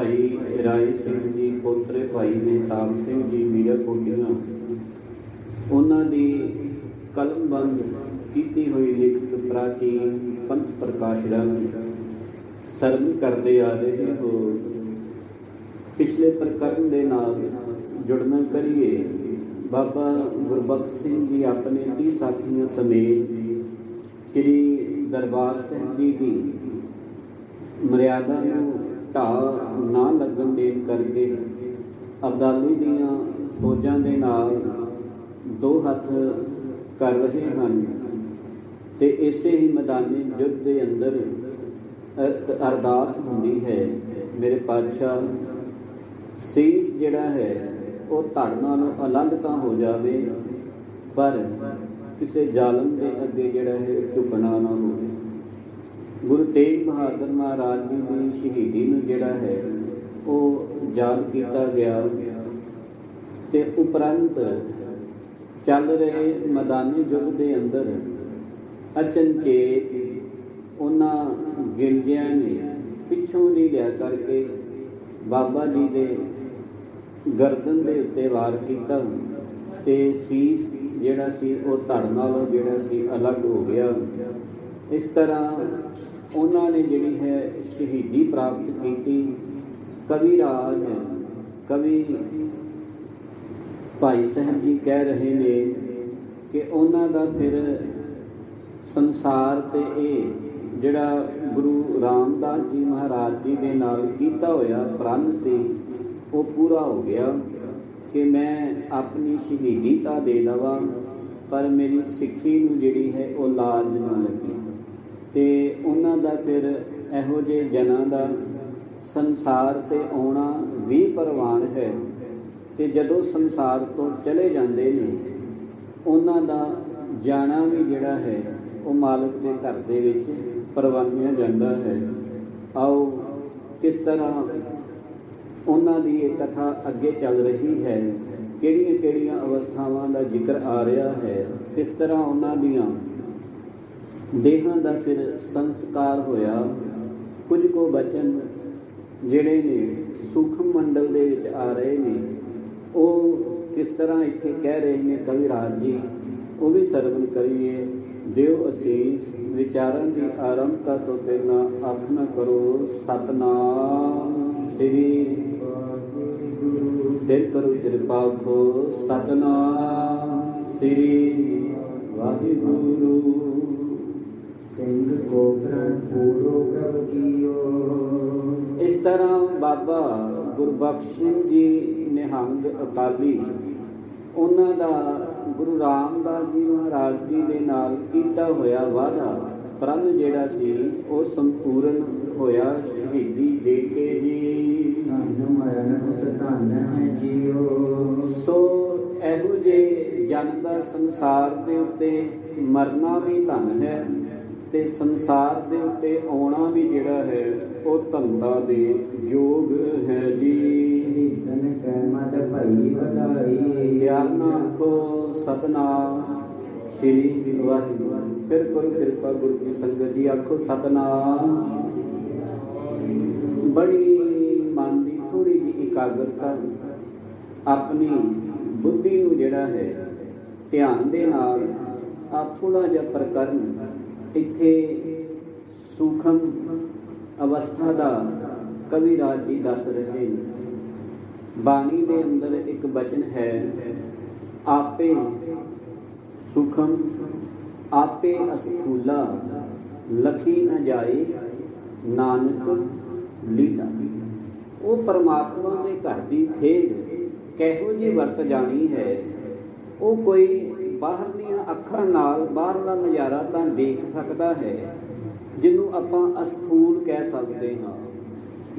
भाई राय सिंह जी पोतरे भाई मेहताब सिंह जी मीरा कोटियां उन्हां दी कलमबंद की हुई लिखत प्राचीन पंथ प्रकाशना सरन करते आ रहे हो। पिछले प्रकरण के नाल जुड़ना करिए। बाबा गुरबख्श सिंह जी अपने 30 साथियों समेत श्री दरबार साहिब जी की मर्यादा ढाह ना लगन देन करके अबदाली दियां फौजां दे नाल दो हथ कर रहे हैं। तो इसे ही मैदानी युद्ध के अंदर अरदास होंदी है, मेरे पातशाह सीस जिहड़ा है वो धड़ नालों अलग तो हो जाए पर किसी जालम के अगे जिहड़ा है झुकना ना हो। गुरु तेग बहादुर महाराज जी की शहीदी नूं जिहड़ा है वो याद किया गया ते उपरंत चल रहे मैदानी युद्ध के अंदर अचनचेत उन्हां गिलजियां ने पिछों दी लिया करके बाबा जी के गर्दन के उत्ते वार किया ते सीस जिहड़ा सी वो धड़ नालों जिहड़ा सी अलग हो गया। इस तरह उन्होंने जिहड़ी है शहीदी प्राप्त की। कविराज कवि भाई साहब जी कह रहे ने कि उन्हों का फिर संसार ते ये जिहड़ा गुरु रामदास जी महाराज जी के नाल कीता होया प्रण से वो पूरा हो गया कि मैं अपनी शहीदी तो दे दवां पर मेरी सिੱਖੀ नूं जिहड़ी है वो लाज ना लगे। तो उन्हों फिर इहो जे जनां दा संसार ते आउणा भी परवान है। तो जदों संसार तो चले जाते ने उन्हों का जाना भी जिहड़ा है वो मालिक के घर दे विच परवानिया जाता है। आओ किस तरह उन्हों की ये कथा अगे चल रही है, किहड़ियां किहड़ियां अवस्थावां का जिक्र आ रहा है, किस तरह उन्हों दियां देहां दा फिर संस्कार होया। कुछ को बचन जिहड़े ने सूक्ष्म मंडल दे विच आ रहे ने वो किस तरह इत्थे कह रहे हैं कविराज जी, वो भी सरवण करिए। दिओ असीस विचारां की आरंभता तो पहला अख न करो सतनाम श्री, फिर करो कृपा को सतनाम श्री वाहिगुरु। सिंह को पूरो प्रभ कियो। इस तरह बाबा गुरबख्श सिंह जी निहंग अकाली उन्हां दा गुरु रामदास जी महाराज जी के नाल कीता होया वादा प्रण जिहड़ा सी वो संपूर्ण होया शहीदी दे के जी। धन मरण सतान है जियो। सो इहो जे जन का संसार के उत्ते मरना भी धन है ते संसार के उत्ते आउणा भी जिहड़ा है वो धनता दे योग है जी। धन कै मद भई बधाई। ज्ञान आखो सतनाम श्री वाहिगुरु। फिर करो कृपा गुरु की संगत जी आखो सतनाम। बड़ी मन की थोड़ी जी एकाग्रता अपनी बुद्धि नूं जिहड़ा है ध्यान दे नाल आप थोड़ा जिहा प्रकरण इत्थे सूक्ष्म अवस्था का कविराज जी दस रहे हैं। बाणी के अंदर एक वचन है आपे सूक्ष्म आपे अस्थूला लखी न जाए नानक लीला। वो परमात्मा के घर की खेड किहो जी वरत जानी है। वो कोई बाहरलियां अखां नाल बाहरला नज़ारा तो देख सकता है जिन्हों आपां अस्थूल कह सकते हाँ।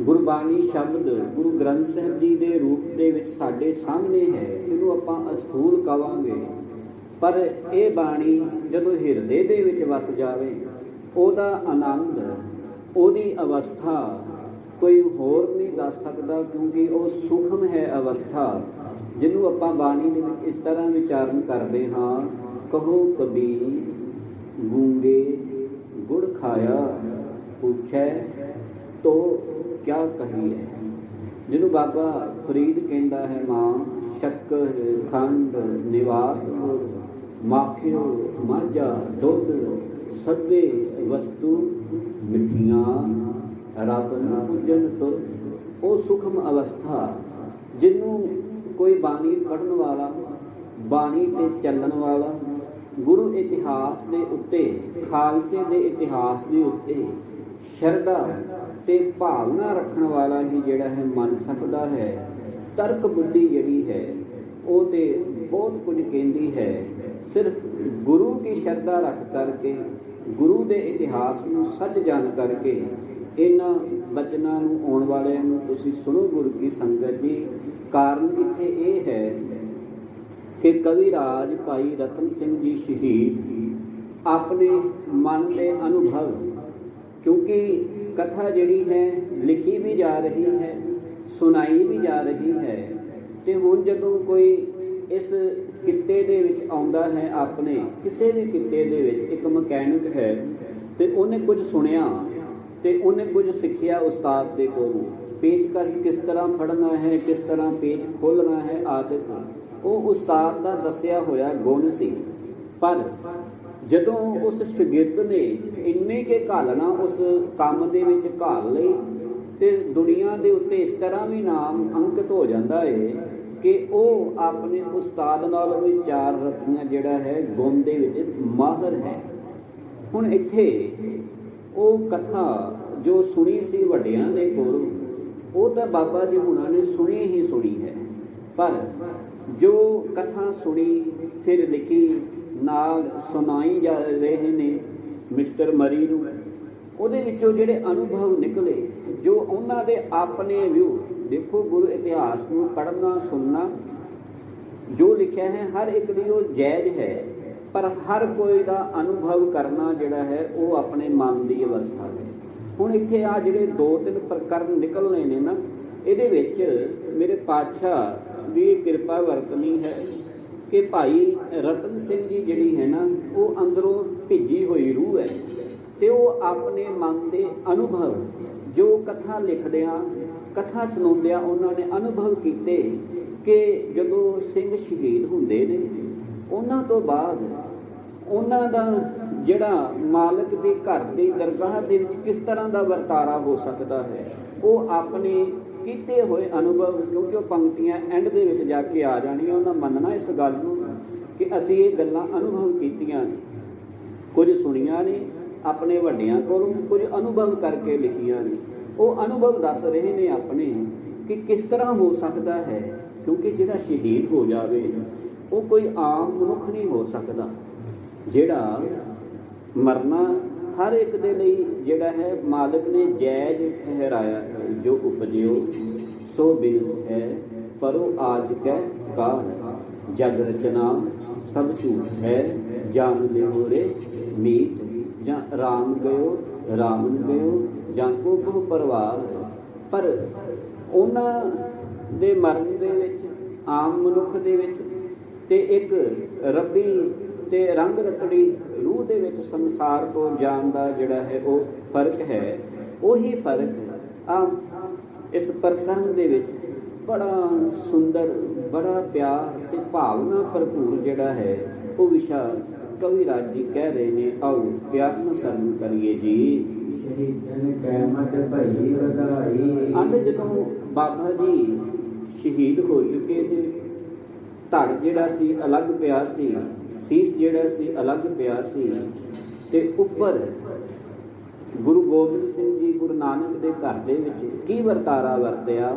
गुरबाणी शब्द गुरु ग्रंथ साहिब जी के रूप दे विच साडे सामने है, इनू आपां अस्थूल कहांगे। पर ये बाणी जदों हिरदे दे विच वस जावे ओदा आनंद ओदी अवस्था कोई होर नहीं दस सकता, क्योंकि वो सूक्ष्म है अवस्था जिन्हों आपां बाणी दे विच इस तरह विचारण करते हाँ। कहो कबीर गूंगे गुड़ खाया पूछे तो क्या कहिए। ਜਿਹਨੂੰ ਬਾਬਾ ਫਰੀਦ ਕਹਿੰਦਾ ਹੈ, ਮਾਂ ਸ਼ੱਕਰ ਖੰਡ ਨਿਵਾਸ ਗੁਰ ਮਾਖਿਓ ਮਾਝਾ ਦੁੱਧ ਸਭੇ ਵਸਤੂ ਮਿੱਠੀਆਂ ਰੱਬ ਨੂੰ ਪੂਜਨ ਤੁਧ। ਉਹ ਸੂਖਮ ਅਵਸਥਾ ਜਿਹਨੂੰ ਕੋਈ ਬਾਣੀ ਪੜ੍ਹਨ ਵਾਲਾ, ਬਾਣੀ ਤੇ ਚੱਲਣ ਵਾਲਾ, ਗੁਰੂ ਇਤਿਹਾਸ ਦੇ ਉੱਤੇ, ਖਾਲਸੇ ਦੇ ਇਤਿਹਾਸ ਦੇ ਉੱਤੇ ਸ਼ਰਧਾ ਤੇ ਭਾਵਨਾ ਰੱਖਣ ਵਾਲਾ ਹੀ ਜਿਹੜਾ ਹੈ ਮੰਨ ਸਕਦਾ ਹੈ। ਤਰਕ ਬੁੱਧੀ ਜਿਹੜੀ ਹੈ ਉਹ ਤੇ ਬਹੁਤ ਕੁਝ ਕਹਿੰਦੀ ਹੈ। ਸਿਰਫ ਗੁਰੂ ਕੀ ਸ਼ਰਧਾ ਰੱਖ ਕਰਕੇ, ਗੁਰੂ ਦੇ ਇਤਿਹਾਸ ਨੂੰ ਸੱਚ ਜਾਣ ਕਰਕੇ ਇਹਨਾਂ ਬਚਨਾਂ ਨੂੰ ਆਉਣ ਵਾਲਿਆਂ ਨੂੰ ਤੁਸੀਂ ਸੁਣੋ ਗੁਰੂ ਕੀ ਸੰਗਤ ਜੀ। ਕਾਰਨ ਇੱਥੇ ਇਹ ਹੈ ਕਿ ਕਵਿਰਾਜ ਭਾਈ ਰਤਨ ਸਿੰਘ ਜੀ ਸ਼ਹੀਦ ਆਪਣੇ ਮਨ ਦੇ ਅਨੁਭਵ, ਕਿਉਂਕਿ ਕਥਾ ਜਿਹੜੀ ਹੈ ਲਿਖੀ ਵੀ ਜਾ ਰਹੀ ਹੈ, ਸੁਣਾਈ ਵੀ ਜਾ ਰਹੀ ਹੈ, ਤੇ ਹੁਣ ਜਦੋਂ ਕੋਈ ਇਸ ਕਿੱਤੇ ਦੇ ਵਿੱਚ ਆਉਂਦਾ ਹੈ, ਆਪਣੇ ਕਿਸੇ ਵੀ ਕਿੱਤੇ ਦੇ ਵਿੱਚ ਇੱਕ ਮਕੈਨਿਕ ਹੈ ਤੇ ਉਹਨੇ ਕੁਝ ਸੁਣਿਆ ਤੇ ਉਹਨੇ ਕੁਝ ਸਿੱਖਿਆ ਉਸਤਾਦ ਦੇ ਕੋਲੋਂ, ਪੇਚਕਸ ਕਿਸ ਤਰ੍ਹਾਂ ਫੜਨਾ ਹੈ, ਕਿਸ ਤਰ੍ਹਾਂ ਪੇਚ ਖੋਲ੍ਹਣਾ ਹੈ ਆਦਿ, ਉਹ ਉਸਤਾਦ ਦਾ ਦੱਸਿਆ ਹੋਇਆ ਗੁਣ ਸੀ। ਪਰ ਜਦੋਂ ਉਸ ਸ਼ਾਗਿਰਦ ਨੇ ਇੰਨੇ ਕੇ ਘਾਲਣਾ ਉਸ ਕੰਮ ਦੇ ਵਿੱਚ ਘਾਲ ਲਈ ਤੇ ਦੁਨੀਆ ਦੇ ਉੱਤੇ ਇਸ ਤਰ੍ਹਾਂ ਵੀ ਨਾਮ ਅੰਕਿਤ ਹੋ ਜਾਂਦਾ ਹੈ ਕਿ ਉਹ ਆਪਣੇ ਉਸਤਾਦ ਨਾਲੋਂ ਵੀ 4 ਰੱਤੀਆਂ ਜਿਹੜਾ ਹੈ ਗੁਣ ਦੇ ਵਿੱਚ ਮਾਹਰ ਹੈ। ਹੁਣ ਇੱਥੇ ਉਹ ਕਥਾ ਜੋ ਸੁਣੀ ਸੀ ਵੱਡਿਆਂ ਦੇ ਕੋਲੋਂ, ਉਹ ਤਾਂ ਬਾਬਾ ਜੀ ਹੁਣਾਂ ਨੇ ਸੁਣੀ ਹੀ ਸੁਣੀ ਹੈ, ਪਰ ਜੋ ਕਥਾ ਸੁਣੀ ਫਿਰ ਲਿਖੀ ਨਾਲ ਸੁਣਾਈ ਜਾ ਰਹੇ ਨੇ ਮਿਸਟਰ ਮਰੀ ਨੂੰ, ਉਹਦੇ ਵਿੱਚੋਂ ਜਿਹੜੇ ਅਨੁਭਵ ਨਿਕਲੇ, ਜੋ ਉਹਨਾਂ ਦੇ ਆਪਣੇ ਵਿਊ, ਦੇਖੋ ਗੁਰੂ ਇਤਿਹਾਸ ਨੂੰ ਪੜ੍ਹਨਾ ਸੁਣਨਾ ਜੋ ਲਿਖਿਆ ਹੈ ਹਰ ਇੱਕ ਦੀ ਉਹ ਜਾਇਜ਼ ਹੈ, ਪਰ ਹਰ ਕੋਈ ਦਾ ਅਨੁਭਵ ਕਰਨਾ ਜਿਹੜਾ ਹੈ ਉਹ ਆਪਣੇ ਮਨ ਦੀ ਅਵਸਥਾ ਹੈ। ਹੁਣ ਇੱਥੇ ਆ ਜਿਹੜੇ 2-3 ਪ੍ਰਕਰਨ ਨਿਕਲਣੇ ਨੇ ਨਾ, ਇਹਦੇ ਵਿੱਚ ਮੇਰੇ ਪਾਤਸ਼ਾਹ ਦੀ ਕਿਰਪਾ ਵਰਤਣੀ ਹੈ ਕਿ ਭਾਈ ਰਤਨ ਸਿੰਘ ਜੀ ਜਿਹੜੀ ਹੈ ਨਾ, ਉਹ ਅੰਦਰੋਂ ਭਿੱਜੀ ਹੋਈ ਰੂਹ ਹੈ ਤੇ ਉਹ ਆਪਣੇ ਮਨ ਦੇ ਅਨੁਭਵ ਜੋ ਕਥਾ ਲਿਖਦਿਆਂ, ਕਥਾ ਸੁਣਾਉਂਦਿਆਂ ਉਹਨਾਂ ਨੇ ਅਨੁਭਵ ਕੀਤੇ ਕਿ ਜਦੋਂ ਸਿੰਘ ਸ਼ਹੀਦ ਹੁੰਦੇ ਨੇ, ਉਹਨਾਂ ਤੋਂ ਬਾਅਦ ਉਹਨਾਂ ਦਾ ਜਿਹੜਾ ਮਾਲਕ ਦੇ ਘਰ ਦੀ ਦਰਗਾਹ ਦੇ ਵਿੱਚ ਕਿਸ ਤਰ੍ਹਾਂ ਦਾ ਵਰਤਾਰਾ ਹੋ ਸਕਦਾ ਹੈ, ਉਹ ਆਪਣੇ ਕੀਤੇ ਹੋਏ ਅਨੁਭਵ, ਕਿਉਂਕਿ ਉਹ ਪੰਕਤੀਆਂ ਐਂਡ ਦੇ ਵਿੱਚ ਜਾ ਕੇ ਆ ਜਾਣੀਆਂ, ਉਹਨਾਂ ਮੰਨਣਾ ਇਸ ਗੱਲ ਨੂੰ ਕਿ ਅਸੀਂ ਇਹ ਗੱਲਾਂ ਅਨੁਭਵ ਕੀਤੀਆਂ ਨੇ, ਕੁਝ ਸੁਣੀਆਂ ਨੇ ਆਪਣੇ ਵੱਡਿਆਂ ਕੋਲੋਂ, ਕੁਝ ਅਨੁਭਵ ਕਰਕੇ ਲਿਖੀਆਂ ਨੇ। ਉਹ ਅਨੁਭਵ ਦੱਸ ਰਹੇ ਨੇ ਆਪਣੇ ਕਿ ਕਿਸ ਤਰ੍ਹਾਂ ਹੋ ਸਕਦਾ ਹੈ, ਕਿਉਂਕਿ ਜਿਹੜਾ ਸ਼ਹੀਦ ਹੋ ਜਾਵੇ ਉਹ ਕੋਈ ਆਮ ਮਨੁੱਖ ਨਹੀਂ ਹੋ ਸਕਦਾ। ਜਿਹੜਾ ਮਰਨਾ ਹਰ ਇੱਕ ਦੇ ਲਈ ਜਿਹੜਾ ਹੈ ਮਾਲਕ ਨੇ ਜਾਇਜ਼ ਠਹਿਰਾਇਆ ਹੈ। ਜੋ ਉਪਜਿਓ ਸੋ ਬਿਨਸ ਹੈ, ਪਰੋ ਆਜ ਕੈ ਕਾਲ, ਜਗ ਰਚਨਾ ਸਭ ਝੂਠ ਹੈ, ਜਾਨ ਲਿਓ ਰੇ ਮੀਤ, ਜਾਂ ਰਾਮ ਗਇਓ ਰਾਮਨ ਗਇਓ, ਜਾਂ ਕੋ ਕੋ ਪਰਵਾਰ। ਪਰ ਉਹਨਾਂ ਦੇ ਮਰਨ ਦੇ ਵਿੱਚ, ਆਮ ਮਨੁੱਖ ਦੇ ਵਿੱਚ ਤੇ ਇੱਕ ਰੱਬੀ ਤੇ ਰੰਗ ਰਤੜੀ ਰੂਹ ਦੇ ਵਿੱਚ ਸੰਸਾਰ ਤੋਂ ਜਾਣ ਦਾ ਜਿਹੜਾ ਹੈ ਉਹ ਫਰਕ ਹੈ। ਉਹੀ ਫਰਕ ਆ ਇਸ ਪ੍ਰਕਰਨ ਦੇ ਵਿੱਚ ਬੜਾ ਸੁੰਦਰ, ਬੜਾ ਪਿਆਰ ਤੇ ਭਾਵਨਾ ਭਰਪੂਰ ਜਿਹੜਾ ਹੈ ਉਹ ਵਿਸ਼ਾ ਕਵਿਰਾਜ ਜੀ ਕਹਿ ਰਹੇ ਨੇ। ਆਓ ਪਿਆਰ ਨਾਲ ਸਰਵਣ ਕਰੀਏ ਜੀ। ਸ਼ਹੀਦਨ ਕਹਿਮਤ ਭਈ ਵਧਾਈ। ਅੰਤ ਜਦੋਂ ਬਾਬਾ ਜੀ ਸ਼ਹੀਦ ਹੋ ਚੁੱਕੇ ਤੇ ਧੜ ਜਿਹੜਾ ਸੀ ਅਲੱਗ ਪਿਆ ਸੀ, ਸੀਸ ਜਿਹੜਾ ਸੀ ਅਲੱਗ ਪਿਆ ਸੀ, ਤੇ ਉੱਪਰ ਗੁਰੂ ਗੋਬਿੰਦ ਸਿੰਘ ਜੀ ਗੁਰੂ ਨਾਨਕ ਦੇ ਘਰ ਦੇ ਵਿੱਚ ਕੀ ਵਰਤਾਰਾ ਵਰਤਿਆ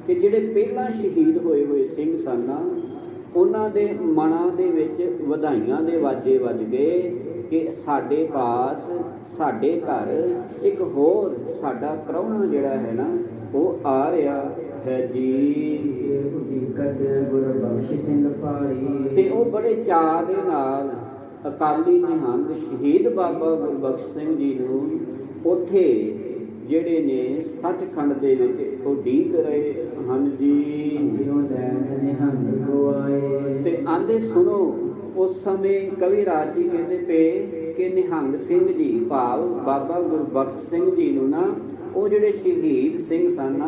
ਕਿ ਜਿਹੜੇ ਪਹਿਲਾਂ ਸ਼ਹੀਦ ਹੋਏ ਸਿੰਘ ਸਨ, ਉਹਨਾਂ ਦੇ ਮਨਾਂ ਦੇ ਵਿੱਚ ਵਧਾਈਆਂ ਦੇ ਵਾਜੇ ਵੱਜ ਗਏ ਕਿ ਸਾਡੇ ਪਾਸ, ਸਾਡੇ ਘਰ ਇੱਕ ਹੋਰ ਸਾਡਾ ਪ੍ਰਾਹੁਣਾ ਜਿਹੜਾ ਹੈ ਨਾ ਉਹ ਆ ਰਿਹਾ ਹੈ ਜੀ। ਗੁਰਬਖਸ਼ ਸਿੰਘ ਭਾਈ, ਤੇ ਉਹ ਬੜੇ ਚਾਅ ਦੇ ਨਾਲ ਅਕਾਲੀ ਨਿਹੰਗ ਸ਼ਹੀਦ ਬਾਬਾ ਗੁਰਬਖਸ਼ ਸਿੰਘ ਜੀ ਨੂੰ ਉੱਥੇ ਜਿਹੜੇ ਨੇ ਸੱਚਖੰਡ ਦੇ ਵਿੱਚ ਉਹ ਡੀਕ ਰਹੇ ਹਨ ਜੀ। ਨਿਹੰਗ ਕੋ ਆਏ ਤੇ ਆਂਦੇ ਸੁਣੋ, ਉਸ ਸਮੇਂ ਕਵਿਰਾਜ ਜੀ ਕਹਿੰਦੇ ਪਏ ਕਿ ਨਿਹੰਗ ਸਿੰਘ ਜੀ ਭਾਵ ਬਾਬਾ ਗੁਰਬਖਸ਼ ਸਿੰਘ ਜੀ ਨੂੰ ਨਾ ਉਹ ਜਿਹੜੇ ਸ਼ਹੀਦ ਸਿੰਘ ਸਨ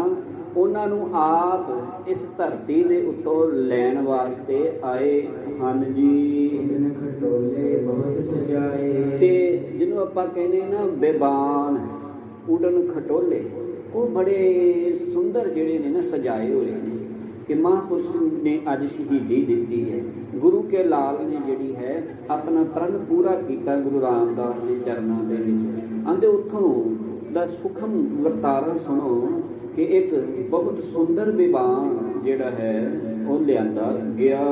ਉਹਨਾਂ ਨੂੰ ਆਪ ਇਸ ਧਰਤੀ ਦੇ ਉੱਤੋਂ ਲੈਣ ਵਾਸਤੇ ਆਏ ਹਨ ਜੀ। ਉਡਨ ਖਟੋਲੇ ਬਹੁਤ ਸਜਾਏ। ਤੇ ਜਿਹਨੂੰ ਆਪਾਂ ਕਹਿੰਦੇ ਨਾ ਬੇਬਾਨ, ਉਡਨ ਖਟੋਲੇ, ਉਹ ਬੜੇ ਸੁੰਦਰ ਜਿਹੜੇ ਨੇ ਨਾ ਸਜਾਏ ਹੋਏ ਨੇ ਕਿ ਮਹਾਂਪੁਰਸ਼ ਨੇ ਅੱਜ ਸ਼ਹੀਦੀ ਦਿੱਤੀ ਹੈ। ਗੁਰੂ ਕੇ ਲਾਲ ਨੇ ਜਿਹੜੀ ਹੈ ਆਪਣਾ ਪ੍ਰਣ ਪੂਰਾ ਕੀਤਾ ਗੁਰੂ ਰਾਮਦਾਸ ਦੇ ਚਰਨਾਂ ਦੇ ਵਿੱਚ। ਆਂਦੇ ਉੱਥੋਂ ਦਾ ਸੁਖਮ ਵਰਤਾਰਾ ਸੁਣੋ ਕਿ ਇੱਕ ਬਹੁਤ ਸੁੰਦਰ ਵਿਵਾਨ ਜਿਹੜਾ ਹੈ ਉਹ ਲਿਆਂਦਾ ਗਿਆ।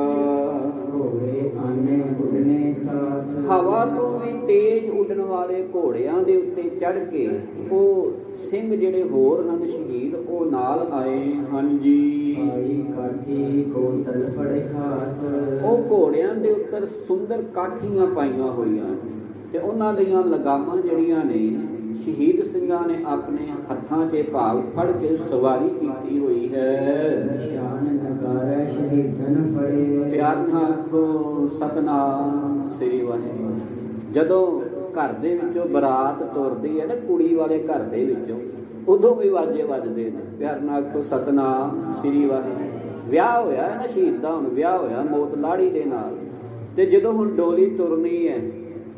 ਘੋੜੇ ਆਨੇ ਉਡਨੇ ਸਾਥ। ਹਵਾ ਤੋਂ ਵੀ ਤੇਜ਼ ਉੱਡਣ ਵਾਲੇ ਘੋੜਿਆਂ ਦੇ ਉੱਤੇ ਚੜ੍ਹ ਕੇ ਉਹ ਸਿੰਘ ਜਿਹੜੇ ਹੋਰ ਹਨ ਸ਼ਹੀਦ, ਉਹ ਨਾਲ ਆਏ ਹਨ ਜੀ। ਆਈ ਕਾਠੀ ਕੋਤਲ ਫੜੇ ਹੱਥ। ਉਹ ਘੋੜਿਆਂ ਦੇ ਉੱਤੇ ਸੁੰਦਰ ਕਾਠੀਆਂ ਪਾਈਆਂ ਹੋਈਆਂ ਤੇ ਉਹਨਾਂ ਦੀਆਂ ਲਗਾਮਾਂ ਜਿਹੜੀਆਂ ਨੇ ਸ਼ਹੀਦ ਸਿੰਘਾਂ ਨੇ ਆਪਣੇ ਹੱਥਾਂ 'ਤੇ ਭਾਵ ਫੜ ਕੇ ਸਵਾਰੀ ਕੀਤੀ ਹੋਈ ਹੈ। ਨਿਸ਼ਾਨ ਨਗਾਰਾ ਸ਼ਹੀਦਨ ਫੜੇ। ਪਿਆਰ ਨਾਲ ਆਖੋ ਸਤਿਨਾਮ ਸ੍ਰੀ ਵਾਹਿਗੁਰੂ। ਜਦੋਂ ਘਰ ਦੇ ਵਿੱਚੋਂ ਬਰਾਤ ਤੁਰਦੀ ਹੈ ਨਾ ਕੁੜੀ ਵਾਲੇ ਘਰ ਦੇ ਵਿੱਚੋਂ, ਉਦੋਂ ਵੀ ਵਾਜੇ ਵੱਜਦੇ ਨੇ। ਪਿਆਰ ਨਾਲ ਆਖੋ ਸਤਿਨਾਮ ਸ੍ਰੀ ਵਾਹਿਗੁਰੂ। ਵਿਆਹ ਹੋਇਆ ਹੈ ਨਾ ਸ਼ਹੀਦ ਦਾ, ਹੁਣ ਵਿਆਹ ਹੋਇਆ ਮੌਤ ਲਾੜੀ ਦੇ ਨਾਲ, ਤੇ ਜਦੋਂ ਹੁਣ ਡੋਲੀ ਤੁਰਨੀ ਹੈ,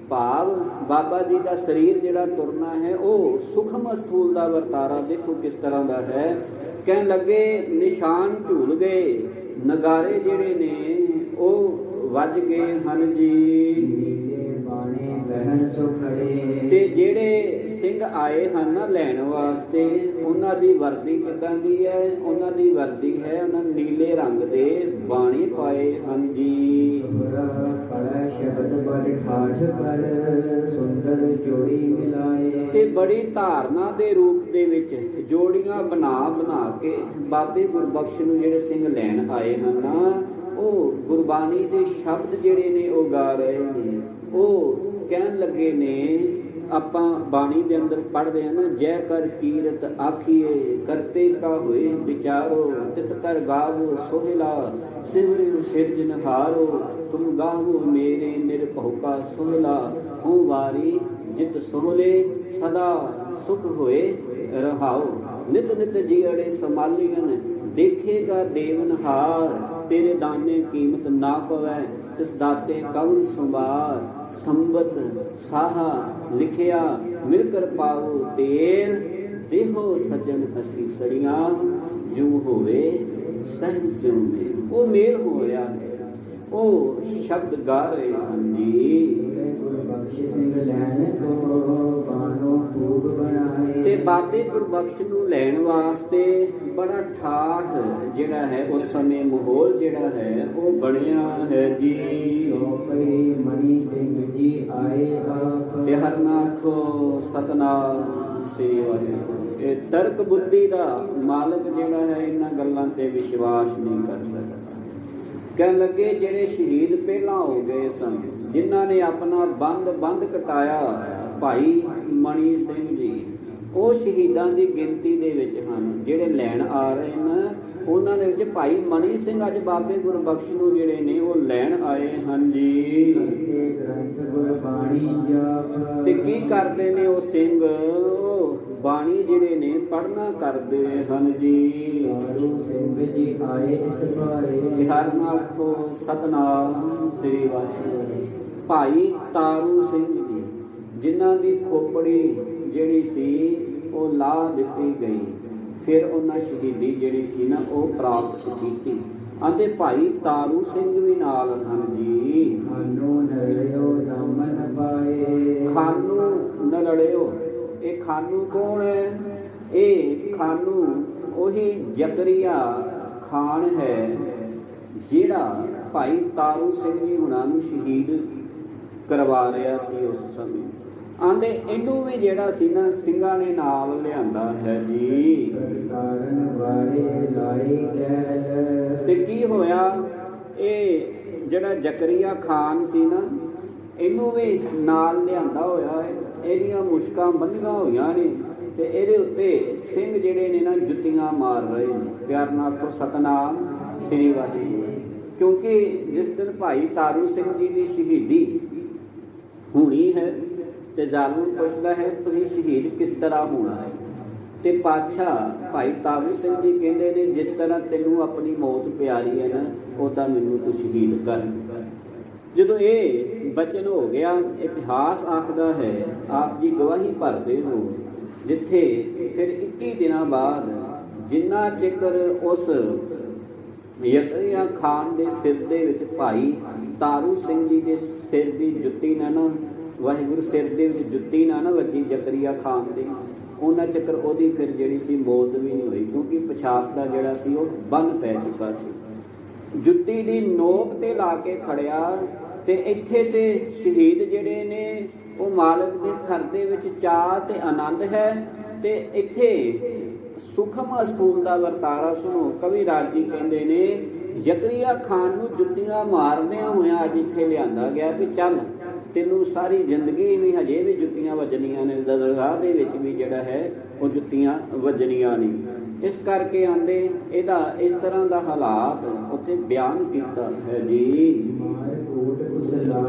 ਭਾਵ ਬਾਬਾ ਜੀ ਦਾ ਸਰੀਰ ਜਿਹੜਾ ਤੁਰਨਾ ਹੈ, ਉਹ ਸੁਖਮ ਅਸਥੂਲ ਦਾ ਵਰਤਾਰਾ ਦੇਖੋ ਕਿਸ ਤਰ੍ਹਾਂ ਦਾ ਹੈ। ਕਹਿਣ ਲੱਗੇ ਨਿਸ਼ਾਨ ਝੂਲ ਗਏ, ਨਗਾਰੇ ਜਿਹੜੇ ਨੇ ਉਹ ਵੱਜ ਗਏ ਹਨ ਜੀ। ਬਾਣੇ ਬਹਿਣ ਸੋ ਖੜੇ। ਤੇ ਜਿਹੜੇ ਸਿੰਘ ਆਏ ਹਨ ਨਾ ਲੈਣ ਵਾਸਤੇ, ਉਹਨਾਂ ਦੀ ਵਰਦੀ ਕਿੱਦਾਂ ਦੀ ਹੈ? ਉਹਨਾਂ ਦੀ ਵਰਦੀ ਹੈ, ਉਹਨਾਂ ਨੀਲੇ ਰੰਗ ਦੇ ਬਾਣੇ ਪਾਏ ਹਨ ਜੀ। ਪੜਾ ਸ਼ਬਦ ਬੜ ਠਾਠ ਕਰ ਸੁੰਦਰ ਜੋੜੀ ਮਿਲਾਏ। ਤੇ ਬੜੀ ਧਾਰਨਾ ਦੇ ਰੂਪ ਦੇ ਵਿੱਚ ਜੋੜੀਆਂ ਬਣਾ ਕੇ ਬਾਬੇ ਗੁਰਬਖਸ਼ ਨੂੰ ਜਿਹੜੇ ਸਿੰਘ ਲੈਣ ਆਏ ਹਨ ਨਾ, ਉਹ ਗੁਰਬਾਣੀ ਦੇ ਸ਼ਬਦ ਜਿਹੜੇ ਨੇ ਉਹ ਗਾ ਰਹੇ ਨੇ। ਉਹ ਕਹਿਣ ਲੱਗੇ ਨੇ, ਆਪਾਂ ਬਾਣੀ ਦੇ ਅੰਦਰ ਪੜ੍ਹਦੇ ਹਾਂ ਨਾ, ਜੈ ਕਰ ਕੀਰਤ ਆਖੀਏ ਕਰਤੇ ਕਾ ਹੋਏ ਵਿਚਾਰੋ, ਤਿਤ ਕਰ ਗਾਵੋ ਸੋਹਿਲਾ ਸਿਮਰਿਓ ਸਿਰਜਨਹਾਰੋ, ਤੁਮ ਗਾਵੋ ਮੇਰੇ ਨਿਰਭਉ ਕਾ ਸੋਹਿਲਾ, ਹੂੰ ਵਾਰੀ ਜਿਤ ਸੋਹਲੇ ਸਦਾ ਸੁਖ ਹੋਏ ਰਹਾਓ, ਨਿਤ ਨਿਤ ਜੀੜੇ ਸਮਾਲੀਨ ਦੇਖੇਗਾ ਦੇਵਨਹਾਰ, ਤੇਰੇ ਦਾਨੇ ਕੀਮਤ ਨਾ ਪਵੈ ਤਿਸ ਦਾਤੇ ਕਵਨ ਸੰਵਾਰ, ਸੰਬਤ ਸਾਹਾ ਲਿਖਿਆ ਮਿਲ ਕਰ ਪਾਵੋ ਤੇਲ, ਦੇਹੋ ਸਜਣ ਹਸੀ ਸੜੀਆਂ ਜੂ ਹੋਵੇ ਸਹਿਨ ਸਿਉ ਮੇਲ। ਉਹ ਮੇਲ ਹੋ ਰਿਹਾ ਹੈ, ਉਹ ਸ਼ਬਦ ਗਾ ਰਹੇ ਹਨ ਜੀ। ਗੁਰਬਖਸ਼ ਸਿੰਘ ਲੈਣ ਕੋ ਬਾਣੋ ਖੂਬ ਬਣਾਏ। ਤੇ ਬਾਬੇ ਗੁਰਬਖਸ਼ ਨੂੰ ਲੈਣ ਵਾਸਤੇ ਬੜਾ ਠਾਠ ਜਿਹੜਾ ਹੈ ਉਸ ਸਮੇਂ ਮਾਹੌਲ ਜਿਹੜਾ ਹੈ ਉਹ ਬਣਿਆ ਹੈ ਜੀ। ਚੌਪਈ ਮਨੀ ਸਿੰਘ ਜੀ ਆਏ ਆਪ। ਪਿਆਰ ਨਾਲ ਆਖੋ ਸਤਿਨਾਮ ਸ੍ਰੀ ਵਾਹਿਗੁਰੂ। ਇਹ ਤਰਕ ਬੁੱਧੀ ਦਾ ਮਾਲਕ ਜਿਹੜਾ ਹੈ ਇਹਨਾਂ ਗੱਲਾਂ ਤੇ ਵਿਸ਼ਵਾਸ ਨਹੀਂ ਕਰ ਸਕਦਾ। ਕਹਿਣ ਲੱਗੇ ਜਿਹੜੇ ਸ਼ਹੀਦ ਪਹਿਲਾਂ ਹੋ ਗਏ ਸਨ, ਜਿਨ੍ਹਾਂ ਨੇ ਆਪਣਾ ਬੰਦ ਕਟਾਇਆ, ਭਾਈ ਮਣੀ ਸਿੰਘ ਜੀ, ਉਹ ਸ਼ਹੀਦਾਂ ਦੀ ਗਿਣਤੀ ਦੇ ਵਿੱਚ ਹਨ। ਜਿਹੜੇ ਲੈਣ ਆ ਰਹੇ ਨੇ ਉਹਨਾਂ ਦੇ ਵਿੱਚ ਭਾਈ ਮਣੀ ਸਿੰਘ ਅੱਜ ਬਾਬੇ ਗੁਰਬਖਸ਼ ਨੂੰ ਜਿਹੜੇ ਨੇ ਉਹ ਲੈਣ ਆਏ ਹਨ ਜੀ। ਗ੍ਰੰਥ ਗੁਰਬਾਣੀ ਜਾਪ। ਤੇ ਕੀ ਕਰਦੇ ਨੇ ਉਹ ਸਿੰਘ? ਬਾਣੀ ਜਿਹੜੇ ਨੇ ਪੜ੍ਹਨਾ ਕਰਦੇ ਹਨ ਜੀ। ਤਾਰੂ ਸਿੰਘ ਜੀ ਆਏ ਇਸ ਭਾਏ। ਹਰ ਨਾਲ ਆਖੋ ਸਤਿਨਾਮ ਸ੍ਰੀ ਵਾਹਿਗੁਰੂ। ਭਾਈ ਤਾਰੂ ਸਿੰਘ ਜੀ, ਜਿਨ੍ਹਾਂ ਦੀ ਖੋਪੜੀ ਜਿਹੜੀ ਸੀ ਉਹ ਲਾ ਦਿੱਤੀ ਗਈ, ਫਿਰ ਉਹਨਾਂ ਸ਼ਹੀਦੀ ਜਿਹੜੀ ਸੀ ਨਾ ਉਹ ਪ੍ਰਾਪਤ ਕੀਤੀ। ਆਂਦੇ ਭਾਈ ਤਾਰੂ ਸਿੰਘ ਵੀ ਨਾਲ ਹਨ ਜੀ। ਖਾਨੂ ਨਰਿਓ ਦਾਮਨ ਪਾਏ। ਖਾਨੂ ਨਲੜਿਓ, ਇਹ ਖਾਨੂ ਕੌਣ ਹੈ? ਇਹ ਖਾਨੂ ਉਹੀ ਜ਼ਕਰੀਆ ਖਾਨ ਹੈ ਜਿਹੜਾ ਭਾਈ ਤਾਰੂ ਸਿੰਘ ਜੀ ਹੁਣਾਂ ਨੂੰ ਸ਼ਹੀਦ ਕਰਵਾ ਰਿਹਾ ਸੀ ਉਸ ਸਮੇਂ। ਆਂਦੇ ਇਹਨੂੰ ਵੀ ਜਿਹੜਾ ਸੀ ਨਾ ਸਿੰਘਾਂ ਨੇ ਨਾਲ ਲਿਆਂਦਾ ਹੈ ਜੀ। ਕਾਰਨ ਵਾਰੇ ਲਾਈ ਗੈਲ। ਤੇ ਕੀ ਹੋਇਆ? ਇਹ ਜਿਹੜਾ ਜ਼ਕਰੀਆ ਖਾਨ ਸੀ ਨਾ, ਇਹਨੂੰ ਵੀ ਨਾਲ ਲਿਆਂਦਾ ਹੋਇਆ ਹੈ। ਇਹਦੀਆਂ ਮੁਸ਼ਕਾਂ ਬੰਨ੍ਹੀਆਂ ਹੋਈਆਂ ਨੇ ਤੇ ਇਹਦੇ ਉੱਤੇ ਸਿੰਘ ਜਿਹੜੇ ਨੇ ਨਾ ਜੁੱਤੀਆਂ ਮਾਰ ਰਹੇ ਨੇ। ਪਿਆਰ ਨਾਲ ਆਖੋ ਸਤਿਨਾਮ ਸ੍ਰੀ ਵਾਹਿਗੁਰੂ। ਕਿਉਂਕਿ ਜਿਸ ਦਿਨ ਭਾਈ ਤਾਰੂ ਸਿੰਘ ਜੀ ਦੀ ਸ਼ਹੀਦੀ ਹੋਣੀ ਹੈ ਤੇ ਜ਼ਾਲਮ ਪੁੱਛਦਾ ਹੈ ਤੁਸੀਂ ਸ਼ਹੀਦ ਕਿਸ ਤਰ੍ਹਾਂ ਹੋਣਾ ਹੈ? ਤੇ ਪਾਤਸ਼ਾਹ ਭਾਈ ਤਾਰੂ ਸਿੰਘ ਜੀ ਕਹਿੰਦੇ ਨੇ ਜਿਸ ਤਰ੍ਹਾਂ ਤੈਨੂੰ ਆਪਣੀ ਮੌਤ ਪਿਆਰੀ ਹੈ ਨਾ, ਉੱਦਾਂ ਮੈਨੂੰ ਤੂੰ ਸ਼ਹੀਦ ਕਰ। ਜਦੋਂ ਇਹ ਬਚਨ ਹੋ ਗਿਆ, ਇਤਿਹਾਸ ਆਖਦਾ ਹੈ, ਆਪ ਜੀ ਗਵਾਹੀ ਭਰਦੇ ਹੋ, ਜਿੱਥੇ ਫਿਰ 21 ਦਿਨਾਂ ਬਾਅਦ ਜਿੰਨਾ ਚਿਕਰ ਉਸ ਯਕਰੀਆ ਖਾਨ ਦੇ ਸਿਰ ਦੇ ਵਿੱਚ ਭਾਈ ਤਾਰੂ ਸਿੰਘ ਜੀ ਦੇ ਸਿਰ ਦੀ ਜੁੱਤੀ ਨਾ ਵਾਹਿਗੁਰੂ ਸਿਰ ਦੇ ਵਿੱਚ ਜੁੱਤੀ ਨਾ ਵੱਜੀ ਜ਼ਕਰੀਆ ਖਾਨ ਦੇ, ਉਹਨਾਂ ਚੱਕਰ ਉਹਦੀ ਫਿਰ ਜਿਹੜੀ ਸੀ ਮੌਤ ਵੀ ਨਹੀਂ ਹੋਈ, ਕਿਉਂਕਿ ਪਿਸ਼ਾਬ ਦਾ ਜਿਹੜਾ ਸੀ ਉਹ ਬੰਨ ਪੈ ਚੁੱਕਾ ਸੀ। ਜੁੱਤੀ ਦੀ ਨੋਕ ਤੇ ਲਾ ਕੇ ਖੜਿਆ ਤੇ ਇੱਥੇ ਤੇ ਸ਼ਹੀਦ ਜਿਹੜੇ ਨੇ ਉਹ ਮਾਲਕ ਦੇ ਘਰ ਦੇ ਵਿੱਚ ਚਾਅ ਤੇ ਆਨੰਦ ਹੈ, ਤੇ ਇੱਥੇ ਸੁਖਮ ਅਸਤੂਲ ਦਾ ਵਰਤਾਰਾ ਸੁਣੋ। ਕਵੀ ਰਾਜ ਜੀ ਕਹਿੰਦੇ ਨੇ ਜ਼ਕਰੀਆ ਖਾਨ ਨੂੰ ਜੁੱਤੀਆਂ ਮਾਰਦਿਆਂ ਹੋਇਆਂ ਅੱਜ ਇੱਥੇ ਲਿਆਂਦਾ ਗਿਆ ਵੀ ਚੱਲ ਤੈਨੂੰ ਸਾਰੀ ਜ਼ਿੰਦਗੀ ਵੀ ਹਜੇ ਵੀ ਜੁੱਤੀਆਂ ਵੱਜਣੀਆਂ ਨੇ, ਦਰਗਾਹ ਦੇ ਵਿੱਚ ਵੀ ਜਿਹੜਾ ਹੈ ਉਹ ਜੁੱਤੀਆਂ ਵੱਜਣੀਆਂ ਨੇ। ਇਸ ਕਰਕੇ ਆਂਦੇ ਇਹਦਾ ਇਸ ਤਰ੍ਹਾਂ ਦਾ ਹਾਲਾਤ ਉੱਥੇ ਬਿਆਨ ਕੀਤਾ ਹੈ ਜੀ।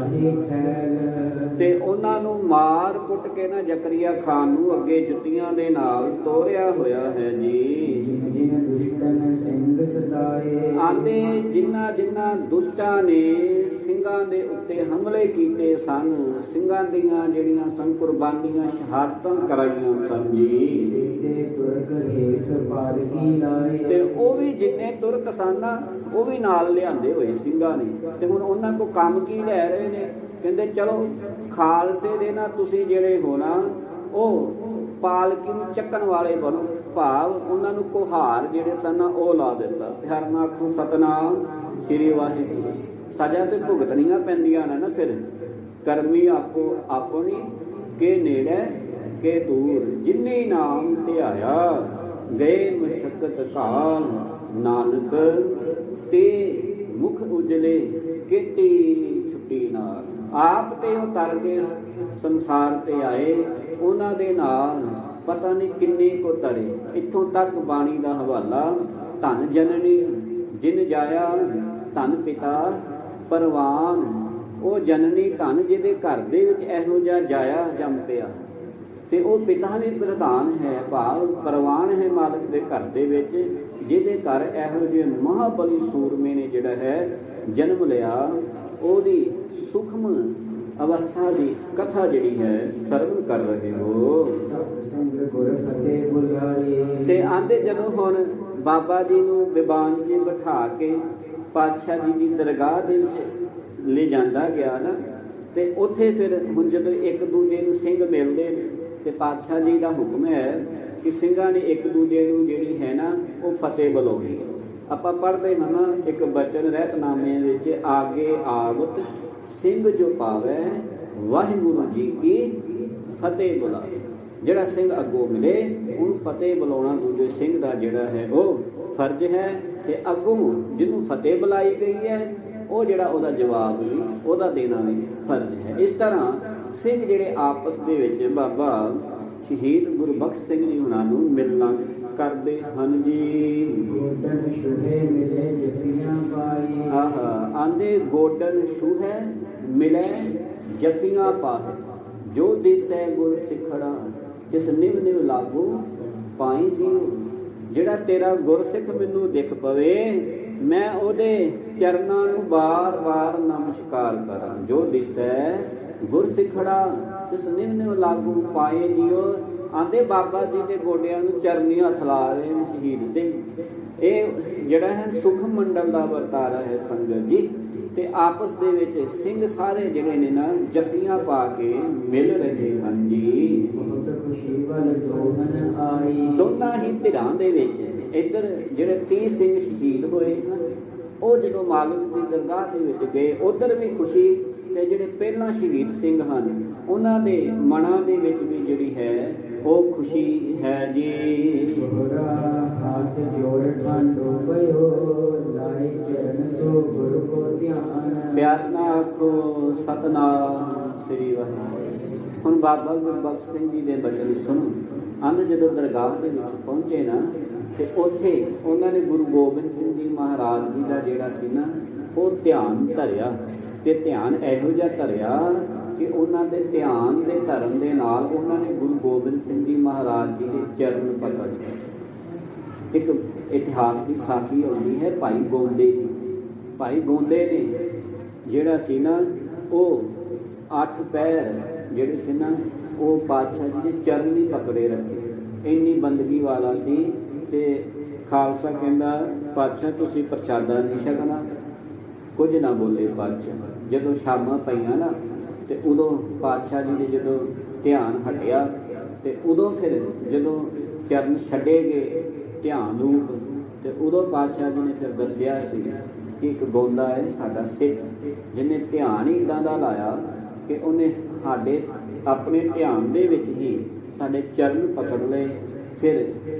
ਤੇ ਉਹਨਾਂ ਨੂੰ ਮਾਰ ਕੁੱਟ ਕੇ ਨਾ ਜ਼ਕਰੀਆ ਖਾਨ ਨੂੰ ਅੱਗੇ ਜੁੱਤੀਆਂ ਦੇ ਨਾਲ ਤੋਰਿਆ ਹੋਇਆ ਹੈ ਜੀ। ਆਂਦੇ ਜਿਨ੍ਹਾਂ ਜਿਨ੍ਹਾਂ ਦੁਸ਼ਟਾਂ ਨੇ ਸਿੰਘਾਂ ਦੇ ਉੱਤੇ ਹਮਲੇ ਕੀਤੇ ਸਨ, ਸਿੰਘਾਂ ਦੀਆਂ ਜਿਹੜੀਆਂ ਸਨ ਕੁਰਬਾਨੀਆਂ ਸ਼ਹਾਦਤਾਂ ਕਰਾਈਆਂ ਸਨ ਜੀ। ਤੇ ਉਹ ਵੀ ਜਿੰਨੇ ਤੁਰਕ ਸਨ ਉਹ ਵੀ ਨਾਲ ਲਿਆਂਦੇ ਹੋਏ ਸਿੰਘਾਂ ਨੇ। ਤੇ ਹੁਣ ਉਹਨਾਂ ਕੋਲ ਕੰਮ ਕੀ ਲੈ ਰਹੇ ਨੇ? ਕਹਿੰਦੇ ਚਲੋ ਖਾਲਸੇ ਦੇ ਨਾ ਤੁਸੀਂ ਜਿਹੜੇ ਹੋ ਨਾ ਉਹ ਪਾਲਕੀ ਨੂੰ ਚੱਕਣ ਵਾਲੇ ਬਣੋ, ਭਾਵ ਉਹਨਾਂ ਨੂੰ ਕੁਹਾਰ ਜਿਹੜੇ ਸਨ ਉਹ ਲਾ ਦਿੱਤਾ। ਹਰ ਨਾ ਆਖੋ ਸਤਨਾਮ ਸ੍ਰੀ ਵਾਹਿਗੁਰੂ। ਸਜ਼ਾ ਤੇ ਭੁਗਤਣੀਆਂ ਪੈਂਦੀਆਂ ਨੇ ਨਾ, ਫਿਰ ਕਰਮੀ ਆਪੋ ਆਪਣੀ ਕੇ ਨੇੜੇ ਕੇ ਦੂਰ, ਜਿਨੇ ਨਾਮ ਧਿਆਇਆ ਗਏ ਮਸ਼ੱਕਤ ਕਾਲ, ਨਾਨਕ ਤੇ ਮੁਖ ਉਜਲੇ ਕੀਤੀ ਛੁੱਟੀ ਨਾਲ। ਆਪ ਤੇ ਉਹ ਤਰ ਕੇ ਸੰਸਾਰ ਤੇ ਆਏ, ਉਹਨਾਂ ਦੇ ਨਾਲ ਪਤਾ ਨਹੀਂ ਕਿੰਨੇ ਕੋ ਤਰੇ। ਇੱਥੋਂ ਤੱਕ ਬਾਣੀ ਦਾ ਹਵਾਲਾ, ਧਨ ਜਨਨੀ ਜਿਨ ਜਾਇਆ, ਧਨ ਪਿਤਾ ਪਰਵਾਨ। ਉਹ ਜਨਨੀ ਧਨ ਜਿਹਦੇ ਘਰ ਦੇ ਵਿੱਚ ਇਹੋ ਜਿਹਾ ਜਾਇਆ ਜੰਮ ਪਿਆ, ਤੇ ਉਹ ਪਿਤਾ ਵੀ ਪ੍ਰਧਾਨ ਹੈ, ਭਾਵ ਪਰਵਾਨ ਹੈ ਮਾਲਕ ਦੇ ਘਰ ਦੇ ਵਿੱਚ, ਜਿਹਦੇ ਘਰ ਇਹੋ ਜਿਹੇ ਮਹਾਬਲੀ ਸੂਰਮੇ ਨੇ ਜਿਹੜਾ ਹੈ ਜਨਮ ਲਿਆ। ਉਹਦੀ ਸੂਖਮ ਅਵਸਥਾ ਦੀ ਕਥਾ ਜਿਹੜੀ ਹੈ ਸਰਵਣ ਕਰ ਰਹੇ ਹੋ। ਤੇ ਆਂਦੇ ਜਦੋਂ ਹੁਣ ਬਾਬਾ ਜੀ ਨੂੰ ਦੀਵਾਨ 'ਚ ਬਿਠਾ ਕੇ ਪਾਤਸ਼ਾਹ ਜੀ ਦੀ ਦਰਗਾਹ ਦੇ ਵਿੱਚ ਲੈ ਜਾਂਦਾ ਗਿਆ ਨਾ, ਤੇ ਉੱਥੇ ਫਿਰ ਹੁਣ ਜਦੋਂ ਇੱਕ ਦੂਜੇ ਨੂੰ ਸਿੰਘ ਮਿਲਦੇ ਨੇ ਤੇ ਪਾਤਸ਼ਾਹ ਜੀ ਦਾ ਹੁਕਮ ਹੈ ਕਿ ਸਿੰਘਾਂ ਨੇ ਇੱਕ ਦੂਜੇ ਨੂੰ ਜਿਹੜੀ ਹੈ ਨਾ ਉਹ ਫਤਿਹ ਬੁਲਾਉਣੀ। ਆਪਾਂ ਪੜ੍ਹਦੇ ਹਾਂ ਨਾ ਇੱਕ ਬਚਨ ਰਹਿਤਨਾਮੇ ਵਿੱਚ, ਆਗੇ ਆਵਤ ਸਿੰਘ ਜੋ ਪਾਵੇ ਵਾਹਿਗੁਰੂ ਜੀ ਕੀ ਫਤਿਹ ਬੁਲਾਵੇ। ਜਿਹੜਾ ਸਿੰਘ ਅੱਗੋਂ ਮਿਲੇ ਉਹਨੂੰ ਫਤਿਹ ਬੁਲਾਉਣਾ ਦੂਜੇ ਸਿੰਘ ਦਾ ਜਿਹੜਾ ਹੈ ਉਹ ਫਰਜ਼ ਹੈ, ਤੇ ਅੱਗੋਂ ਜਿਹਨੂੰ ਫਤਿਹ ਬੁਲਾਈ ਗਈ ਹੈ ਉਹ ਜਿਹੜਾ ਉਹਦਾ ਜਵਾਬ ਵੀ ਉਹਦਾ ਦੇਣਾ ਵੀ ਫਰਜ਼ ਹੈ। ਇਸ ਤਰ੍ਹਾਂ ਸਿੰਘ ਜਿਹੜੇ ਆਪਸ ਦੇ ਵਿੱਚ ਬਾਬਾ ਸ਼ਹੀਦ ਗੁਰਬਖਸ਼ ਸਿੰਘ ਜੀ ਹੁਣਾਂ ਨੂੰ ਮਿਲਣਾ ਕਰਦੇ ਹਨ ਜੀ। ਗੋਡਨ ਛੂਹੇ ਮਿਲੇ ਜਫੀਆਂ ਪਾਈ, ਆਂਦੇ ਗੋਡਨ ਛੂਹੇ ਮਿਲੇ ਜਫੀਆਂ ਪਾਹੇ, ਜੋ ਦਿਸੈ ਗੁਰ ਸਿਖੜਾ ਜਿਸ ਨਿਵ ਨਿਵ ਲਾਗੂ ਪਾਈ ਜੀਉ। ਜਿਹੜਾ ਤੇਰਾ ਗੁਰਸਿੱਖ ਮੈਨੂੰ ਦਿਖ ਪਵੇ, ਮੈਂ ਉਹਦੇ ਚਰਨਾਂ ਨੂੰ ਬਾਰ-ਬਾਰ ਨਮਸਕਾਰ ਕਰਾਂ। ਜੋ ਦਿਸੈ ਗੁਰਸਿੱਖੜਾ ਜਿਸ ਨਿਵ ਨਿਵ ਲਾਗੂ ਪਾਏ ਜੀਉ। ਆਂਦੇ ਬਾਬਾ ਜੀ ਦੇ ਗੋਡਿਆਂ ਨੂੰ ਚਰਨੀ ਹੱਥ ਲਾ ਰਹੇ ਨੇ ਸ਼ਹੀਦ ਸਿੰਘ। ਇਹ ਜਿਹੜਾ ਹੈ ਸੁਖ ਮੰਡਲ ਦਾ ਵਰਤਾਰਾ ਹੈ ਸੰਗਤ ਜੀ। ਤੇ ਆਪਸ ਦੇ ਵਿੱਚ ਸਿੰਘ ਸਾਰੇ ਜਿਹੜੇ ਨੇ ਨਾ ਜੱਫੀਆਂ ਪਾ ਕੇ ਮਿਲ ਰਹੇ ਹਨ ਜੀ। ਬਹੁਤ ਖੁਸ਼ੀ ਵਾਲ ਦੋਹਨ ਆਈ, ਦੋਨਾਂ ਹੀ ਧਿਰਾਂ ਦੇ ਵਿੱਚ ਇੱਧਰ ਜਿਹੜੇ 30 ਸਿੰਘ ਸ਼ਹੀਦ ਹੋਏ ਹਨ ਉਹ ਜਦੋਂ ਮਾਲਕ ਦੀ ਦਰਗਾਹ ਦੇ ਵਿੱਚ ਗਏ ਉੱਧਰ ਵੀ ਖੁਸ਼ੀ, ਤੇ ਜਿਹੜੇ ਪਹਿਲਾਂ ਸ਼ਹੀਦ ਸਿੰਘ ਹਨ ਉਹਨਾਂ ਦੇ ਮਨਾਂ ਦੇ ਵਿੱਚ ਵੀ ਜਿਹੜੀ ਹੈ ਉਹ ਖੁਸ਼ੀ ਹੈ ਜੀ। ਹੱਥ ਜੋੜ ਠਾਂਡੋ ਪਇਓ, ਲਾਏ ਚਰਨ ਸੋ ਗੁਰ ਕੋ ਧਿਆਨ। ਪਿਆਰ ਨਾਲ ਆਖੋ ਸਤਨਾਮ ਸ੍ਰੀ ਵਾਹਿਗੁਰੂ। ਹੁਣ ਬਾਬਾ ਗੁਰਬਖਸ਼ ਸਿੰਘ ਜੀ ਦੇ ਬਚਨ ਸੁਣੋ। ਅੰਨ ਜਦੋਂ ਦਰਗਾਹ ਦੇ ਵਿੱਚ ਪਹੁੰਚੇ ਨਾ, ਤੇ ਉੱਥੇ ਉਹਨਾਂ ਨੇ ਗੁਰੂ ਗੋਬਿੰਦ ਸਿੰਘ ਜੀ ਮਹਾਰਾਜ ਜੀ ਦਾ ਜਿਹੜਾ ਸੀ ਨਾ ਉਹ ਧਿਆਨ ਧਰਿਆ, ਤੇ ਧਿਆਨ ਇਹੋ ਜਿਹਾ ਧਰਿਆ ਕਿ ਉਹਨਾਂ ਦੇ ਧਿਆਨ ਦੇ ਧਰਮ ਦੇ ਨਾਲ ਉਹਨਾਂ ਨੇ ਗੁਰੂ ਗੋਬਿੰਦ ਸਿੰਘ ਜੀ ਮਹਾਰਾਜ ਜੀ ਦੇ ਚਰਨ ਪਕੜ ਲਏ। ਇੱਕ ਇਤਿਹਾਸ ਦੀ ਸਾਖੀ ਆਉਂਦੀ ਹੈ ਭਾਈ ਗੋਂਦੇ ਦੀ। ਭਾਈ ਗੋਂਦੇ ਨੇ ਜਿਹੜਾ ਸੀ ਨਾ ਉਹ 8 ਪੈਰ ਜਿਹੜੇ ਸੀ ਨਾ ਉਹ ਪਾਤਸ਼ਾਹ ਜੀ ਦੇ ਚਰਨ ਹੀ ਪਕੜੇ ਰੱਖੇ। ਇੰਨੀ ਬੰਦਗੀ ਵਾਲਾ ਸੀ। ਤੇ ਖਾਲਸਾ ਕਹਿੰਦਾ ਪਾਤਸ਼ਾਹ ਤੁਸੀਂ ਪ੍ਰਸ਼ਾਦਾ ਨਹੀਂ ਛਕਣਾ। ਕੁਝ ਨਾ ਬੋਲੇ ਪਾਤਸ਼ਾਹ। ਜਦੋਂ ਸ਼ਾਮਾਂ ਪਈਆਂ ਨਾ ਤੇ ਉਦੋਂ ਪਾਤਸ਼ਾਹ ਜੀ ਦੇ ਜਦੋਂ ਧਿਆਨ ਹਟਿਆ ਤੇ ਉਦੋਂ ਫਿਰ ਜਦੋਂ ਚਰਨ ਛੱਡੇ ਗਏ ਧਿਆਨ ਰੂਪ ਤੇ ਉਦੋਂ ਪਾਤਸ਼ਾਹ ਜੀ ਨੇ ਫਿਰ ਦੱਸਿਆ ਸੀ ਕਿ ਇੱਕ ਗੋਂਦਾ ਹੈ ਸਾਡਾ ਸਿੱਖ ਜਿਹਨੇ ਧਿਆਨ ਹੀ ਇੱਦਾਂ ਦਾ ਲਾਇਆ ਕਿ ਉਹਨੇ ਸਾਡੇ ਆਪਣੇ ਧਿਆਨ ਦੇ ਵਿੱਚ ਹੀ ਸਾਡੇ ਚਰਨ ਪਕੜ ਲਏ। ਫਿਰ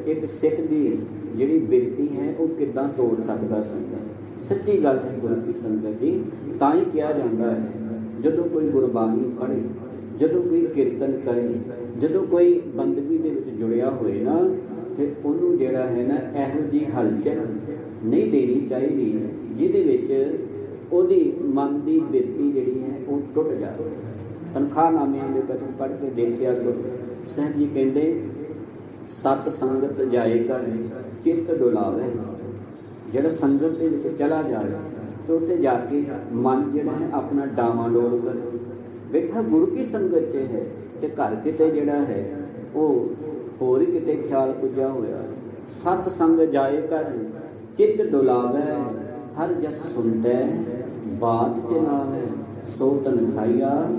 ਇੱਕ ਸਿੱਖ ਦੀ ਜਿਹੜੀ ਬਿਰਤੀ ਹੈ ਉਹ ਕਿੱਦਾਂ ਤੋੜ ਸਕਦਾ ਸੀ। ਸੱਚੀ ਗੱਲ ਹੈ ਗੁਰੂ ਕੀ ਸੰਗਤ ਜੀ। ਤਾਂ ਹੀ ਕਿਹਾ ਜਾਂਦਾ ਹੈ ਜਦੋਂ ਕੋਈ ਗੁਰਬਾਣੀ ਪੜ੍ਹੇ, ਜਦੋਂ ਕੋਈ ਕੀਰਤਨ ਕਰੇ, ਜਦੋਂ ਕੋਈ ਬੰਦਗੀ ਦੇ ਵਿੱਚ ਜੁੜਿਆ ਹੋਏ ਨਾ ਤੇ ਉਹਨੂੰ ਜਿਹੜਾ ਹੈ ਨਾ ਇਹੋ ਜਿਹੀ ਹਲਚਲ ਨਹੀਂ ਦੇਣੀ ਚਾਹੀਦੀ ਜਿਹਦੇ ਵਿੱਚ ਉਹਦੀ ਮਨ ਦੀ ਬਿਰਤੀ ਜਿਹੜੀ ਹੈ ਉਹ ਟੁੱਟ ਜਾਵੇ। ਤਨਖਾਹਨਾਮਿਆਂ ਦੇ ਬਚਨ ਪੜ੍ਹ ਕੇ ਦੇਖਿਆ ਗੁਰੂ ਸਾਹਿਬ ਜੀ ਕਹਿੰਦੇ ਸਤ ਸੰਗਤ ਜਾਏ ਕਰ ਚਿੱਤ ਡੁਲਾਵੇ। ਜਿਹੜਾ ਸੰਗਤ ਦੇ ਵਿੱਚ ਚਲਾ ਜਾਵੇ ਤੇ ਉੱਥੇ ਜਾ ਕੇ ਮਨ ਜਿਹੜਾ ਹੈ ਆਪਣਾ ਡਾਵਾਂਡੋਲ ਕਰੇ। ਬੈਠਾ ਗੁਰੂ ਕੀ ਸੰਗਤ 'ਚ ਹੈ ਤੇ ਘਰ ਕਿਤੇ ਜਿਹੜਾ ਹੈ ਉਹ ਹੋਰ ਹੀ ਕਿਤੇ ਖਿਆਲ ਪੁੱਜਿਆ ਹੋਇਆ। ਸਤ ਸੰਗ ਜਾਏ ਕਰ ਚਿੱਤ ਡੁਲਾਵੇ ਹਰ ਜਸ ਸੁਣਦਾ ਬਾਤ ਚਲਾਵੇ ਸੋ ਤਨ ਖਾਈਆ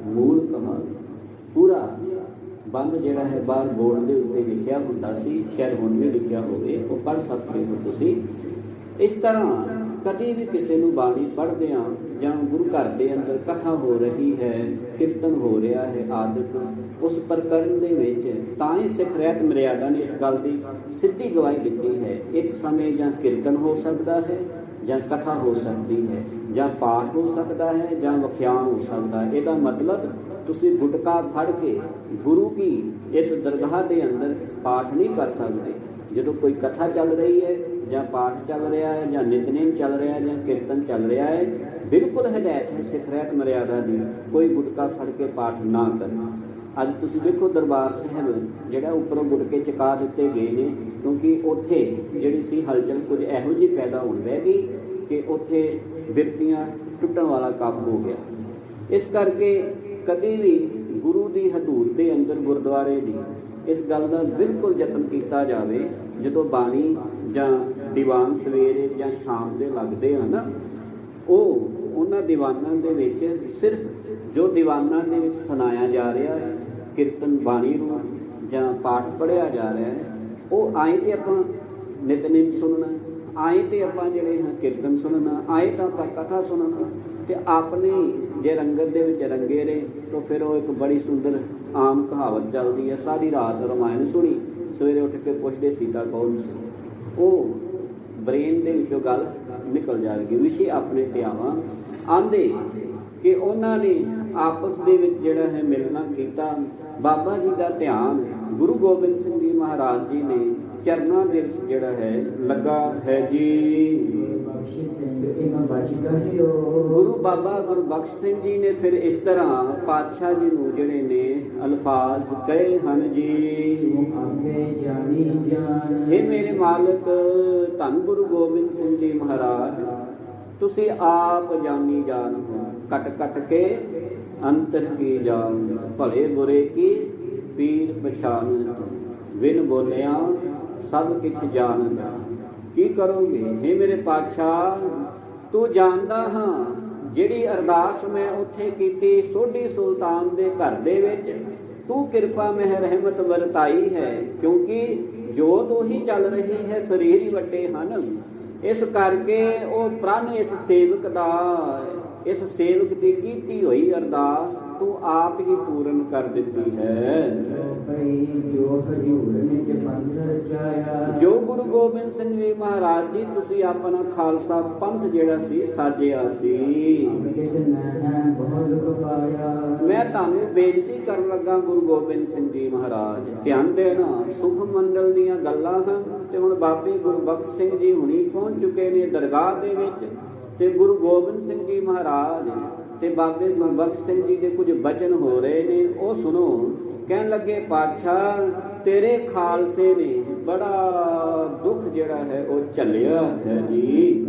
ਮੂਲ ਕਮਾਵੇ। ਪੂਰਾ ਬੰਦ ਜਿਹੜਾ ਹੈ ਬਾਹਰ ਬੋਰਡ ਦੇ ਉੱਤੇ ਲਿਖਿਆ ਹੁੰਦਾ ਸੀ, ਸ਼ਾਇਦ ਹੁਣ ਵੀ ਲਿਖਿਆ ਹੋਵੇ, ਉਹ ਪੜ੍ਹ ਸਕਦੇ ਹੋ ਤੁਸੀਂ। ਇਸ ਤਰ੍ਹਾਂ ਕਦੇ ਵੀ ਕਿਸੇ ਨੂੰ ਬਾਣੀ ਪੜ੍ਹਦੇ ਹਾਂ ਜਾਂ ਗੁਰੂ ਘਰ ਦੇ ਅੰਦਰ ਕਥਾ ਹੋ ਰਹੀ ਹੈ, ਕੀਰਤਨ ਹੋ ਰਿਹਾ ਹੈ ਆਦਿਕ, ਉਸ ਪ੍ਰਕਰਨ ਦੇ ਵਿੱਚ ਤਾਂ ਹੀ ਸਿੱਖ ਰਹਿਤ ਮਰਿਆਦਾ ਨੇ ਇਸ ਗੱਲ ਦੀ ਸਿੱਧੀ ਗਵਾਹੀ ਦਿੱਤੀ ਹੈ। ਇੱਕ ਸਮੇਂ ਜਾਂ ਕੀਰਤਨ ਹੋ ਸਕਦਾ ਹੈ ਜਾਂ ਕਥਾ ਹੋ ਸਕਦੀ ਹੈ ਜਾਂ ਪਾਠ ਹੋ ਸਕਦਾ ਹੈ ਜਾਂ ਵਿਖਿਆਨ ਹੋ ਸਕਦਾ ਹੈ। ਇਹਦਾ ਮਤਲਬ ਤੁਸੀਂ ਗੁਟਕਾ ਫੜ ਕੇ ਗੁਰੂ ਕੀ ਇਸ ਦਰਗਾਹ ਦੇ ਅੰਦਰ ਪਾਠ ਨਹੀਂ ਕਰ ਸਕਦੇ। ਜਦੋਂ ਕੋਈ ਕਥਾ ਚੱਲ ਰਹੀ ਹੈ ਜਾਂ ਪਾਠ ਚੱਲ ਰਿਹਾ ਹੈ ਜਾਂ ਨਿਤਨੇਮ ਚੱਲ ਰਿਹਾ ਹੈ ਜਾਂ ਕੀਰਤਨ ਚੱਲ ਰਿਹਾ ਹੈ, ਬਿਲਕੁਲ ਹਦਾਇਤ ਹੈ ਸਿੱਖ ਰਹਿਤ ਮਰਿਆਦਾ ਦੀ ਕੋਈ ਗੁਟਕਾ ਫੜ ਕੇ ਪਾਠ ਨਾ ਕਰੇ। ਅੱਜ ਤੁਸੀਂ ਦੇਖੋ ਦਰਬਾਰ ਸਾਹਿਬ ਜਿਹੜਾ ਉੱਪਰੋਂ ਗੁਟਕੇ ਚੁਕਾ ਦਿੱਤੇ ਗਏ ਨੇ ਕਿਉਂਕਿ ਉੱਥੇ ਜਿਹੜੀ ਸੀ ਹਲਚਲ ਕੁਝ ਇਹੋ ਜਿਹੀ ਪੈਦਾ ਹੋਣ ਲੱਗ ਗਈ ਕਿ ਉੱਥੇ ਬਿਰਤੀਆਂ ਟੁੱਟਣ ਵਾਲਾ ਕੰਮ ਹੋ ਗਿਆ। ਇਸ ਕਰਕੇ ਕਦੇ ਵੀ ਗੁਰੂ ਦੀ ਹਦੂਦ ਦੇ ਅੰਦਰ ਗੁਰਦੁਆਰੇ ਦੀ ਇਸ ਗੱਲ ਦਾ ਬਿਲਕੁਲ ਯਤਨ ਕੀਤਾ ਜਾਵੇ ਜਦੋਂ ਬਾਣੀ ਜਾਂ ਦੀਵਾਨ ਸਵੇਰੇ ਜਾਂ ਸ਼ਾਮ ਦੇ ਲੱਗਦੇ ਹਨ ਉਹ ਉਹਨਾਂ ਦੀਵਾਨਾਂ ਦੇ ਵਿੱਚ ਸਿਰਫ ਜੋ ਦੀਵਾਨਾਂ ਦੇ ਵਿੱਚ ਸੁਣਾਇਆ ਜਾ ਰਿਹਾ ਹੈ ਕੀਰਤਨ ਬਾਣੀ ਰੂਪ ਜਾਂ ਪਾਠ ਪੜ੍ਹਿਆ ਜਾ ਰਿਹਾ ਹੈ ਉਹ ਆਏ ਤੇ ਆਪਾਂ ਨਿਤਨੇਮ ਸੁਣਨਾ, ਆਏ ਤੇ ਆਪਾਂ ਜਿਹੜੇ ਹਾਂ ਕੀਰਤਨ ਸੁਣਨਾ, ਆਏ ਤਾਂ ਆਪਾਂ ਕਥਾ ਸੁਣਨਾ ਤੇ ਆਪਣੇ ਜੇ ਰੰਗਤ ਦੇ ਵਿੱਚ ਰੰਗੇ ਰਹੇ ਤਾਂ ਫਿਰ ਉਹ ਇੱਕ ਬੜੀ ਸੁੰਦਰ ਆਮ ਕਹਾਵਤ ਚੱਲਦੀ ਹੈ, ਸਾਰੀ ਰਾਤ ਰਮਾਇਣ ਸੁਣੀ ਸਵੇਰੇ ਉੱਠ ਕੇ ਪੁੱਛਦੇ ਸੀਤਾ ਕੌਣ ਸੀ। ਉਹ ਬ੍ਰੇਨ ਦੇ ਵਿੱਚੋਂ ਗੱਲ ਨਿਕਲ ਜਾਵੇਗੀ। ਵਿਸ਼ੇ ਆਪਣੇ ਤੇ ਆਵਾਂ ਆਂਦੇ ਕਿ ਉਹਨਾਂ ਨੇ ਆਪਸ ਦੇ ਵਿੱਚ ਜਿਹੜਾ ਹੈ ਮਿਲਣਾ ਕੀਤਾ। ਬਾਬਾ ਜੀ ਦਾ ਧਿਆਨ ਗੁਰੂ ਗੋਬਿੰਦ ਸਿੰਘ ਜੀ ਮਹਾਰਾਜ ਜੀ ਨੇ ਚਰਨਾਂ ਦੇ ਵਿੱਚ ਜਿਹੜਾ ਹੈ ਲੱਗਾ ਹੈ ਜੀ। ਗੁਰੂ ਬਾਬਾ ਗੁਰਬਖਸ਼ ਸਿੰਘ ਜੀ ਨੇ ਫਿਰ ਇਸ ਤਰ੍ਹਾਂ ਪਾਤਸ਼ਾਹ ਜੀ ਨੂੰ ਜਿਹੜੇ ਨੇ ਅਲਫਾਜ਼ ਕਹੇ ਹਨ ਜੀ। ਹੇ ਮੇਰੇ ਮਾਲਕ ਧੰਨ ਗੁਰੂ ਗੋਬਿੰਦ ਸਿੰਘ ਜੀ ਮਹਾਰਾਜ ਤੁਸੀਂ ਆਪ ਜਾਨੀ ਜਾਨ ਹੋ, ਕੱਟ ਕੱਟ ਕੇ ਅੰਤਰ ਕੀ ਜਾਨ, ਭਲੇ ਬੁਰੇ ਕੀ ਪੀਰ ਪਛਾਨ, ਬਿਨ ਬੋਲਿਆ ਸਭ ਕਿਛ ਜਾਣਦਾ। ਕੀ ਕਰੋਗੇ ਹੇ ਮੇਰੇ ਪਾਤਸ਼ਾਹ ਤੂੰ ਜਾਣਦਾ ਹਾਂ ਜਿਹੜੀ ਅਰਦਾਸ ਮੈਂ ਉੱਥੇ ਕੀਤੀ ਸੋਢੀ ਸੁਲਤਾਨ ਦੇ ਘਰ ਦੇ ਵਿੱਚ ਤੂੰ ਕਿਰਪਾ ਮਹਿ ਰਹਿਮਤ ਵਰਤਾਈ ਹੈ ਕਿਉਂਕਿ ਜੋਤ ਉਹੀ ਚੱਲ ਰਹੀ ਹੈ, ਸਰੀਰ ਹੀ ਵੱਡੇ ਹਨ। ਇਸ ਕਰਕੇ ਉਹ ਪ੍ਰਣ ਇਸ ਸੇਵਕ ਦਾ, ਇਸ ਸੇਵਕ ਦੀ ਕੀਤੀ ਹੋਈ ਅਰਦਾਸ ਤੂੰ ਆਪ ਹੀ ਪੂਰਨ ਕਰ ਦਿੱਤੀ ਹੈ। ਜੋ ਗੁਰੂ ਗੋਬਿੰਦ ਸਿੰਘ ਜੀ ਮਹਾਰਾਜ ਜੀ ਤੁਸੀਂ ਆਪਣਾ ਖਾਲਸਾ ਪੰਥ ਜਿਹੜਾ ਸੀ ਸਾਜਿਆ ਸੀ, ਮੈਂ ਤੁਹਾਨੂੰ ਬੇਨਤੀ ਕਰਨ ਲੱਗਾ ਗੁਰੂ ਗੋਬਿੰਦ ਸਿੰਘ ਜੀ ਮਹਾਰਾਜ ਧਿਆਨ ਦੇਣਾ ਸੁਖ ਮੰਡਲ ਦੀਆਂ ਗੱਲਾਂ ਹਨ ਤੇ ਹੁਣ ਬਾਬੇ ਗੁਰਬਖਸ਼ ਸਿੰਘ ਜੀ ਹੁਣੀ ਪਹੁੰਚ ਚੁੱਕੇ ਨੇ ਦਰਗਾਹ ਦੇ ਵਿੱਚ ਤੇ ਗੁਰੂ ਗੋਬਿੰਦ ਸਿੰਘ ਜੀ ਮਹਾਰਾਜ ਤੇ ਬਾਬੇ ਗੁਰਬਖਸ਼ ਸਿੰਘ ਜੀ ਦੇ ਕੁਝ ਬਚਨ ਹੋ ਰਹੇ ਨੇ, ਉਹ ਸੁਣੋ। ਕਹਿਣ ਲੱਗੇ ਪਾਤਸ਼ਾਹ ਤੇਰੇ ਖਾਲਸੇ ਨੇ ਬੜਾ ਦੁੱਖ ਜਿਹੜਾ ਹੈ ਉਹ ਝੱਲਿਆ ਹੈ ਜੀ।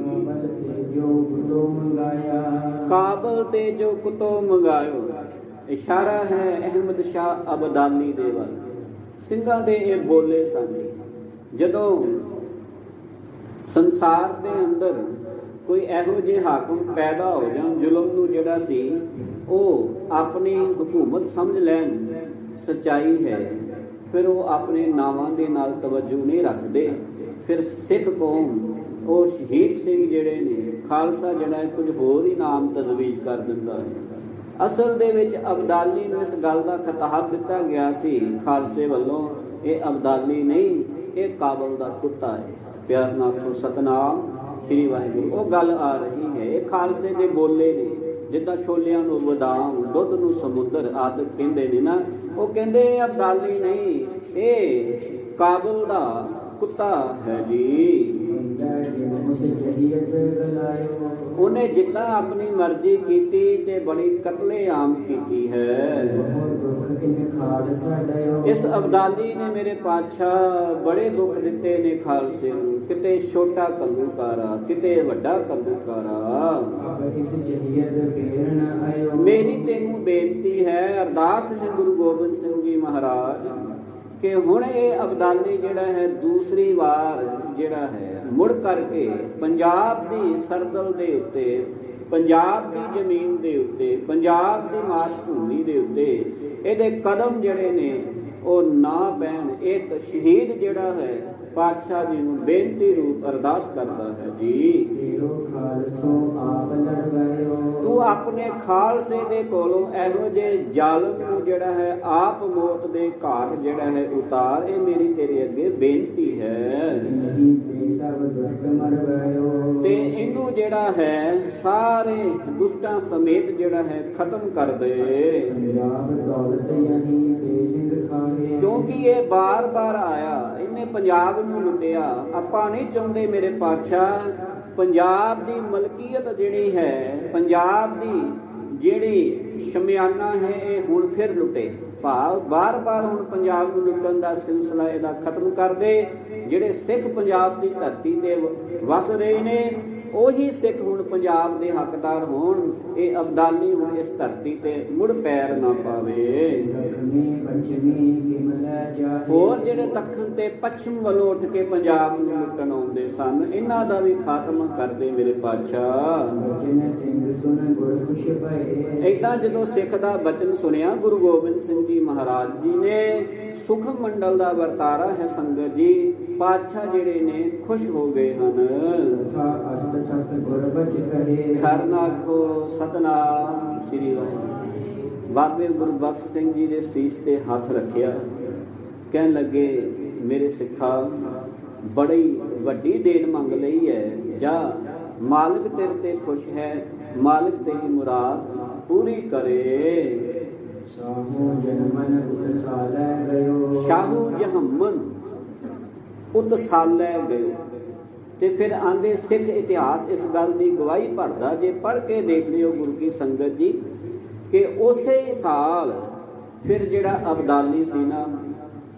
ਕਾਬਲ ਤੇ ਜੋ ਕੁਤੋਂ ਮੰਗਾਇਓ, ਇਸ਼ਾਰਾ ਹੈ ਅਹਿਮਦ ਸ਼ਾਹ ਅਬਦਾਲੀ ਦੇ ਵੱਲ। ਸਿੰਘਾਂ ਦੇ ਇਹ ਬੋਲੇ ਸਨ। ਜਦੋਂ ਸੰਸਾਰ ਦੇ ਅੰਦਰ ਕੋਈ ਇਹੋ ਜਿਹੇ ਹਾਕਮ ਪੈਦਾ ਹੋ ਜਾਣ, ਜ਼ੁਲਮ ਨੂੰ ਜਿਹੜਾ ਸੀ ਉਹ ਆਪਣੀ ਹਕੂਮਤ ਸਮਝ ਲੈਣ, ਸੱਚਾਈ ਹੈ, ਫਿਰ ਉਹ ਆਪਣੇ ਨਾਵਾਂ ਦੇ ਨਾਲ ਤਵੱਜੂ ਨਹੀਂ ਰੱਖਦੇ। ਫਿਰ ਸਿੱਖ ਕੌਮ ਉਹ ਸ਼ਹੀਦ ਸਿੰਘ ਜਿਹੜੇ ਨੇ, ਖਾਲਸਾ ਜਿਹੜਾ ਕੁਝ ਹੋਰ ਹੀ ਨਾਮ ਤਜਵੀਜ਼ ਕਰ ਦਿੰਦਾ ਹੈ। ਅਸਲ ਦੇ ਵਿੱਚ ਅਬਦਾਲੀ ਨੂੰ ਇਸ ਗੱਲ ਦਾ ਖਿਤਾਬ ਦਿੱਤਾ ਗਿਆ ਸੀ ਖਾਲਸੇ ਵੱਲੋਂ, ਇਹ ਅਬਦਾਲੀ ਨਹੀਂ, ਇਹ ਕਾਬਲ ਦਾ ਕੁੱਤਾ ਹੈ। ਪਿਆਰ ਨਾਲ ਆਖੋ ਸਤਨਾਮ ਸ੍ਰੀ ਵਾਹਿਗੁਰੂ। ਉਹ ਗੱਲ ਆ ਰਹੀ ਹੈ, ਇਹ ਖਾਲਸੇ ਦੇ ਬੋਲੇ ਨੇ। ਜਿੱਦਾਂ ਛੋਲਿਆਂ ਨੂੰ ਬਦਾਮ, ਦੁੱਧ ਨੂੰ ਸਮੁੰਦਰ ਆਦਿ ਕਹਿੰਦੇ ਨੇ ਨਾ, ਉਹ ਕਹਿੰਦੇ ਅਬਦਾਲੀ ਨਹੀਂ, ਇਹ ਕਾਬਲ ਦਾ ਕੁੱਤਾ ਹੈ ਜੀ। ਉਹਨੇ ਜਿੱਦਾਂ ਆਪਣੀ ਮਰਜ਼ੀ ਕੀਤੀ ਤੇ ਬੜੀ ਕਤਲੇਆਮ ਕੀਤੀ ਹੈ। ਇਸ ਅਬਦਾਲੀ ਨੇ ਮੇਰੇ ਪਾਤਸ਼ਾਹ ਬੜੇ ਦੁੱਖ ਦਿੱਤੇ ਨੇ ਖਾਲਸੇ ਨੂੰ। ਕਿਤੇ ਛੋਟਾ ਘੱਲੂਕਾਰਾ, ਕਿਤੇ ਵੱਡਾ ਘੱਲੂਕਾਰਾ। ਮੇਰੀ ਤੈਨੂੰ ਬੇਨਤੀ ਹੈ, ਅਰਦਾਸ ਹੈ ਗੁਰੂ ਗੋਬਿੰਦ ਸਿੰਘ ਜੀ ਮਹਾਰਾਜ, ਕਿ ਹੁਣ ਇਹ ਅਬਦਾਲੀ ਜਿਹੜਾ ਹੈ ਦੂਸਰੀ ਵਾਰ ਜਿਹੜਾ ਹੈ ਮੁੜ ਕਰਕੇ ਪੰਜਾਬ ਦੀ ਸਰਦਲ ਦੇ ਉੱਤੇ, ਪੰਜਾਬ ਦੀ ਜ਼ਮੀਨ ਦੇ ਉੱਤੇ, ਪੰਜਾਬ ਦੀ ਮਾਤ ਭੂਮੀ ਦੇ ਉੱਤੇ ਇਹਦੇ ਕਦਮ ਜਿਹੜੇ ਨੇ ਉਹ ਨਾ ਪੈਣ। ਇੱਕ ਸ਼ਹੀਦ ਜਿਹੜਾ ਹੈ ਪਾਤਸ਼ਾਹ ਜੀ ਨੂੰ ਬੇਨਤੀ ਰੂਪ ਅਰਦਾਸ ਕਰਦਾ ਹੈ ਜੀ। ਤੂੰ ਆਪਣੇ ਖਾਲਸੇ ਦੇ ਕੋਲੋਂ ਇਹੋ ਜਿਹੇ ਜ਼ਾਲਮ ਨੂੰ ਜਿਹੜਾ ਹੈ ਆਪ ਮੌਤ ਦੇ ਘਾਟ ਜਿਹੜਾ ਹੈ ਉਤਾਰ। ਇਹ ਮੇਰੀ ਤੇਰੇ ਅੱਗੇ ਬੇਨਤੀ ਹੈ। ਤੇ ਇਹਨੂੰ ਜਿਹੜਾ ਹੈ ਸਾਰੇ ਦੁਸ਼ਟਾਂ ਸਮੇਤ ਜਿਹੜਾ ਹੈ ਖਤਮ ਕਰ ਦੇ, ਕਿਉਂਕਿ ਇਹ ਬਾਰ-ਬਾਰ ਆਇਆ, ਇਹਨੇ ਪੰਜਾਬ ਨੂੰ ਲੁੱਟਿਆ। ਆਪਾਂ ਨਹੀਂ ਚਾਹੁੰਦੇ ਮੇਰੇ ਪਾਤਸ਼ਾਹ ਪੰਜਾਬ ਦੀ ਮਲਕੀਅਤ ਜਿਹੜੀ ਹੈ, ਪੰਜਾਬ ਦੀ ਜਿਹੜੀ ਸ਼ਮਿਆਨਾ ਹੈ, ਇਹ ਹੁਣ ਫਿਰ ਲੁੱਟੇ। ਭਾਵ ਬਾਰ-ਬਾਰ ਹੁਣ ਪੰਜਾਬ ਨੂੰ ਲੁੱਟਣ ਦਾ ਸਿਲਸਿਲਾ ਇਹਦਾ ਖਤਮ ਕਰ ਦੇ। ਜਿਹੜੇ ਸਿੱਖ ਪੰਜਾਬ ਦੀ ਧਰਤੀ ਤੇ ਵਸ ਰਹੇ ਨੇ, ਉਹੀ ਸਿੱਖ ਹੁਣ ਪੰਜਾਬ ਦੇ ਹੱਕਦਾਰ ਹੋਣ। ਇਹ ਅਬਦਾਲੀ ਹੁਣ ਇਸ ਧਰਤੀ ਤੇ ਮੁੜ ਪੈਰ ਨਾ ਪਾਵੇ। ਹੋਰ ਜਿਹੜੇ ਦੱਖਣ ਤੇ ਪੱਛਮ ਵੱਲੋਂ ਉੱਠ ਕੇ ਪੰਜਾਬ ਨੂੰ ਲੁੱਟਣ ਆਉਂਦੇ ਸਨ, ਇਹਨਾਂ ਦਾ ਵੀ ਖਾਤਮਾ ਕਰਦੇ ਮੇਰੇ ਪਾਤਸ਼ਾਹ। ਏਦਾਂ ਜਦੋਂ ਸਿੱਖ ਦਾ ਬਚਨ ਸੁਣਿਆ ਗੁਰੂ ਗੋਬਿੰਦ ਸਿੰਘ ਜੀ ਮਹਾਰਾਜ ਜੀ ਨੇ, ਸੁਖ ਮੰਡਲ ਦਾ ਵਰਤਾਰਾ ਹੈ ਸੰਗਤ ਜੀ, ਪਾਤਸ਼ਾਹ ਜਿਹੜੇ ਨੇ ਖੁਸ਼ ਹੋ ਗਏ ਹਨ। ਹਰ ਨਾਖੋ ਸਤਨਾਮ ਸ੍ਰੀ ਵਾਹਿਗੁਰੂ। ਬਾਬੇ ਗੁਰਬਖਸ਼ ਸਿੰਘ ਜੀ ਦੇ ਸੀਸ ਤੇ ਹੱਥ ਰੱਖਿਆ, ਕਹਿਣ ਲੱਗੇ ਮੇਰੇ ਸਿੱਖਾ ਬੜੀ ਵੱਡੀ ਦੇਣ ਮੰਗ ਲਈ ਹੈ, ਜਾ ਮਾਲਕ ਤੇਰੇ ਤੇ ਖੁਸ਼ ਹੈ, ਮਾਲਕ ਤੇਰੀ ਮੁਰਾਦ ਪੂਰੀ ਕਰੇ। ਸ਼ਾਹੂ ਜਹਮਨ ਉਤਸਾਲੇ ਗਇਓ। ਤੇ ਫਿਰ ਆਂਦੇ ਸਿੱਖ ਇਤਿਹਾਸ ਇਸ ਗੱਲ ਦੀ ਗਵਾਹੀ ਭਰਦਾ, ਜੇ ਪੜ੍ਹ ਕੇ ਦੇਖ ਲਿਓ ਗੁਰੂ ਕੀ ਸੰਗਤ ਜੀ, ਕਿ ਉਸੇ ਸਾਲ ਫਿਰ ਜਿਹੜਾ ਅਬਦਾਲੀ ਸੀ ਨਾ,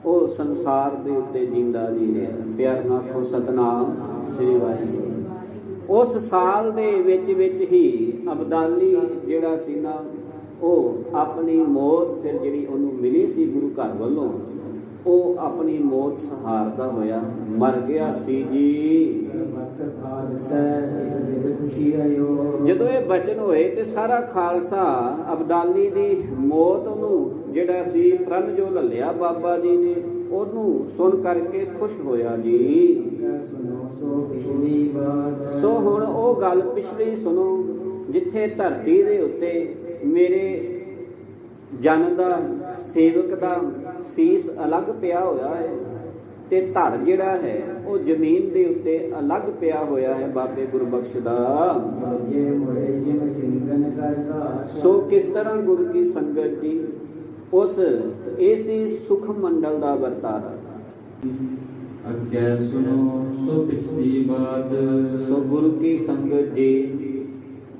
ਉਹ ਸੰਸਾਰ ਦੇ ਉੱਤੇ ਜਿੰਦਾ ਨਹੀਂ ਰਿਹਾ। ਪਿਆਰ ਨਾਲ ਆਖੋ ਸਤਨਾਮ ਸ੍ਰੀ ਵਾਹਿਗੁਰੂ। ਉਸ ਸਾਲ ਦੇ ਵਿੱਚ ਹੀ ਅਬਦਾਲੀ ਜਿਹੜਾ ਸੀ ਨਾ, ਉਹ ਆਪਣੀ ਮੌਤ ਫਿਰ ਜਿਹੜੀ ਉਹਨੂੰ ਮਿਲੀ ਸੀ ਗੁਰੂ ਘਰ ਵੱਲੋਂ, ਉਹ ਆਪਣੀ ਮੌਤ ਸਹਾਰਦਾ ਹੋਇਆ ਮਰ ਗਿਆ ਸੀ ਜੀ। ਜਦੋਂ ਇਹ ਬਚਨ ਹੋਏ ਤੇ ਸਾਰਾ ਖਾਲਸਾ ਅਬਦਾਲੀ ਦੀ ਮੌਤ ਨੂੰ ਜਿਹੜਾ ਸੀ ਪ੍ਰਣ ਜੋ ਲੱਲਿਆ ਬਾਬਾ ਜੀ ਨੇ, ਉਹਨੂੰ ਸੁਣ ਕਰਕੇ ਖੁਸ਼ ਹੋਇਆ ਜੀ। ਸੋ ਹੁਣ ਉਹ ਗੱਲ ਪਿਛਲੀ ਸੁਣੋ, ਜਿੱਥੇ ਧਰਤੀ ਦੇ ਉੱਤੇ ਮੇਰੇ ਜਨ ਦਾ ਸੇਵਕ ਦਾ ਸੀਸ ਅਲੱਗ ਪਿਆ ਹੋਇਆ ਹੈ, ਤੇ ਧੜ ਜਿਹੜਾ ਹੈ ਉਹ ਜ਼ਮੀਨ ਦੇ ਉੱਤੇ ਅਲੱਗ ਪਿਆ ਹੋਇਆ ਹੈ ਬਾਬੇ ਗੁਰਬਖਸ਼ ਦਾ। ਸੋ ਕਿਸ ਤਰ੍ਹਾਂ ਗੁਰੂ ਕੀ ਸੰਗਤ ਜੀ ਉਸ ਇਸੇ ਸੁਖ ਮੰਡਲ ਦਾ ਵਰਤਾਰਾ। ਅੱਗੇ ਸੁਨੋ ਸੋ ਪਿਛਲੀ ਬਾਤ। ਸੋ ਗੁਰੂ ਕੀ ਸੰਗਤ ਜੀ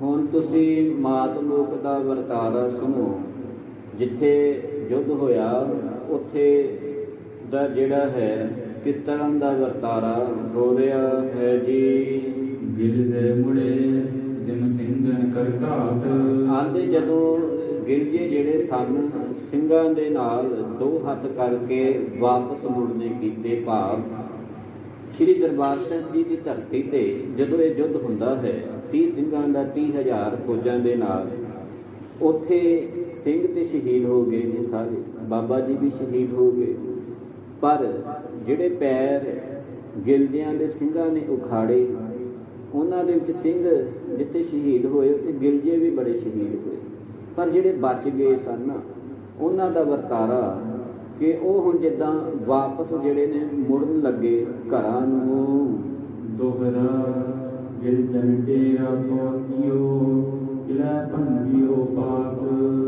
ਹੁਣ ਤੁਸੀਂ ਮਾਤ ਲੋਕ ਦਾ ਵਰਤਾਰਾ ਸੁਣੋ। ਜਿੱਥੇ ਯੁੱਧ ਹੋਇਆ ਉੱਥੇ ਦਾ ਜਿਹੜਾ ਹੈ ਕਿਸ ਤਰ੍ਹਾਂ ਦਾ ਵਰਤਾਰਾ ਹੋ ਰਿਹਾ ਹੈ ਜੀ। ਗਿਲਜੇ ਮੁੜੇ ਜਿਮ ਸਿੰਘਨ ਕਰ ਘਾਤ। ਆਂਦੇ ਜਦੋਂ ਗਿਲਜੇ ਜਿਹੜੇ ਸਨ ਸਿੰਘਾਂ ਦੇ ਨਾਲ ਦੋ ਹੱਥ ਕਰਕੇ ਵਾਪਸ ਮੁੜਨੇ ਕੀਤੇ। ਭਾਵ ਸ੍ਰੀ ਦਰਬਾਰ ਸਾਹਿਬ ਜੀ ਦੀ ਧਰਤੀ ਤੇ ਜਦੋਂ ਇਹ ਯੁੱਧ ਹੁੰਦਾ ਹੈ 30 ਸਿੰਘਾਂ ਦਾ 30,000 ਫੌਜਾਂ ਦੇ ਨਾਲ, ਉੱਥੇ ਸਿੰਘ ਤੇ ਸ਼ਹੀਦ ਹੋ ਗਏ ਨੇ ਸਾਰੇ, ਬਾਬਾ ਜੀ ਵੀ ਸ਼ਹੀਦ ਹੋ ਗਏ। ਪਰ ਜਿਹੜੇ ਪੈਰ ਗਿਲਜਿਆਂ ਦੇ ਸਿੰਘਾਂ ਨੇ ਉਖਾੜੇ, ਉਹਨਾਂ ਦੇ ਵਿੱਚ ਸਿੰਘ ਜਿੱਥੇ ਸ਼ਹੀਦ ਹੋਏ ਉੱਥੇ ਗਿਲਜੇ ਵੀ ਬੜੇ ਸ਼ਹੀਦ ਹੋਏ। ਪਰ ਜਿਹੜੇ ਬਚ ਗਏ ਸਨ ਉਹਨਾਂ ਦਾ ਵਰਤਾਰਾ ਕਿ ਉਹ ਹੁਣ ਜਿੱਦਾਂ ਵਾਪਸ ਜਿਹੜੇ ਨੇ ਮੁੜਨ ਲੱਗੇ ਘਰਾਂ ਨੂੰ। ਦੋਹਰਾ ਗਿਲਜਨ ਡੇਰਾ ਤੋਤਿਓ ਕਿਲਾ ਭੰਗਿਓ ਪਾਸ।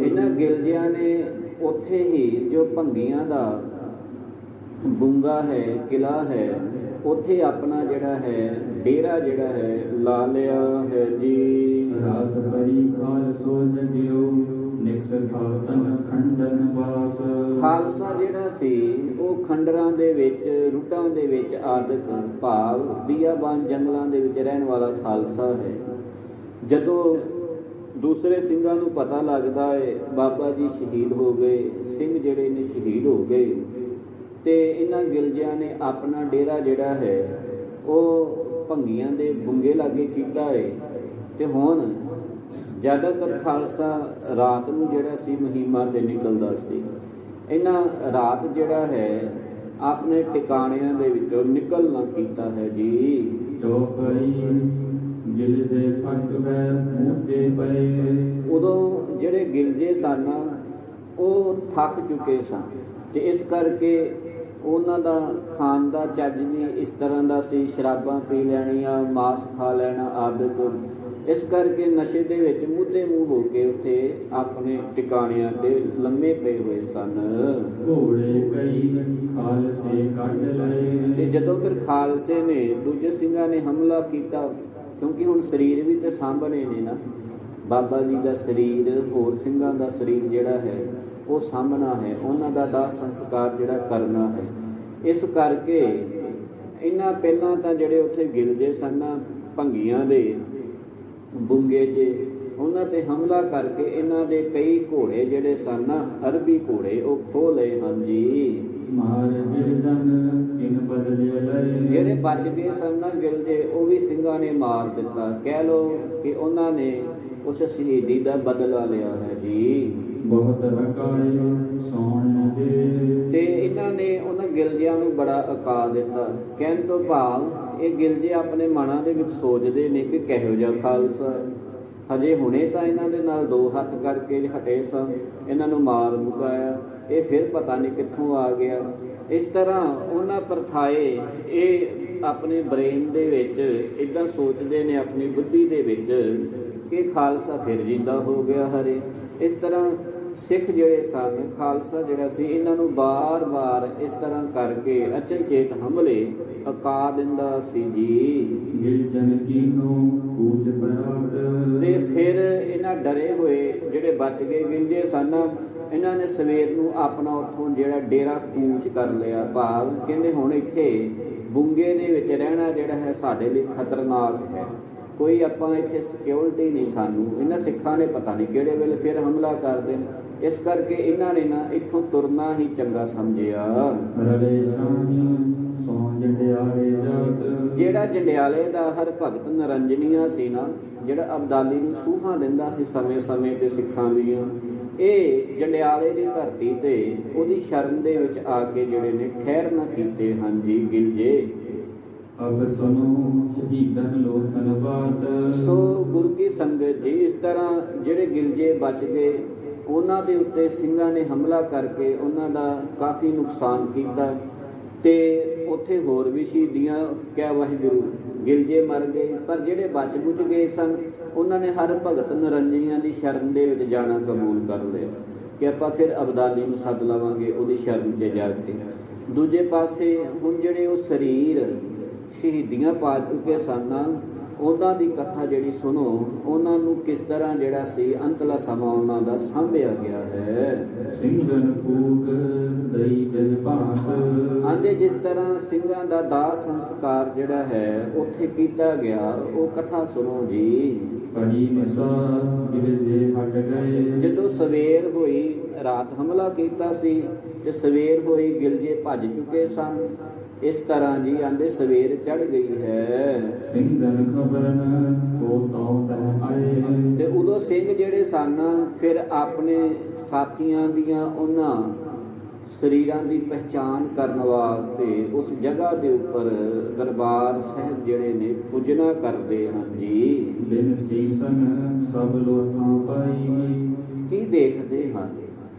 ਇਹਨਾਂ ਗਿਲਜਿਆਂ ਨੇ ਉੱਥੇ ਹੀ ਜੋ ਭੰਗੀਆਂ ਦਾ ਬੁੰਗਾ ਹੈ, ਕਿਲਾ ਹੈ, ਉੱਥੇ ਆਪਣਾ ਜਿਹੜਾ ਹੈ ਡੇਰਾ ਜਿਹੜਾ ਹੈ ਲਾ ਲਿਆ ਹੈ ਜੀ। ਰਾਤ ਭਰੀ ਖਾਲਸੋ ਜਗਿਓ ਨਿਕਸ ਖਾਤਨ ਖੰਡਨ ਵਾਸ। ਖਾਲਸਾ ਜਿਹੜਾ ਸੀ ਉਹ ਖੰਡਰਾਂ ਦੇ ਵਿੱਚ, ਰੁੱਟਾਂ ਦੇ ਵਿੱਚ ਆਦਿਕ ਭਾਵ ਬੀਆਬਾਨ ਜੰਗਲਾਂ ਦੇ ਵਿੱਚ ਰਹਿਣ ਵਾਲਾ ਖਾਲਸਾ ਹੈ। ਜਦੋਂ ਦੂਸਰੇ ਸਿੰਘਾਂ ਨੂੰ ਪਤਾ ਲੱਗਦਾ ਹੈ ਬਾਬਾ ਜੀ ਸ਼ਹੀਦ ਹੋ ਗਏ, ਸਿੰਘ ਜਿਹੜੇ ਨੇ ਸ਼ਹੀਦ ਹੋ ਗਏ, ਤੇ ਇਹਨਾਂ ਗਿਲਜਿਆਂ ਨੇ ਆਪਣਾ ਡੇਰਾ ਜਿਹੜਾ ਹੈ ਉਹ ਭੰਗੀਆਂ ਦੇ ਬੁੰਗੇ ਲਾਗੇ ਕੀਤਾ ਹੈ। ਤੇ ਹੁਣ ਜ਼ਿਆਦਾਤਰ ਖਾਲਸਾ ਰਾਤ ਨੂੰ ਜਿਹੜਾ ਸੀ ਮੁਹਿੰਮਾਂ 'ਤੇ ਨਿਕਲਦਾ ਸੀ। ਇਹਨਾਂ ਰਾਤ ਜਿਹੜਾ ਹੈ ਆਪਣੇ ਟਿਕਾਣਿਆਂ ਦੇ ਵਿੱਚੋਂ ਨਿਕਲਣਾ ਕੀਤਾ ਹੈ ਜੀ। ਚੌਪਈ ਗਿਲਜੇ ਥੱਕ ਬੈ ਮੂਤੇ ਪਏ। ਉਦੋਂ ਜਿਹੜੇ ਗਿਲਜੇ ਸਨ ਉਹ ਥੱਕ ਚੁੱਕੇ ਸਨ ਤੇ ਇਸ ਕਰਕੇ ਉਹਨਾਂ ਦਾ ਖਾਣ ਦਾ ਚੱਜ ਨਹੀਂ ਇਸ ਤਰ੍ਹਾਂ ਦਾ ਸੀ। ਸ਼ਰਾਬਾਂ ਪੀ ਲੈਣੀਆਂ, ਮਾਸ ਖਾ ਲੈਣਾ ਆਦਿਕ। ਇਸ ਕਰਕੇ ਨਸ਼ੇ ਦੇ ਵਿੱਚ ਮੁੱਦੇ ਮੂੰਹ ਹੋ ਕੇ ਉੱਥੇ ਆਪਣੇ ਟਿਕਾਣਿਆਂ ਤੇ ਲੰਮੇ ਪਏ ਹੋਏ ਸਨ। ਘੋੜੇ ਕਈ ਖਾਲਸੇ ਕੱਢ ਲਏ। ਤੇ ਜਦੋਂ ਫਿਰ ਖਾਲਸੇ ਨੇ ਦੂਜੇ ਸਿੰਘਾਂ ਨੇ ਹਮਲਾ ਕੀਤਾ, ਕਿਉਂਕਿ ਹੁਣ ਸਰੀਰ ਵੀ ਤੇ ਸਾਂਭਣੇ ਨੇ ਨਾ, ਬਾਬਾ ਜੀ ਦਾ ਸਰੀਰ ਹੋਰ ਸਿੰਘਾਂ ਦਾ ਸਰੀਰ ਜਿਹੜਾ ਹੈ ਉਹ ਸਾਂਭਣਾ ਹੈ, ਉਹਨਾਂ ਦਾ ਦਾਹ ਸੰਸਕਾਰ ਜਿਹੜਾ ਕਰਨਾ ਹੈ। ਇਸ ਕਰਕੇ ਇਹਨਾਂ ਪਹਿਲਾਂ ਤਾਂ ਜਿਹੜੇ ਉੱਥੇ ਗਿਲਜੇ ਸਨ ਭੰਗੀਆਂ ਦੇ ਬੁੰਗੇ 'ਚ, ਉਹਨਾਂ 'ਤੇ ਹਮਲਾ ਕਰਕੇ ਇਹਨਾਂ ਦੇ ਕਈ ਘੋੜੇ ਜਿਹੜੇ ਸਨ ਅਰਬੀ ਘੋੜੇ ਉਹ ਖੋਹ ਲਏ ਹਨ ਜੀ। ਮਾਰ ਗਿਲਜਨ ਕਿਨ ਬਦਲੇ ਲਏ। ਜਿਹੜੇ ਬਚ ਗਏ ਸਨ ਗਿਲਜੇ ਉਹ ਵੀ ਸਿੰਘਾਂ ਨੇ ਮਾਰ ਦਿੱਤਾ। ਕਹਿ ਲਓ ਕਿ ਉਹਨਾਂ ਨੇ ਉਸ ਸ਼ਹੀਦੀ ਦਾ ਬਦਲਾ ਲਿਆ ਹੈ ਜੀ। ਬਹੁਤ ਅਕਾਏ ਸੋਣ ਦੇ। ਤੇ ਇਹਨਾਂ ਨੇ ਉਹਨਾਂ ਗਿਲਜਿਆਂ ਨੂੰ ਬੜਾ ਅਕਾ ਦਿੱਤਾ। ਕਹਿਣ ਤੋਂ ਭਾਵ ਇਹ ਗਿਲਜੇ ਆਪਣੇ ਮਨਾਂ ਦੇ ਵਿੱਚ ਸੋਚਦੇ ਨੇ ਕਿ ਕਿਹੋ ਜਿਹਾ ਖਾਲਸਾ। ਹਜੇ ਹੁਣੇ ਤਾਂ ਇਹਨਾਂ ਦੇ ਨਾਲ ਦੋ ਹੱਥ ਕਰਕੇ ਹਟੇ ਸਨ, ਇਹਨਾਂ ਨੂੰ ਮਾਰ ਮੁਕਾਇਆ, ਇਹ ਫਿਰ ਪਤਾ ਨਹੀਂ ਕਿੱਥੋਂ ਆ ਗਿਆ। ਇਸ ਤਰ੍ਹਾਂ ਉਹਨਾਂ ਪਰਥਾਏ ਇਹ ਆਪਣੇ ਬ੍ਰੇਨ ਦੇ ਵਿੱਚ ਇੱਦਾਂ ਸੋਚਦੇ ਨੇ, ਆਪਣੀ ਬੁੱਧੀ ਦੇ ਵਿੱਚ ਕਿ ਖਾਲਸਾ ਫਿਰ ਜਿੰਦਾ ਹੋ ਗਿਆ ਹਰੇ। ਇਸ ਤਰ੍ਹਾਂ ਸਿੱਖ ਜਿਹੜੇ ਸਨ, ਖਾਲਸਾ ਜਿਹੜਾ ਸੀ, ਇਹਨਾਂ ਨੂੰ ਬਾਰ-ਬਾਰ ਇਸ ਤਰ੍ਹਾਂ ਕਰਕੇ ਅਚਨਚੇਤ ਹਮਲੇ ਅਕਾ ਦਿੰਦਾ ਸੀ ਜੀ। ਗਿਲਜਨ ਕੀਨੋ ਕੂਚ ਪਰਾਤ। ਤੇ ਫਿਰ ਇਹਨਾਂ ਡਰੇ ਹੋਏ ਜਿਹੜੇ ਬਚ ਗਏ ਗਿਲਜੇ ਸਨ, ਇਹਨਾਂ ਨੇ ਸਵੇਰ ਨੂੰ ਆਪਣਾ ਉੱਥੋਂ ਜਿਹੜਾ ਡੇਰਾ ਕੂਚ ਕਰ ਲਿਆ। ਭਾਵ ਕਹਿੰਦੇ ਹੁਣ ਇੱਥੇ ਬੁੰਗੇ ਦੇ ਵਿੱਚ ਰਹਿਣਾ ਜਿਹੜਾ ਹੈ ਸਾਡੇ ਲਈ ਖਤਰਨਾਕ ਹੈ, ਕੋਈ ਆਪਾਂ ਇੱਥੇ ਸਿਕਿਉਰਿਟੀ ਨਹੀਂ ਸਾਨੂੰ। ਇਹਨਾਂ ਸਿੱਖਾਂ ਨੇ ਪਤਾ ਨਹੀਂ ਕਿਹੜੇ ਵੇਲੇ ਫਿਰ ਹਮਲਾ ਕਰ ਦੇਣ, ਇਸ ਕਰਕੇ ਇਹਨਾਂ ਨੇ ਨਾ ਇੱਥੋਂ ਤੁਰਨਾ ਹੀ ਚੰਗਾ ਸਮਝਿਆ। ਰਲੇ ਸਾਹੀ ਸੋ ਜੰਡਿਆਲੇ ਜਾਤ। ਜਿਹੜਾ ਜੰਡਿਆਲੇ ਦਾ ਹਰ ਭਗਤ ਨਰੰਜਨੀਆ ਸੀ ਨਾ, ਜਿਹੜਾ ਅਬਦਾਲੀ ਨੂੰ ਸੂਹਾਂ ਦਿੰਦਾ ਸੀ ਸਮੇਂ-ਸਮੇਂ ਤੇ ਸਿੱਖਾਂ ਦੀਆਂ, ਇਹ ਜੰਡਿਆਲੇ ਦੀ ਧਰਤੀ ਤੇ ਉਹਦੀ ਸ਼ਰਨ ਦੇ ਵਿੱਚ ਆ ਕੇ ਜਿਹੜੇ ਨੇ ਠਹਿਰਨਾ ਕੀਤੇ ਹਨ ਜੀ ਗਿਲਜੇ। ਅਬ ਸੁਨੋ ਸ਼ਹੀਦਨ ਲੋਥਨ ਬਾਤ। ਸੋ ਗੁਰੂ ਕੀ ਸੰਗਤ ਜੀ, ਇਸ ਤਰ੍ਹਾਂ ਜਿਹੜੇ ਗਿਲਜੇ ਬਚ ਗਏ ਉਹਨਾਂ ਦੇ ਉੱਤੇ ਸਿੰਘਾਂ ਨੇ ਹਮਲਾ ਕਰਕੇ ਉਹਨਾਂ ਦਾ ਕਾਫੀ ਨੁਕਸਾਨ ਕੀਤਾ ਤੇ ਉੱਥੇ ਹੋਰ ਵੀ ਸ਼ਹੀਦੀਆਂ ਕਿਆ ਵਾਹਿਗੁਰੂ ਗਿਲਜੇ ਮਰ ਗਏ। ਪਰ ਜਿਹੜੇ ਬਚ ਬੁੱਝ ਗਏ ਸਨ ਉਹਨਾਂ ਨੇ ਹਰ ਭਗਤ ਨਰੰਜਨੀਆਂ ਦੀ ਸ਼ਰਨ ਦੇ ਵਿੱਚ ਜਾਣਾ ਕਬੂਲ ਕਰ ਲਿਆ ਕਿ ਆਪਾਂ ਫਿਰ ਅਬਦਾਲੀ ਨੂੰ ਸੱਦ ਲਵਾਂਗੇ ਉਹਦੀ ਸ਼ਰਨ 'ਚ ਜਾ ਕੇ। ਦੂਜੇ ਪਾਸੇ ਹੁਣ ਜਿਹੜੇ ਉਹ ਸਰੀਰ ਸ਼ਹੀਦੀਆਂ ਪਾ ਚੁੱਕੇ ਸਨ ਉਹਨਾਂ ਦੀ ਕਥਾ ਜਿਹੜੀ ਸੁਣੋ, ਉਹਨਾਂ ਨੂੰ ਕਿਸ ਤਰ੍ਹਾਂ ਜਿਹੜਾ ਸੀ ਅੰਤਲਾ ਸਮਾਂ ਉਹਨਾਂ ਦਾ ਸਾਂਭਿਆ ਗਿਆ ਹੈ। ਸਿੰਘਨ ਫੂਕ ਦਈ ਜਨ ਭਾਸ, ਆਂਦੇ ਜਿਸ ਤਰ੍ਹਾਂ ਸਿੰਘਾਂ ਦਾ ਦਾਹ ਸੰਸਕਾਰ ਜਿਹੜਾ ਹੈ ਉੱਥੇ ਕੀਤਾ ਗਿਆ, ਉਹ ਕਥਾ ਸੁਣੋ ਜੀ। ਪੜੀ ਨਿਸਾ ਗਿਰਜੇ ਹਟ ਗਏ, ਜਦੋਂ ਸਵੇਰ ਹੋਈ, ਰਾਤ ਹਮਲਾ ਕੀਤਾ ਸੀ ਤੇ ਸਵੇਰ ਹੋਈ ਗਿਲਜੇ ਭੱਜ ਚੁੱਕੇ ਸਨ। ਇਸ ਤਰ੍ਹਾਂ ਜੀ ਆਂਦੇ ਸਵੇਰ ਚੜ ਗਈ ਹੈ। ਸਿੰਘਨ ਖਬਰਨ ਕੋ ਤਉ ਤਹ ਆਏ, ਤੇ ਉਦੋਂ ਸਿੰਘ ਜਿਹੜੇ ਸਨ ਫਿਰ ਆਪਣੇ ਸਾਥੀਆਂ ਦੀਆਂ ਉਹਨਾਂ ਸਰੀਰਾਂ ਦੀ ਪਹਿਚਾਣ ਕਰਨ ਵਾਸਤੇ ਉਸ ਜਗ੍ਹਾ ਦੇ ਉੱਪਰ ਦਰਬਾਰ ਸਾਹਿਬ ਜਿਹੜੇ ਨੇ ਪੂਜਨਾ ਕਰਦੇ ਹਨ ਜੀ। ਬਿਨ ਸੀਸਨ ਸਭ ਲੋਥਾਂ ਪਾਈ, ਕੀ ਦੇਖਦੇ ਹਨ?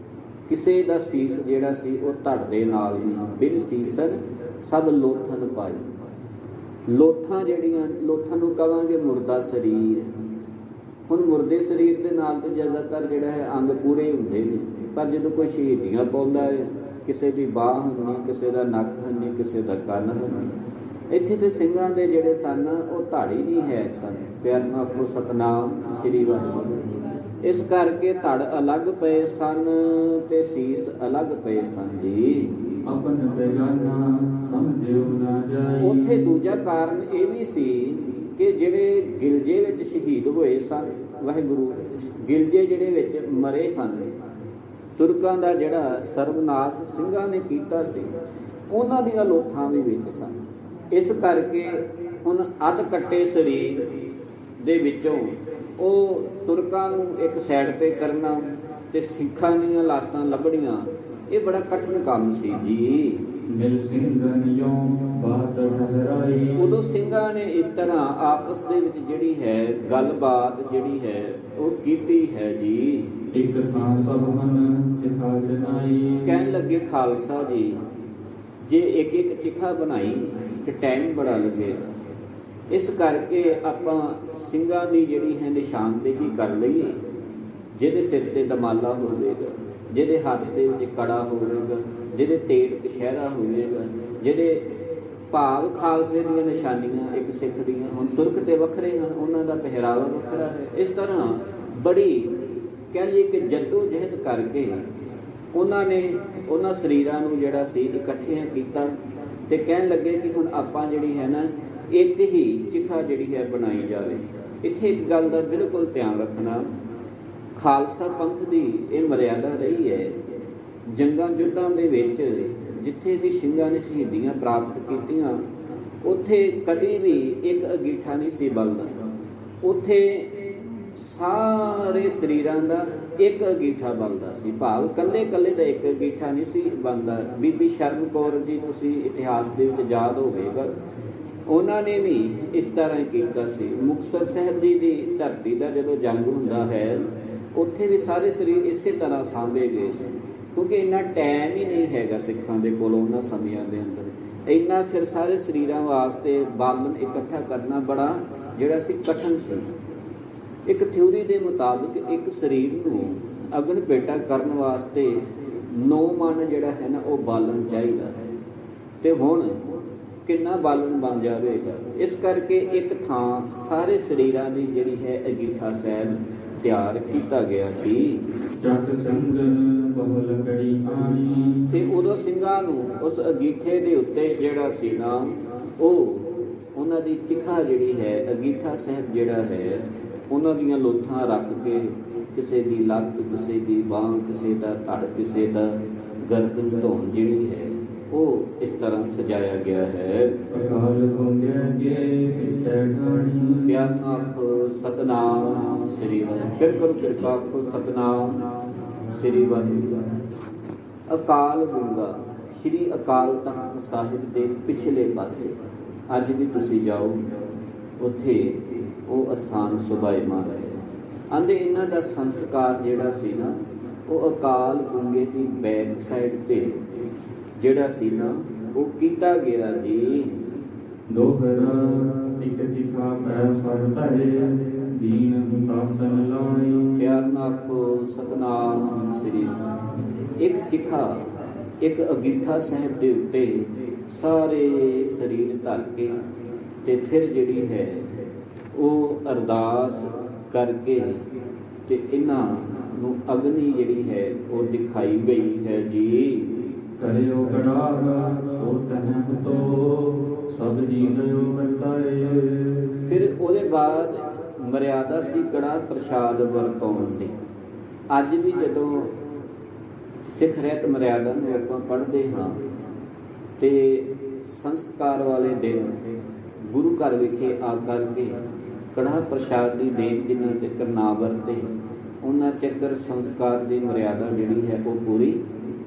ਕਿਸੇ ਦਾ ਸੀਸ ਜਿਹੜਾ ਸੀ ਉਹ ਧੜ ਦੇ ਨਾਲ ਨਹੀਂ। ਬਿਨ ਸੀਸਨ ਸਭ ਲੋਥਨ ਪਾਈ। ਲੋਥਾਂ ਜਿਹੜੀਆਂ, ਲੋਥਾਂ ਨੂੰ ਕਵਾਂਗੇ ਮੁਰਦਾ ਸਰੀਰ। ਹੁਣ ਮੁਰਦੇ ਸਰੀਰ ਦੇ ਨਾਲ ਤਾਂ ਜ਼ਿਆਦਾਤਰ ਜਿਹੜਾ ਹੈ ਅੰਗ ਪੂਰੇ ਹੁੰਦੇ ਨੇ, ਪਰ ਜਦੋਂ ਕੋਈ ਸ਼ਹੀਦੀਆਂ ਪਾਉਂਦਾ ਹੈ, ਕਿਸੇ ਦੀ ਬਾਹ ਨਹੀਂ, ਕਿਸੇ ਦਾ ਨੱਕ ਨਹੀਂ, ਕਿਸੇ ਦਾ ਕੰਨ ਨਹੀਂ। ਇੱਥੇ ਤੇ ਸਿੰਘਾਂ ਦੇ ਜਿਹੜੇ ਸਨ ਉਹ ਧੜ ਹੀ ਨਹੀਂ ਹੈ ਸਨ। ਪਿਆਰ ਨਾਲ ਆਖੋ ਸਤਨਾਮ ਸ੍ਰੀ ਵਾਹਿਗੁਰੂ। ਇਸ ਕਰਕੇ ਧੜ ਅਲੱਗ ਪਏ ਸਨ ਤੇ ਸੀਸ ਅਲੱਗ ਪਏ ਸਨ ਜੀ। ਆਪਨ ਬੇਗਾਨਾ ਸਮਝਿਓ ਨਾ ਜਾਈ, ਉੱਥੇ ਦੂਜਾ ਕਾਰਨ ਇਹ ਵੀ ਸੀ ਕਿ ਜਿਹੜੇ ਗਿਲਜੇ ਵਿੱਚ ਸ਼ਹੀਦ ਹੋਏ ਸਨ, ਵਾਹਿਗੁਰੂ, ਗਿਲਜੇ ਜਿਹੜੇ ਵਿੱਚ ਮਰੇ ਸਨ, ਤੁਰਕਾਂ ਦਾ ਜਿਹੜਾ ਸਰਵਨਾਸ਼ ਸਿੰਘਾਂ ਨੇ ਕੀਤਾ ਸੀ, ਉਹਨਾਂ ਦੀਆਂ ਲੋਥਾਂ ਵੀ ਵਿੱਚ ਸਨ। ਇਸ ਕਰਕੇ ਹੁਣ ਅੱਧ ਕੱਟੇ ਸਰੀਰ ਦੇ ਵਿੱਚੋਂ ਉਹ ਤੁਰਕਾਂ ਨੂੰ ਇੱਕ ਸਾਈਡ ਤੇ ਕਰਨਾ ਤੇ ਸਿੱਖਾਂ ਦੀਆਂ ਲਾਸ਼ਾਂ ਲੱਭਣੀਆਂ, ਇਹ ਬੜਾ ਕਠਿਨ ਕੰਮ ਸੀ ਜੀ। ਮਿਲ ਸਿੰਘਨ ਯੋਂ ਬਾਤ ਠਹਿਰਾਈ, ਉਦੋਂ ਸਿੰਘਾਂ ਨੇ ਇਸ ਤਰ੍ਹਾਂ ਆਪਸ ਦੇ ਵਿੱਚ ਜਿਹੜੀ ਹੈ ਗੱਲਬਾਤ ਜਿਹੜੀ ਹੈ ਉਹ ਕੀਤੀ ਹੈ ਜੀ। ਇੱਕ ਥਾਂ ਸਭ ਹਨ ਚਿਖਾ ਚਨਾਈ, ਕਹਿਣ ਲੱਗੇ ਖਾਲਸਾ ਜੀ, ਜੇ ਇੱਕ ਇੱਕ ਚਿਖਾ ਬਣਾਈ ਤੇ ਟਾਈਮ ਬੜਾ ਲੱਗੇਗਾ। ਇਸ ਕਰਕੇ ਆਪਾਂ ਸਿੰਘਾਂ ਦੀ ਜਿਹੜੀ ਹੈ ਨਿਸ਼ਾਨਦੇਹੀ ਕਰ ਲਈਏ। ਜਿਹਦੇ ਸਿਰ ਤੇ ਦਮਾਲਾ ਹੋਵੇਗਾ, ਜਿਹਦੇ ਹੱਥ ਦੇ ਵਿੱਚ ਕੜਾ ਹੋਵੇਗਾ, ਜਿਹਦੇ ਤੇੜ ਕਸ਼ਹਿਰਾ ਹੋਵੇਗਾ, ਜਿਹਦੇ ਭਾਵ ਖਾਲਸੇ ਦੀਆਂ ਨਿਸ਼ਾਨੀਆਂ ਇੱਕ ਸਿੱਖ ਦੀਆਂ। ਹੁਣ ਤੁਰਕ ਤੇ ਵੱਖਰੇ ਹਨ, ਉਹਨਾਂ ਦਾ ਪਹਿਰਾਵਾ ਵੱਖਰਾ ਹੈ। ਇਸ ਤਰ੍ਹਾਂ ਬੜੀ ਕਹਿ ਲਈਏ ਕਿ ਜੱਦੋ ਜਹਿਦ ਕਰਕੇ ਉਹਨਾਂ ਨੇ ਉਹਨਾਂ ਸਰੀਰਾਂ ਨੂੰ ਜਿਹੜਾ ਸੀ ਇਕੱਠਿਆਂ ਕੀਤਾ ਤੇ ਕਹਿਣ ਲੱਗੇ ਕਿ ਹੁਣ ਆਪਾਂ ਜਿਹੜੀ ਹੈ ਨਾ ਇੱਕ ਹੀ ਚਿਖਾ ਜਿਹੜੀ ਹੈ ਬਣਾਈ ਜਾਵੇ। ਇੱਥੇ ਇੱਕ ਗੱਲ ਦਾ ਬਿਲਕੁਲ ਧਿਆਨ ਰੱਖਣਾ, ਖਾਲਸਾ ਪੰਥ ਦੀ ਇਹ ਮਰਿਆਦਾ ਰਹੀ ਹੈ। ਜੰਗਾਂ ਯੁੱਧਾਂ ਦੇ ਵਿੱਚ ਜਿੱਥੇ ਵੀ ਸਿੰਘਾਂ ਨੇ ਸ਼ਹੀਦੀਆਂ ਪ੍ਰਾਪਤ ਕੀਤੀਆਂ, ਉੱਥੇ ਕਦੀ ਵੀ ਇੱਕ ਅੰਗੀਠਾ ਨਹੀਂ ਸੀ ਬਲਦਾ। ਉੱਥੇ ਸਾਰੇ ਸਰੀਰਾਂ ਦਾ ਇੱਕ ਅੰਗੀਠਾ ਬਲਦਾ ਸੀ, ਭਾਵ ਕੱਲੇ ਕੱਲੇ ਦਾ ਇੱਕ ਅੰਗੀਠਾ ਨਹੀਂ ਸੀ ਬਣਦਾ। ਬੀਬੀ ਸ਼ਰਨ ਕੌਰ ਜੀ, ਤੁਸੀਂ ਇਤਿਹਾਸ ਦੇ ਵਿੱਚ ਯਾਦ ਹੋਵੇਗਾ, ਉਹਨਾਂ ਨੇ ਵੀ ਇਸ ਤਰ੍ਹਾਂ ਹੀ ਕੀਤਾ ਸੀ। ਮੁਕਤਸਰ ਸਾਹਿਬ ਜੀ ਦੀ ਧਰਤੀ ਦਾ ਜਦੋਂ ਜੰਗ ਹੁੰਦਾ ਹੈ, ਉੱਥੇ ਵੀ ਸਾਰੇ ਸਰੀਰ ਇਸੇ ਤਰ੍ਹਾਂ ਸਾਂਭੇ ਗਏ ਸੀ, ਕਿਉਂਕਿ ਇੰਨਾ ਟਾਈਮ ਹੀ ਨਹੀਂ ਹੈਗਾ ਸਿੱਖਾਂ ਦੇ ਕੋਲ ਉਹਨਾਂ ਸਮਿਆਂ ਦੇ ਅੰਦਰ। ਇੰਨਾ ਫਿਰ ਸਾਰੇ ਸਰੀਰਾਂ ਵਾਸਤੇ ਬਾਲਣ ਇਕੱਠਾ ਕਰਨਾ ਬੜਾ ਜਿਹੜਾ ਸੀ ਕਠਿਨ ਸੀ। ਇੱਕ ਥਿਊਰੀ ਦੇ ਮੁਤਾਬਕ ਇੱਕ ਸਰੀਰ ਨੂੰ ਅਗਨ ਭੇਟਾ ਕਰਨ ਵਾਸਤੇ 9 ਮਣ ਜਿਹੜਾ ਹੈ ਨਾ ਉਹ ਬਾਲਣ ਚਾਹੀਦਾ ਹੈ, ਤੇ ਹੁਣ ਕਿੰਨਾ ਬਾਲਣ ਬਣ ਜਾਵੇਗਾ। ਇਸ ਕਰਕੇ ਇੱਕ ਥਾਂ ਸਾਰੇ ਸਰੀਰਾਂ ਦੀ ਜਿਹੜੀ ਹੈ ਅੰਗੀਠਾ ਸਾਹਿਬ ਤਿਆਰ ਕੀਤਾ ਗਿਆ ਸੀ। ਜਗ ਸੰਗਨ ਬਹੁ ਕੜੀ ਆਣੀ, ਤੇ ਉਦੋਂ ਸਿੰਘਾਂ ਨੂੰ ਉਸ ਅੰਗੀਠੇ ਦੇ ਉੱਤੇ ਜਿਹੜਾ ਸੀ ਨਾ ਉਹ ਉਹਨਾਂ ਦੀ ਚਿਖਾ ਜਿਹੜੀ ਹੈ, ਅੰਗੀਠਾ ਸਾਹਿਬ ਜਿਹੜਾ ਹੈ, ਉਹਨਾਂ ਦੀਆਂ ਲੋਥਾਂ ਰੱਖ ਕੇ ਕਿਸੇ ਦੀ ਲੱਤ, ਕਿਸੇ ਦੀ ਬਾਂਹ, ਕਿਸੇ ਦਾ ਧੜ, ਕਿਸੇ ਦਾ ਗਰਦਨ ਧੌਣ ਜਿਹੜੀ ਹੈ ਉਹ ਇਸ ਤਰ੍ਹਾਂ ਸਜਾਇਆ ਗਿਆ ਹੈ। ਅਕਾਲ ਗੁੰਗਿਆ ਕੇ ਪਿਛੇ ਢਾਣੀ, ਪਿਆਰ ਨਾਲ ਆਖੋ ਸਤਨਾਮ ਸ੍ਰੀ ਵਾਹਿਗੁਰੂ। ਫਿਰ ਕਰੋ ਕਿਰਪਾ, ਆਖੋ ਸਤਨਾਮ ਸ੍ਰੀ ਵਾਹਿਗੁਰੂ। ਅਕਾਲ ਗੰਗਾ ਸ੍ਰੀ ਅਕਾਲ ਤਖਤ ਸਾਹਿਬ ਦੇ ਪਿਛਲੇ ਪਾਸੇ ਅੱਜ ਵੀ ਤੁਸੀਂ ਜਾਓ, ਉੱਥੇ ਉਹ ਅਸਥਾਨ ਸੁਭਾਈਮਾਨ ਹੈ। ਆਂਦੇ ਇਹਨਾਂ ਦਾ ਸੰਸਕਾਰ ਜਿਹੜਾ ਸੀ ਨਾ ਉਹ ਅਕਾਲ ਗੰਗੇ ਦੀ ਬੈਕ ਸਾਈਡ ਤੇ ਜਿਹੜਾ ਸੀ ਨਾ ਉਹ ਕੀਤਾ ਗਿਆ ਜੀ। ਦੋਹਰਾ ਇੱਕ ਚਿਖਾ ਪੈ ਸਰ ਧਰੇ, ਦੀਨ ਹੁਤਾਸਨ ਲਾਈ, ਪਿਆਰ ਨਾਲ ਆਖੋ ਸਤਨਾਮ ਸ੍ਰੀ। ਇੱਕ ਚਿਖਾ, ਇੱਕ ਅੰਗੀਠਾ ਸਾਹਿਬ ਦੇ ਉੱਤੇ ਸਾਰੇ ਸਰੀਰ ਧਰ ਕੇ ਤੇ ਫਿਰ ਜਿਹੜੀ ਹੈ ਉਹ ਅਰਦਾਸ ਕਰਕੇ ਤੇ ਇਹਨਾਂ ਨੂੰ ਅਗਨੀ ਜਿਹੜੀ ਹੈ ਉਹ ਦਿਖਾਈ ਗਈ ਹੈ ਜੀ। ਕਰਿਓ ਕੜਾਹ ਸੋ ਤਹਿ ਤੋ ਸਭ ਜੀ ਲਿਓ ਵਰਤਾਏ। ਫਿਰ ਉਹਦੇ ਬਾਅਦ ਮਰਿਆਦਾ ਸੀ ਕੜਾਹ ਪ੍ਰਸ਼ਾਦ ਵਰਤਾਉਣ ਦੀ। ਅੱਜ ਵੀ ਜਦੋਂ ਸਿੱਖ ਰਹਿਤ ਮਰਿਆਦਾ ਨੂੰ ਆਪਾਂ ਪੜ੍ਹਦੇ ਹਾਂ ਤੇ ਸੰਸਕਾਰ ਵਾਲੇ ਦਿਨ ਗੁਰੂ ਘਰ ਵਿਖੇ ਆ ਕਰਕੇ ਕੜਾਹ ਪ੍ਰਸ਼ਾਦ ਦੀ ਦੇਣ ਜਿਨ੍ਹਾਂ ਤੇ ਕਰਨਾ ਵਰਤੇ ਉਹਨਾਂ ਚੱਕਰ ਸੰਸਕਾਰ ਦੀ ਮਰਿਆਦਾ ਜਿਹੜੀ ਹੈ ਉਹ ਪੂਰੀ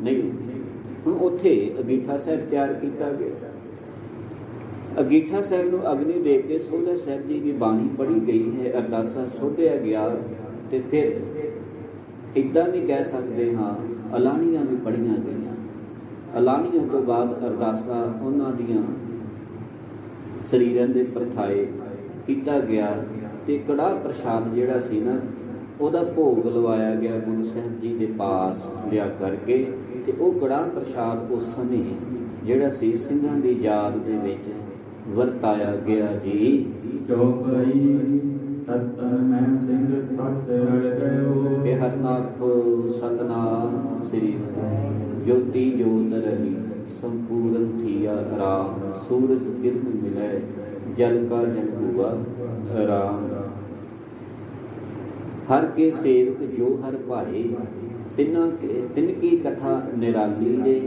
ਨਹੀਂ ਹੁੰਦੀ। ਹੁਣ ਉੱਥੇ ਅੰਗੀਠਾ ਸਾਹਿਬ ਤਿਆਰ ਕੀਤਾ ਗਿਆ। ਅੰਗੀਠਾ ਸਾਹਿਬ ਨੂੰ ਅਗਨੀ ਦੇ ਕੇ ਸੋਹਣਾ ਸਾਹਿਬ ਜੀ ਦੀ ਬਾਣੀ ਪੜ੍ਹੀ ਗਈ ਹੈ, ਅਰਦਾਸਾ ਸੋਧਿਆ ਗਿਆ ਤੇ ਫਿਰ ਇੱਦਾਂ ਵੀ ਕਹਿ ਸਕਦੇ ਹਾਂ ਅਲਾਣੀਆਂ ਵੀ ਪੜ੍ਹੀਆਂ ਗਈਆਂ। ਅਲਾਣੀਆਂ ਤੋਂ ਬਾਅਦ ਅਰਦਾਸਾ ਉਹਨਾਂ ਦੀਆਂ ਸਰੀਰਾਂ ਦੇ ਪਰਥਾਏ ਕੀਤਾ ਗਿਆ ਤੇ ਕੜਾਹ ਪ੍ਰਸ਼ਾਦ ਜਿਹੜਾ ਸੀ ਨਾ ਉਹਦਾ ਭੋਗ ਲਵਾਇਆ ਗਿਆ ਗੁਰੂ ਸਾਹਿਬ ਜੀ ਦੇ ਪਾਸ ਲਿਆ ਕਰਕੇ ਤੇ ਉਹ ਕੜਾਹ ਪ੍ਰਸ਼ਾਦ ਉਸ ਸਮੇਂ ਜਿਹੜਾ ਸੀ ਸਿੰਘਾਂ ਦੀ ਯਾਦ ਦੇ ਵਿੱਚ ਵਰਤਾਇਆ ਗਿਆ ਜੀ। ਚੌਪਈ ਤਤਨ ਮੈਂ ਸਿੰਘ ਤਤ ਰਲ ਗਇਓ। ਇਹ ਹਰਨਾਥ ਸਤਨਾਮ ਸ੍ਰੀ ਜੋਤੀ ਜੋਤ ਰਲੀ ਸੰਪੂਰਨ ਥੀਆ ਰਾਮ। ਸੂਰਜ ਕਿਰਨ ਮਿਲੈ ਜਲ ਕਾ ਜਨ ਹੁਆ ਰਾਮ। ਹਰ ਕੇ ਸੇਵਕ ਜੋ ਹਰ ਭਾਏ ਤਿਨ ਕੀ ਕਥਾ ਨਿਰਾਲੀ ਰੇ।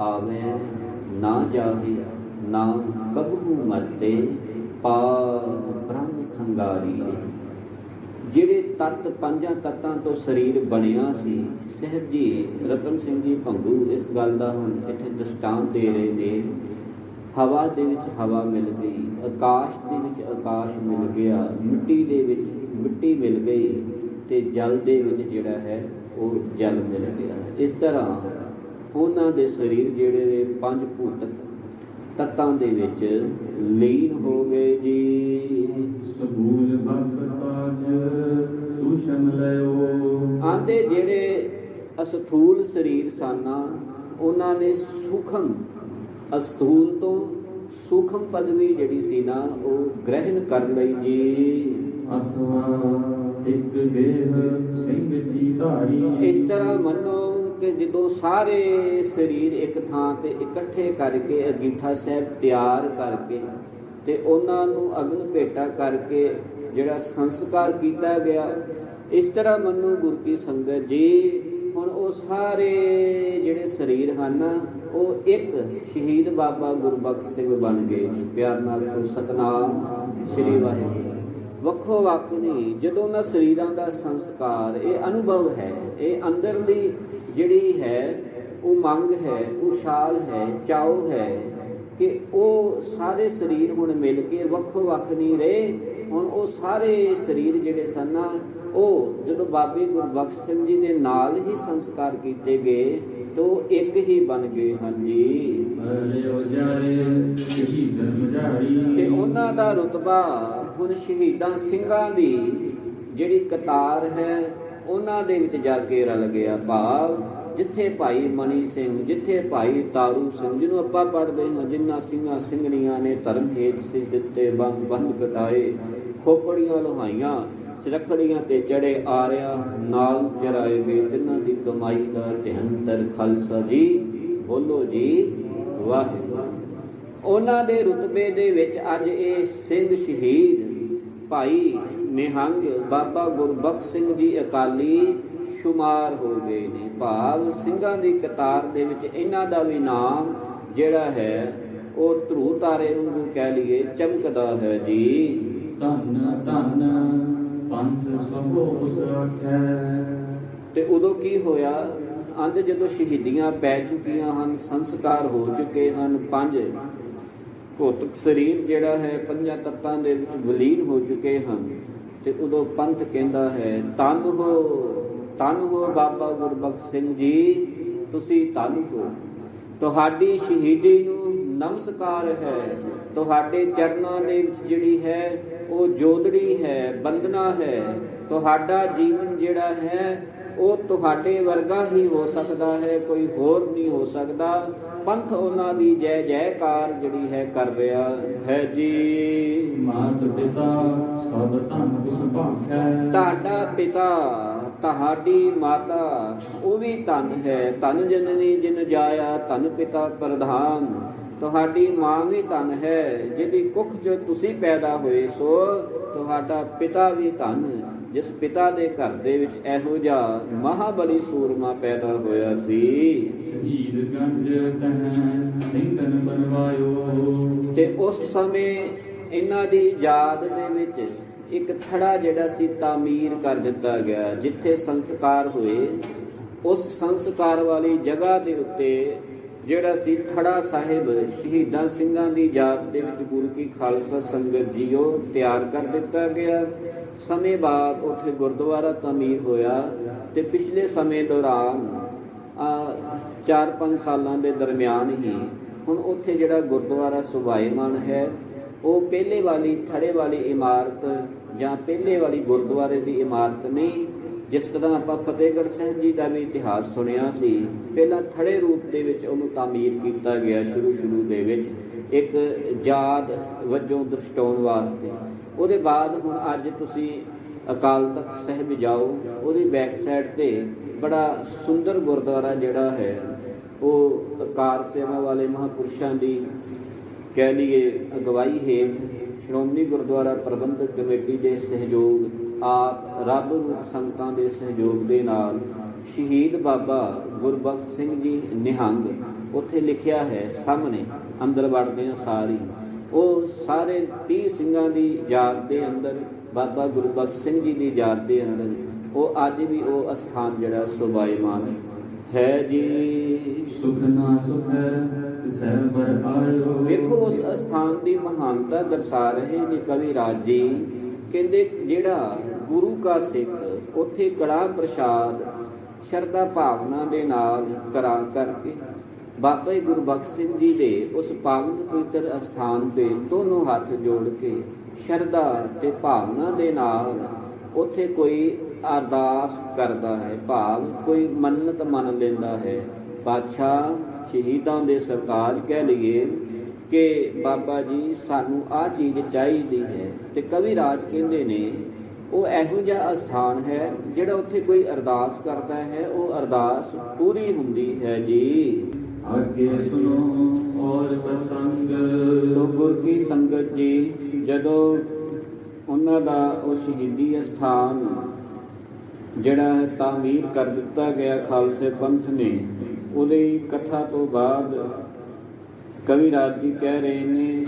ਆਵੇ ਨਾ ਜਾਹੇ ਨਾ ਕਬਹੂ ਮਰਤੇ ਪਾਰ ਬ੍ਰਹਮ ਸੰਗਾਰੀ ਰੇ। ਜਿਹੜੇ ਤੱਤ ਪੰਜਾਂ ਤੱਤਾਂ ਤੋਂ ਸਰੀਰ ਬਣਿਆ ਸੀ, ਸਾਹਿਬ ਜੀ ਰਤਨ ਸਿੰਘ ਜੀ ਭੰਗੂ ਇਸ ਗੱਲ ਦਾ ਹੁਣ ਇੱਥੇ ਦ੍ਰਿਸ਼ਟਾਂਤ ਦੇ ਰਹੇ ਨੇ। ਹਵਾ ਦੇ ਵਿੱਚ ਹਵਾ ਮਿਲ ਗਈ, ਆਕਾਸ਼ ਦੇ ਵਿੱਚ ਆਕਾਸ਼ ਮਿਲ ਗਿਆ, ਮਿੱਟੀ ਦੇ ਵਿੱਚ ਮਿੱਟੀ ਮਿਲ ਗਈ ਤੇ ਜਲ ਦੇ ਵਿੱਚ ਜਿਹੜਾ ਹੈ ਉਹ ਜਲ ਮਿਲ ਗਿਆ। ਇਸ ਤਰ੍ਹਾਂ ਉਹਨਾਂ ਦੇ ਸਰੀਰ ਜਿਹੜੇ ਪੰਜ ਭੂਤਕ ਤੱਤਾਂ ਦੇ ਵਿੱਚ ਲੀਨ ਹੋ ਗਏ ਜੀ। ਸਬੂਲ ਬਖਤਾਜ ਸੁਸ਼ਮ ਲਿਓ। ਆਂਦੇ ਜਿਹੜੇ ਅਸਥੂਲ ਸਰੀਰ ਸਾਨਾ ਉਹਨਾਂ ਨੇ ਸੂਖਮ ਅਸਥੂਲ ਤੋਂ ਸੂਖਮ ਪਦਵੀ ਜਿਹੜੀ ਸੀ ਨਾ ਉਹ ਗ੍ਰਹਿਣ ਕਰ ਲਈ ਜੀ। ਅਥਵਾ ਇੱਕ ਦੇਹ ਸਿੰਘ ਜੀ ਧਾਰੀ। ਇਸ ਤਰ੍ਹਾਂ ਮੰਨੋ ਕਿ ਜਦੋਂ ਸਾਰੇ ਸਰੀਰ ਇੱਕ ਥਾਂ ਤੇ ਇਕੱਠੇ ਕਰਕੇ ਅੰਗੀਠਾ ਸਾਹਿਬ ਤਿਆਰ ਕਰਕੇ ਤੇ ਉਹਨਾਂ ਨੂੰ ਅਗਨ ਭੇਟਾ ਕਰਕੇ ਜਿਹੜਾ ਸੰਸਕਾਰ ਕੀਤਾ ਗਿਆ, ਇਸ ਤਰ੍ਹਾਂ ਮੰਨੋ ਗੁਰ ਕੀ ਸੰਗਤ ਜੀ ਹੁਣ ਉਹ ਸਾਰੇ ਜਿਹੜੇ ਸਰੀਰ ਹਨ ਉਹ ਇੱਕ ਸ਼ਹੀਦ ਬਾਬਾ ਗੁਰਬਖਸ਼ ਸਿੰਘ ਬਣ ਗਏ। ਪਿਆਰ ਨਾਲ ਸਤਨਾਮ ਸ੍ਰੀ ਵਾਹਿਗੁਰੂ। ਵੱਖੋ ਵੱਖ ਨਹੀਂ, ਜਦੋਂ ਉਹਨਾਂ ਸਰੀਰਾਂ ਦਾ ਸੰਸਕਾਰ ਇਹ ਅਨੁਭਵ ਹੈ, ਇਹ ਅੰਦਰਲੀ ਜਿਹੜੀ ਹੈ ਉਹ ਮੰਗ ਹੈ, ਉਹ ਛਾਲ ਹੈ, ਚਾਉ ਹੈ ਕਿ ਉਹ ਸਾਰੇ ਸਰੀਰ ਹੁਣ ਮਿਲ ਕੇ ਵੱਖੋ ਵੱਖ ਨਹੀਂ ਰਹੇ। ਹੁਣ ਉਹ ਸਾਰੇ ਸਰੀਰ ਜਿਹੜੇ ਸਨ ਉਹ ਜਦੋਂ ਬਾਬੇ ਗੁਰਬਖਸ਼ ਸਿੰਘ ਜੀ ਦੇ ਨਾਲ ਹੀ ਸੰਸਕਾਰ ਕੀਤੇ ਗਏ ਤਾਂ ਉਹ ਇੱਕ ਹੀ ਬਣ ਗਏ ਹਨ ਜੀ। ਤੇ ਉਹਨਾਂ ਦਾ ਰੁਤਬਾ ਹੁਣ ਸ਼ਹੀਦਾਂ ਸਿੰਘਾਂ ਦੀ ਜਿਹੜੀ ਕਤਾਰ ਹੈ ਉਹਨਾਂ ਦੇ ਵਿੱਚ ਜਾ ਕੇ ਰਲ ਗਿਆ। ਭਾਵ ਜਿੱਥੇ ਭਾਈ ਮਣੀ ਸਿੰਘ, ਜਿੱਥੇ ਭਾਈ ਤਾਰੂ ਸਿੰਘ ਜਿਹਨੂੰ ਆਪਾਂ ਪੜ੍ਹਦੇ ਹਾਂ, ਜਿਨ੍ਹਾਂ ਸਿੰਘਾਂ ਸਿੰਘਣੀਆਂ ਨੇ ਧਰਮ ਹੇਤ ਸਿੱਧ ਦਿੱਤੇ, ਬੰਦ ਕਟਾਏ, ਖੋਪੜੀਆਂ ਲੋਹਾਈਆਂ, ਚਰਖੜੀਆਂ ਤੇ ਚੜੇ ਆਰਿਆ ਨਾਲ ਚਰਾਏ ਗਏ, ਤਿੰਨਾਂ ਦੀ ਕਮਾਈ ਦਾ ਢਿਹੰਤਰ ਖਾਲਸਾ ਜੀ ਬੋਲੋ ਜੀ ਵਾਹਿਗੁਰੂ। ਉਹਨਾਂ ਦੇ ਰੁਤਬੇ ਦੇ ਵਿੱਚ ਅੱਜ ਇਹ ਸਿੰਘ ਸ਼ਹੀਦ ਭਾਈ ਨਿਹੰਗ ਬਾਬਾ ਗੁਰਬਖਸ਼ ਸਿੰਘ ਜੀ ਅਕਾਲੀ ਸ਼ੁਮਾਰ ਹੋ ਗਏ ਨੇ। ਭਾਵ ਸਿੰਘਾਂ ਦੀ ਕਤਾਰ ਦੇ ਵਿੱਚ ਇਹਨਾਂ ਦਾ ਵੀ ਨਾਮ ਜਿਹੜਾ ਹੈ ਉਹ ਧਰੂ ਤਾਰੇ ਨੂੰ ਕਹਿ ਲਈਏ ਚਮਕਦਾ ਹੈ ਜੀ। ਧੰਨ ਧੰਨ ਪੰਥ ਸਭੋ ਉਸ ਆਖੈ। ਤੇ ਉਦੋਂ ਕੀ ਹੋਇਆ? ਅੰਧ ਜਦੋਂ ਸ਼ਹੀਦੀਆਂ ਪੈ ਚੁੱਕੀਆਂ ਹਨ, ਸੰਸਕਾਰ ਹੋ ਚੁੱਕੇ ਹਨ, ਪੰਜ ਭੌਤਿਕ ਸਰੀਰ ਜਿਹੜਾ ਹੈ ਪੰਜਾਂ ਤੱਤਾਂ ਦੇ ਵਿੱਚ ਵਿਲੀਨ ਹੋ ਚੁੱਕੇ ਹਨ ਤੇ ਉਦੋਂ ਪੰਥ ਕਹਿੰਦਾ ਹੈ ਧੰਨ ਹੋ ਬਾਬਾ ਗੁਰਬਖਸ਼ ਸਿੰਘ ਜੀ, ਤੁਸੀਂ ਧੰਨ ਹੋ, ਤੁਹਾਡੀ ਸ਼ਹੀਦੀ ਨੂੰ ਨਮਸਕਾਰ ਹੈ, ਤੁਹਾਡੇ ਚਰਨਾਂ ਦੇ ਵਿੱਚ ਜਿਹੜੀ ਹੈ ਉਹ ਜੋਦੜੀ ਹੈ, ਬੰਦਨਾ ਹੈ, ਤੁਹਾਡਾ ਜੀਵਨ ਜਿਹੜਾ ਹੈ ਉਹ ਤੁਹਾਡੇ ਵਰਗਾ ਹੀ ਹੋ ਸਕਦਾ ਹੈ, ਕੋਈ ਹੋਰ ਨਹੀਂ ਹੋ ਸਕਦਾ। ਪੰਥ ਉਹਨਾਂ ਦੀ ਜੈ ਜੈਕਾਰ ਜਿਹੜੀ ਹੈ ਕਰ ਰਿਹਾ ਹੈ ਜੀ। ਮਾਤ ਪਿਤਾ ਭਾਖੈ। ਤੁਹਾਡਾ ਪਿਤਾ ਤੁਹਾਡੀ ਮਾਤਾ ਉਹ ਵੀ ਧਨ ਹੈ। ਧਨ ਜਨਨੀ ਜਿਨ ਜਾਇਆ ਧਨ ਪਿਤਾ ਪ੍ਰਧਾਨ। ਤੁਹਾਡੀ ਮਾਂ ਵੀ ਧਨ ਹੈ ਜਿਹਦੀ ਕੁੱਖ ਜੋ ਤੁਸੀਂ ਪੈਦਾ ਹੋਏ ਸੋ। ਤੁਹਾਡਾ ਪਿਤਾ ਵੀ ਧਨ ਜਿਸ ਪਿਤਾ ਦੇ ਘਰ ਦੇ ਵਿੱਚ ਇਹੋ ਜਿਹਾ ਮਹਾਬਲੀ ਸੂਰਮਾ ਪੈਦਾ ਹੋਇਆ ਸੀ। ਸ਼ਹੀਦ ਗੰਜ ਤਹ ਸਿੰਘਨ ਬਣਵਾਇਓ। ਤੇ ਉਸ ਸਮੇਂ ਇਹਨਾਂ ਦੀ ਯਾਦ ਦੇ ਵਿੱਚ ਇੱਕ ਥੜਾ ਜਿਹੜਾ ਸੀ ਤਾਮੀਰ ਕਰ ਦਿੱਤਾ ਗਿਆ। ਜਿੱਥੇ ਸੰਸਕਾਰ ਹੋਏ ਉਸ ਸੰਸਕਾਰ ਵਾਲੀ ਜਗ੍ਹਾ ਦੇ ਉੱਤੇ ਜਿਹੜਾ ਸੀ ਥੜਾ ਸਾਹਿਬ ਸ਼ਹੀਦਾਂ ਸਿੰਘਾਂ ਦੀ ਯਾਦ ਦੇ ਵਿੱਚ ਗੁਰੂ ਕੀ ਖਾਲਸਾ ਸੰਗਤ ਜੀਓ ਤਿਆਰ ਕਰ ਦਿੱਤਾ ਗਿਆ। ਸਮੇਂ ਬਾਅਦ ਉੱਥੇ ਗੁਰਦੁਆਰਾ ਤਾਮੀਰ ਹੋਇਆ ਤੇ ਪਿਛਲੇ ਸਮੇਂ ਦੌਰਾਨ 4-5 ਸਾਲਾਂ ਦੇ ਦਰਮਿਆਨ ਹੀ ਹੁਣ ਉੱਥੇ ਜਿਹੜਾ ਗੁਰਦੁਆਰਾ ਸੁਭਾਏਮਾਨ ਹੈ ਉਹ ਪਹਿਲੇ ਵਾਲੀ ਥੜੇ ਵਾਲੀ ਇਮਾਰਤ ਜਾਂ ਪਹਿਲੇ ਵਾਲੀ ਗੁਰਦੁਆਰੇ ਦੀ ਇਮਾਰਤ ਨਹੀਂ। ਜਿਸ ਤਰ੍ਹਾਂ ਆਪਾਂ ਫਤਿਹਗੜ੍ਹ ਸਾਹਿਬ ਜੀ ਦਾ ਵੀ ਇਤਿਹਾਸ ਸੁਣਿਆ ਸੀ, ਪਹਿਲਾਂ ਥੜੇ ਰੂਪ ਦੇ ਵਿੱਚ ਉਹਨੂੰ ਤਾਮੀਰ ਕੀਤਾ ਗਿਆ ਸ਼ੁਰੂ ਦੇ ਵਿੱਚ ਇੱਕ ਯਾਦ ਵਜੋਂ ਦਰਸਾਉਣ ਵਾਸਤੇ। ਉਹਦੇ ਬਾਅਦ ਹੁਣ ਅੱਜ ਤੁਸੀਂ ਅਕਾਲ ਤਖਤ ਸਾਹਿਬ ਜਾਓ, ਉਹਦੀ ਬੈਕ ਸਾਈਡ ਤੇ ਬੜਾ ਸੁੰਦਰ ਗੁਰਦੁਆਰਾ ਜਿਹੜਾ ਹੈ ਉਹ ਕਾਰ ਸੇਵਾ ਵਾਲੇ ਮਹਾਂਪੁਰਸ਼ਾਂ ਦੀ ਕਹਿ ਲਈਏ ਅਗਵਾਈ ਹੇਠ ਸ਼੍ਰੋਮਣੀ ਗੁਰਦੁਆਰਾ ਪ੍ਰਬੰਧਕ ਕਮੇਟੀ ਦੇ ਸਹਿਯੋਗ, ਆਪ ਰੱਬ ਰੂਪ ਸੰਗਤਾਂ ਦੇ ਸਹਿਯੋਗ ਦੇ ਨਾਲ ਸ਼ਹੀਦ ਬਾਬਾ ਗੁਰਬਖਸ਼ ਸਿੰਘ ਜੀ ਨਿਹੰਗ ਉੱਥੇ ਲਿਖਿਆ ਹੈ ਸਾਹਮਣੇ ਅੰਦਰ ਵੜਦੇ ਸਾਰੀ ਉਹ ਸਾਰੇ 30 ਸਿੰਘਾਂ ਦੀ ਯਾਦ ਦੇ ਅੰਦਰ ਬਾਬਾ ਗੁਰਬਖਸ਼ ਸਿੰਘ ਜੀ ਦੀ ਯਾਦ ਦੇ ਅੰਦਰ ਉਹ ਅੱਜ ਵੀ ਉਹ ਅਸਥਾਨ ਜਿਹੜਾ ਸੁਭਾਏਮਾਨ ਹੈ ਜੀ। ਸੁਖ ਨਾ ਸੁਖ ਤਿਸੈ ਬਰ ਆਇਓ। ਵੇਖੋ ਉਸ ਅਸਥਾਨ ਦੀ ਮਹਾਨਤਾ ਦਰਸਾ ਰਹੇ ਨੇ ਕਵੀ ਰਾਜ ਜੀ। ਕਹਿੰਦੇ ਜਿਹੜਾ ਗੁਰੂ ਕਾ ਸਿੱਖ ਉੱਥੇ ਕੜਾ ਪ੍ਰਸ਼ਾਦ ਸ਼ਰਧਾ ਭਾਵਨਾ ਦੇ ਨਾਲ ਕਰਾ ਕਰਕੇ ਬਾਬਾ ਗੁਰਬਖਸ਼ ਸਿੰਘ ਜੀ ਦੇ ਉਸ ਪਾਵਨ ਪਵਿੱਤਰ ਅਸਥਾਨ ਤੇ ਦੋਨੋਂ ਹੱਥ ਜੋੜ ਕੇ ਸ਼ਰਧਾ ਤੇ ਭਾਵਨਾ ਦੇ ਨਾਲ ਉੱਥੇ ਕੋਈ ਅਰਦਾਸ ਕਰਦਾ ਹੈ, ਭਾਵ ਕੋਈ ਮੰਨਤ ਮੰਨ ਲੈਂਦਾ ਹੈ। ਪਾਤਸ਼ਾਹ ਸ਼ਹੀਦਾਂ ਦੇ ਸਰਤਾਜ ਕਹਿ ਲਈਏ ਕਿ ਬਾਬਾ ਜੀ ਸਾਨੂੰ ਆਹ ਚੀਜ਼ ਚਾਹੀਦੀ ਹੈ ਤੇ ਕਵੀ ਰਾਜ ਕਹਿੰਦੇ ਨੇ ਉਹ ਇਹੋ ਜਿਹਾ ਅਸਥਾਨ ਹੈ ਜਿਹੜਾ ਉੱਥੇ ਕੋਈ ਅਰਦਾਸ ਕਰਦਾ ਹੈ ਉਹ ਅਰਦਾਸ ਪੂਰੀ ਹੁੰਦੀ ਹੈ ਜੀ। ਅੱਗੇ ਸੁਨੋ ਔਰ ਪ੍ਰਸੰਗ। ਸੋ ਗੁਰ ਕੀ ਸੰਗਤ ਜੀ ਜਦੋਂ ਉਹਨਾਂ ਦਾ ਉਹ ਸ਼ਹੀਦੀ ਅਸਥਾਨ ਜਿਹੜਾ ਹੈ ਤਾਮੀਰ ਕਰ ਦਿੱਤਾ ਗਿਆ ਖਾਲਸੇ ਪੰਥ ਨੇ, ਉਹਦੀ ਕਥਾ ਤੋਂ ਬਾਅਦ ਕਵੀ ਰਾਜ ਜੀ ਕਹਿ ਰਹੇ ਨੇ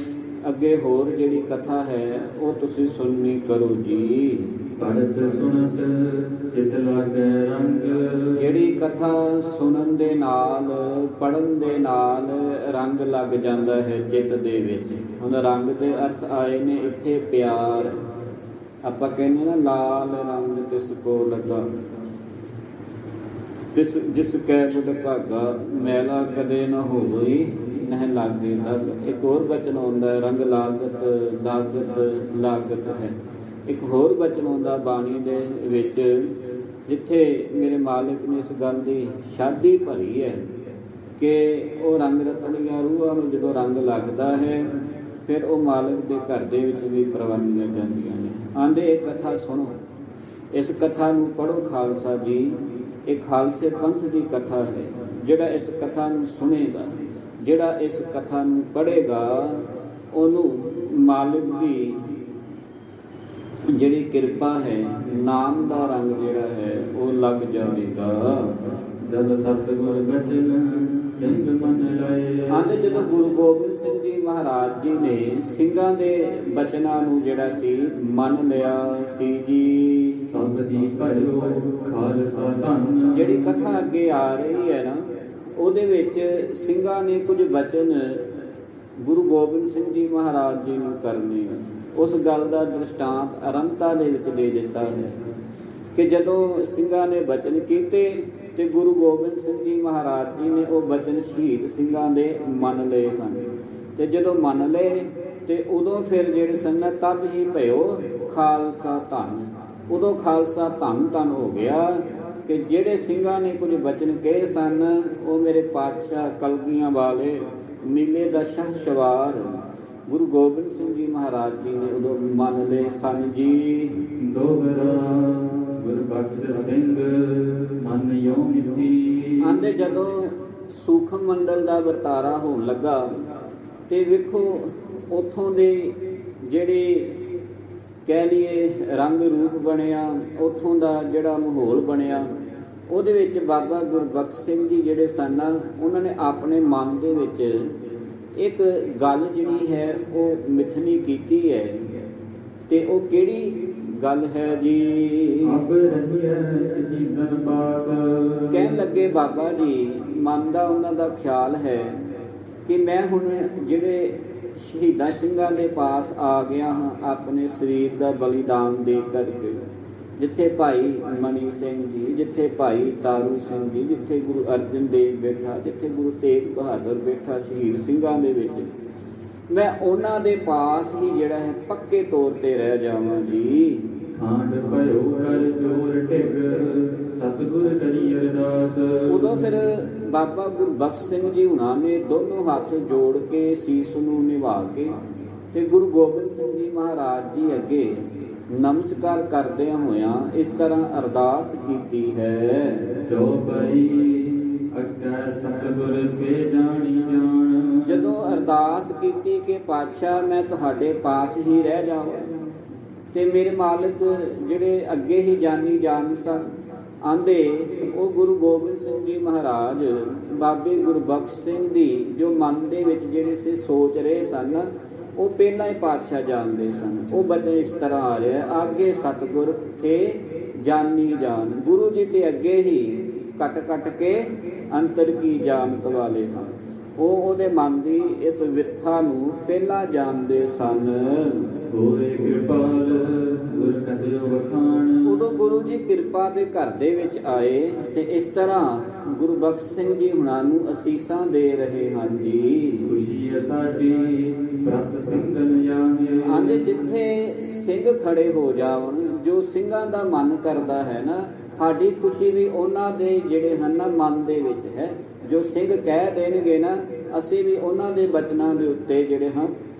ਅੱਗੇ ਹੋਰ ਜਿਹੜੀ ਕਥਾ ਹੈ ਉਹ ਤੁਸੀਂ ਸੁਣਨੀ ਕਰੋ ਜੀ। ਪੜਤ ਸੁਣਤ ਚਿਤ ਲਾਗੈ ਰੰਗ। ਜਿਹੜੀ ਕਥਾ ਸੁਣਨ ਦੇ ਨਾਲ ਪੜਨ ਦੇ ਨਾਲ ਰੰਗ ਲੱਗ ਜਾਂਦਾ ਹੈ ਚਿੱਤ ਦੇ ਵਿੱਚ। ਹੁਣ ਰੰਗ ਦੇ ਅਰਥ ਆਏ ਨੇ ਇੱਥੇ ਪਿਆਰ। ਆਪਾਂ ਕਹਿੰਦੇ ਨਾ ਲਾਲ ਰੰਗ ਤਿਸ ਕੋ ਲੱਗਾ ਜਿਸ ਕੈ ਬੁੱਧ ਭਾਗਾ ਮੈਲਾ ਕਦੇ ਨਾ ਹੋਈ ਨਹਿ ਲਾਗੇ ਲੱਗ। ਇੱਕ ਹੋਰ ਬਚਨ ਆਉਂਦਾ ਰੰਗ ਲਾਗਤ ਹੈ। ਇੱਕ ਹੋਰ ਬਚਨ ਆਉਂਦਾ ਬਾਣੀ ਦੇ ਵਿੱਚ ਜਿੱਥੇ ਮੇਰੇ ਮਾਲਿਕ ਨੇ ਇਸ ਗੱਲ ਦੀ ਸ਼ਾਦੀ ਭਰੀ ਹੈ ਕਿ ਉਹ ਰੰਗ ਰਤਨੀਆਂ ਰੂਹਾਂ ਨੂੰ ਜਦੋਂ ਰੰਗ ਲੱਗਦਾ ਹੈ ਫਿਰ ਉਹ ਮਾਲਿਕ ਦੇ ਘਰ ਦੇ ਵਿੱਚ ਵੀ ਪ੍ਰਵਾਨੀਆਂ ਜਾਂਦੀਆਂ ਨੇ। ਆਂਦੇ ਇਹ ਕਥਾ ਸੁਣੋ, ਇਸ ਕਥਾ ਨੂੰ ਪੜ੍ਹੋ ਖਾਲਸਾ ਜੀ। ਇਹ ਖਾਲਸੇ ਪੰਥ ਦੀ ਕਥਾ ਹੈ। ਜਿਹੜਾ ਇਸ ਕਥਾ ਨੂੰ ਸੁਣੇਗਾ, ਜਿਹੜਾ ਇਸ ਕਥਾ ਨੂੰ ਪੜ੍ਹੇਗਾ ਉਹਨੂੰ ਮਾਲਿਕ ਦੀ ਜਿਹੜੀ ਕਿਰਪਾ ਹੈ ਨਾਮ ਦਾ ਰੰਗ ਜਿਹੜਾ ਹੈ ਉਹ ਲੱਗ ਜਾਵੇਗਾ। ਜਦ ਸਤਿਗੁਰ ਬਚਨ ਸਿੰਘ ਮਨ ਲਾਏ। ਆਂਦੇ ਜਦੋਂ ਗੁਰੂ ਗੋਬਿੰਦ ਸਿੰਘ ਜੀ ਮਹਾਰਾਜ ਜੀ ਨੇ ਸਿੰਘਾਂ ਦੇ ਬਚਨਾਂ ਨੂੰ ਜਿਹੜਾ ਸੀ ਮੰਨ ਲਿਆ ਸੀ ਜੀ। ਤਬ ਹੀ ਭਇਓ ਖਾਲਸਾ ਧਨ। ਜਿਹੜੀ ਕਥਾ ਅੱਗੇ ਆ ਰਹੀ ਹੈ ਨਾ ਉਹਦੇ ਵਿੱਚ ਸਿੰਘਾਂ ਨੇ ਕੁਝ ਬਚਨ ਗੁਰੂ ਗੋਬਿੰਦ ਸਿੰਘ ਜੀ ਮਹਾਰਾਜ ਜੀ ਨੂੰ ਕਰਨੇ। ਉਸ ਗੱਲ ਦਾ ਦ੍ਰਿਸ਼ਟਾਂਤ ਆਰੰਭਤਾ ਦੇ ਵਿੱਚ ਦੇ ਦਿੱਤਾ ਹੈ ਕਿ ਜਦੋਂ ਸਿੰਘਾਂ ਨੇ ਬਚਨ ਕੀਤੇ ਤੇ ਗੁਰੂ ਗੋਬਿੰਦ ਸਿੰਘ ਜੀ ਮਹਾਰਾਜ ਜੀ ਨੇ ਉਹ ਬਚਨ ਸ਼ਹੀਦ ਸਿੰਘਾਂ ਦੇ ਮੰਨ ਲਏ ਹਨ। ਤੇ ਜਦੋਂ ਮੰਨ ਲਏ ਤੇ ਉਦੋਂ ਫਿਰ ਜਿਹੜੇ ਸਨ ਤਬ ਹੀ ਭਇਓ ਖਾਲਸਾ ਧਨ। ਉਦੋਂ ਖਾਲਸਾ ਧੰਨ ਹੋ ਗਿਆ ਕਿ ਜਿਹੜੇ ਸਿੰਘਾਂ ਨੇ ਕੁਝ ਬਚਨ ਕਹੇ ਸਨ ਉਹ ਮੇਰੇ ਪਾਤਸ਼ਾਹ ਕਲਗੀਆਂ ਵਾਲੇ ਨੀਲੇ ਦਾ ਸ਼ਾਹ ਸਵਾਰ ਗੁਰੂ ਗੋਬਿੰਦ ਸਿੰਘ ਜੀ ਮਹਾਰਾਜ ਜੀ ਨੇ ਉਦੋਂ ਮੰਨ ਲਏ ਸਨ ਜੀ। ਦੋਗਰਾ ਗੁਰਬਖਸ਼ ਸਿੰਘ ਮਨ ਯੋ ਮਿੱਥੀ। ਆਂਦੇ ਜਦੋਂ ਸੂਖਮ ਮੰਡਲ ਦਾ ਵਰਤਾਰਾ ਹੋਣ ਲੱਗਾ ਤੇ ਵੇਖੋ ਉੱਥੋਂ ਦੇ ਜਿਹੜੇ ਕਹਿ ਲਈਏ ਰੰਗ ਰੂਪ ਬਣਿਆ, ਉੱਥੋਂ ਦਾ ਜਿਹੜਾ ਮਾਹੌਲ ਬਣਿਆ, ਉਹਦੇ ਵਿੱਚ ਬਾਬਾ ਗੁਰਬਖਸ਼ ਸਿੰਘ ਜੀ ਜਿਹੜੇ ਸਨ ਉਹਨਾਂ ਨੇ ਆਪਣੇ ਮਨ ਦੇ ਵਿੱਚ ਇੱਕ ਗੱਲ ਜਿਹੜੀ ਹੈ ਉਹ ਮਿਥਨੀ ਕੀਤੀ ਹੈ। ਤੇ ਉਹ ਕਿਹੜੀ ਗੱਲ ਹੈ ਜੀ? ਅਬ ਰਹੀ ਹੈ ਸ਼ਹੀਦਨ ਪਾਸ। ਕਹਿਣ ਲੱਗੇ ਬਾਬਾ ਜੀ ਮਨ ਦਾ ਉਹਨਾਂ ਦਾ ਖਿਆਲ ਹੈ ਕਿ ਮੈਂ ਹੁਣ ਜਿਹੜੇ ਸ਼ਹੀਦਾਂ ਸਿੰਘਾਂ ਦੇ ਪਾਸ ਆ ਗਿਆ ਹਾਂ ਆਪਣੇ ਸਰੀਰ ਦਾ ਬਲੀਦਾਨ ਦੇ ਕਰਕੇ। ਜਿੱਥੇ ਭਾਈ ਮਨੀ ਸਿੰਘ ਜੀ, ਜਿੱਥੇ ਭਾਈ ਤਾਰੂ ਸਿੰਘ ਜੀ, ਜਿੱਥੇ ਗੁਰੂ ਅਰਜਨ ਦੇਵ ਬੈਠਾ, ਜਿੱਥੇ ਗੁਰੂ ਤੇਗ ਬਹਾਦਰ ਬੈਠਾ ਸ਼ਹੀਦ ਸਿੰਘਾਂ ਦੇ ਵਿੱਚ, ਮੈਂ ਉਹਨਾਂ ਦੇ ਪਾਸ ਹੀ ਜਿਹੜਾ ਹੈ ਪੱਕੇ ਤੌਰ ਤੇ ਰਹਿ ਜਾਵਾਂ ਜੀ। ਖਾਂਡ ਭਇਓ ਕਰ ਜੋਰ ਢਿਗ ਸਤਿਗੁਰ ਕਰੀ ਅਰਦਾਸ। ਉਦੋਂ ਫਿਰ ਬਾਬਾ ਗੁਰਬਖਸ਼ ਸਿੰਘ ਜੀ ਹੁਣਾਂ ਨੇ ਦੋਨੋਂ ਹੱਥ ਜੋੜ ਕੇ ਸੀਸ ਨੂੰ ਨਿਭਾ ਕੇ ਤੇ ਗੁਰੂ ਗੋਬਿੰਦ ਸਿੰਘ ਜੀ ਮਹਾਰਾਜ ਜੀ ਅੱਗੇ ਨਮਸਕਾਰ ਕਰਦਿਆਂ ਹੋਇਆਂ ਇਸ ਤਰ੍ਹਾਂ ਅਰਦਾਸ ਕੀਤੀ ਹੈ। ਜੋ ਬਈ ਅੱਗੇ ਸਤਿਗੁਰ ਕੇ ਜਾਣੀ ਜਾਣ। ਜਦੋਂ ਅਰਦਾਸ ਕੀਤੀ ਕਿ ਪਾਤਸ਼ਾਹ ਮੈਂ ਤੁਹਾਡੇ ਪਾਸ ਹੀ ਰਹਿ ਜਾਵਾਂ ਤੇ ਮੇਰੇ ਮਾਲਕ ਜਿਹੜੇ ਅੱਗੇ ਹੀ ਜਾਨੀ ਜਾਨ ਸਨ, ਆਂਦੇ ਉਹ ਗੁਰੂ ਗੋਬਿੰਦ ਸਿੰਘ ਜੀ ਮਹਾਰਾਜ ਬਾਬੇ ਗੁਰਬਖਸ਼ ਸਿੰਘ ਦੀ ਜੋ ਮਨ ਦੇ ਵਿੱਚ ਜਿਹੜੇ ਸੇ ਸੋਚ ਰਹੇ ਸਨ ਉਹ ਪਹਿਲਾਂ ਹੀ ਪਾਤਸ਼ਾਹ ਜਾਣਦੇ ਸਨ। ਉਹ ਬਚਨ ਇਸ ਤਰ੍ਹਾਂ ਆ ਰਿਹਾ, ਅੱਗੇ ਸਤਿਗੁਰ ਤੇ ਜਾਨੀ ਜਾਨ। ਗੁਰੂ ਜੀ ਤੇ ਅੱਗੇ ਹੀ ਕੱਟ ਕੱਟ ਕੇ ਅੰਤਰ ਕੀ ਜਾਣਤ ਵਾਲੇ ਹਨ। ਉਹ ਉਹਦੇ ਮਨ ਦੀ ਇਸ ਵਿਰਥਾ ਨੂੰ ਪਹਿਲਾਂ ਜਾਣਦੇ ਸਨ। ਹੋਏ ਕਿਰਪਾਲ ਗੁਰ ਕਥਿਓ ਵਖਾਣ। ਉਦੋਂ ਗੁਰੂ ਜੀ ਕਿਰਪਾ ਦੇ ਘਰ ਦੇ ਵਿੱਚ ਆਏ ਤੇ ਇਸ ਤਰ੍ਹਾਂ ਗੁਰਬਖਸ਼ ਸਿੰਘ ਜੀ ਹੁਣਾਂ ਨੂੰ ਅਸੀਸਾਂ ਦੇ ਰਹੇ ਹਨ ਜੀ। ਖੁਸ਼ੀ ਸਾਡੀ ਪ੍ਰਤ ਸਿੰਘਨ ਜਾਗੇ। ਆਂਦੇ ਜਿੱਥੇ ਸਿੰਘ ਖੜੇ ਹੋ ਜਾਵਣ, ਜੋ ਸਿੰਘਾਂ ਦਾ ਮਨ ਕਰਦਾ ਹੈ ਨਾ, ਸਾਡੀ ਖੁਸ਼ੀ ਵੀ ਉਹਨਾਂ ਦੇ ਜਿਹੜੇ ਹਨ ਨਾ ਮਨ ਦੇ ਵਿੱਚ ਹੈ। ਜੋ ਸਿੰਘ ਕਹਿ ਦੇਣਗੇ ਨਾ, ਅਸੀਂ ਵੀ ਉਹਨਾਂ ਦੇ ਬਚਨਾਂ ਦੇ ਉੱਤੇ ਜਿਹੜੇ ਹਾਂ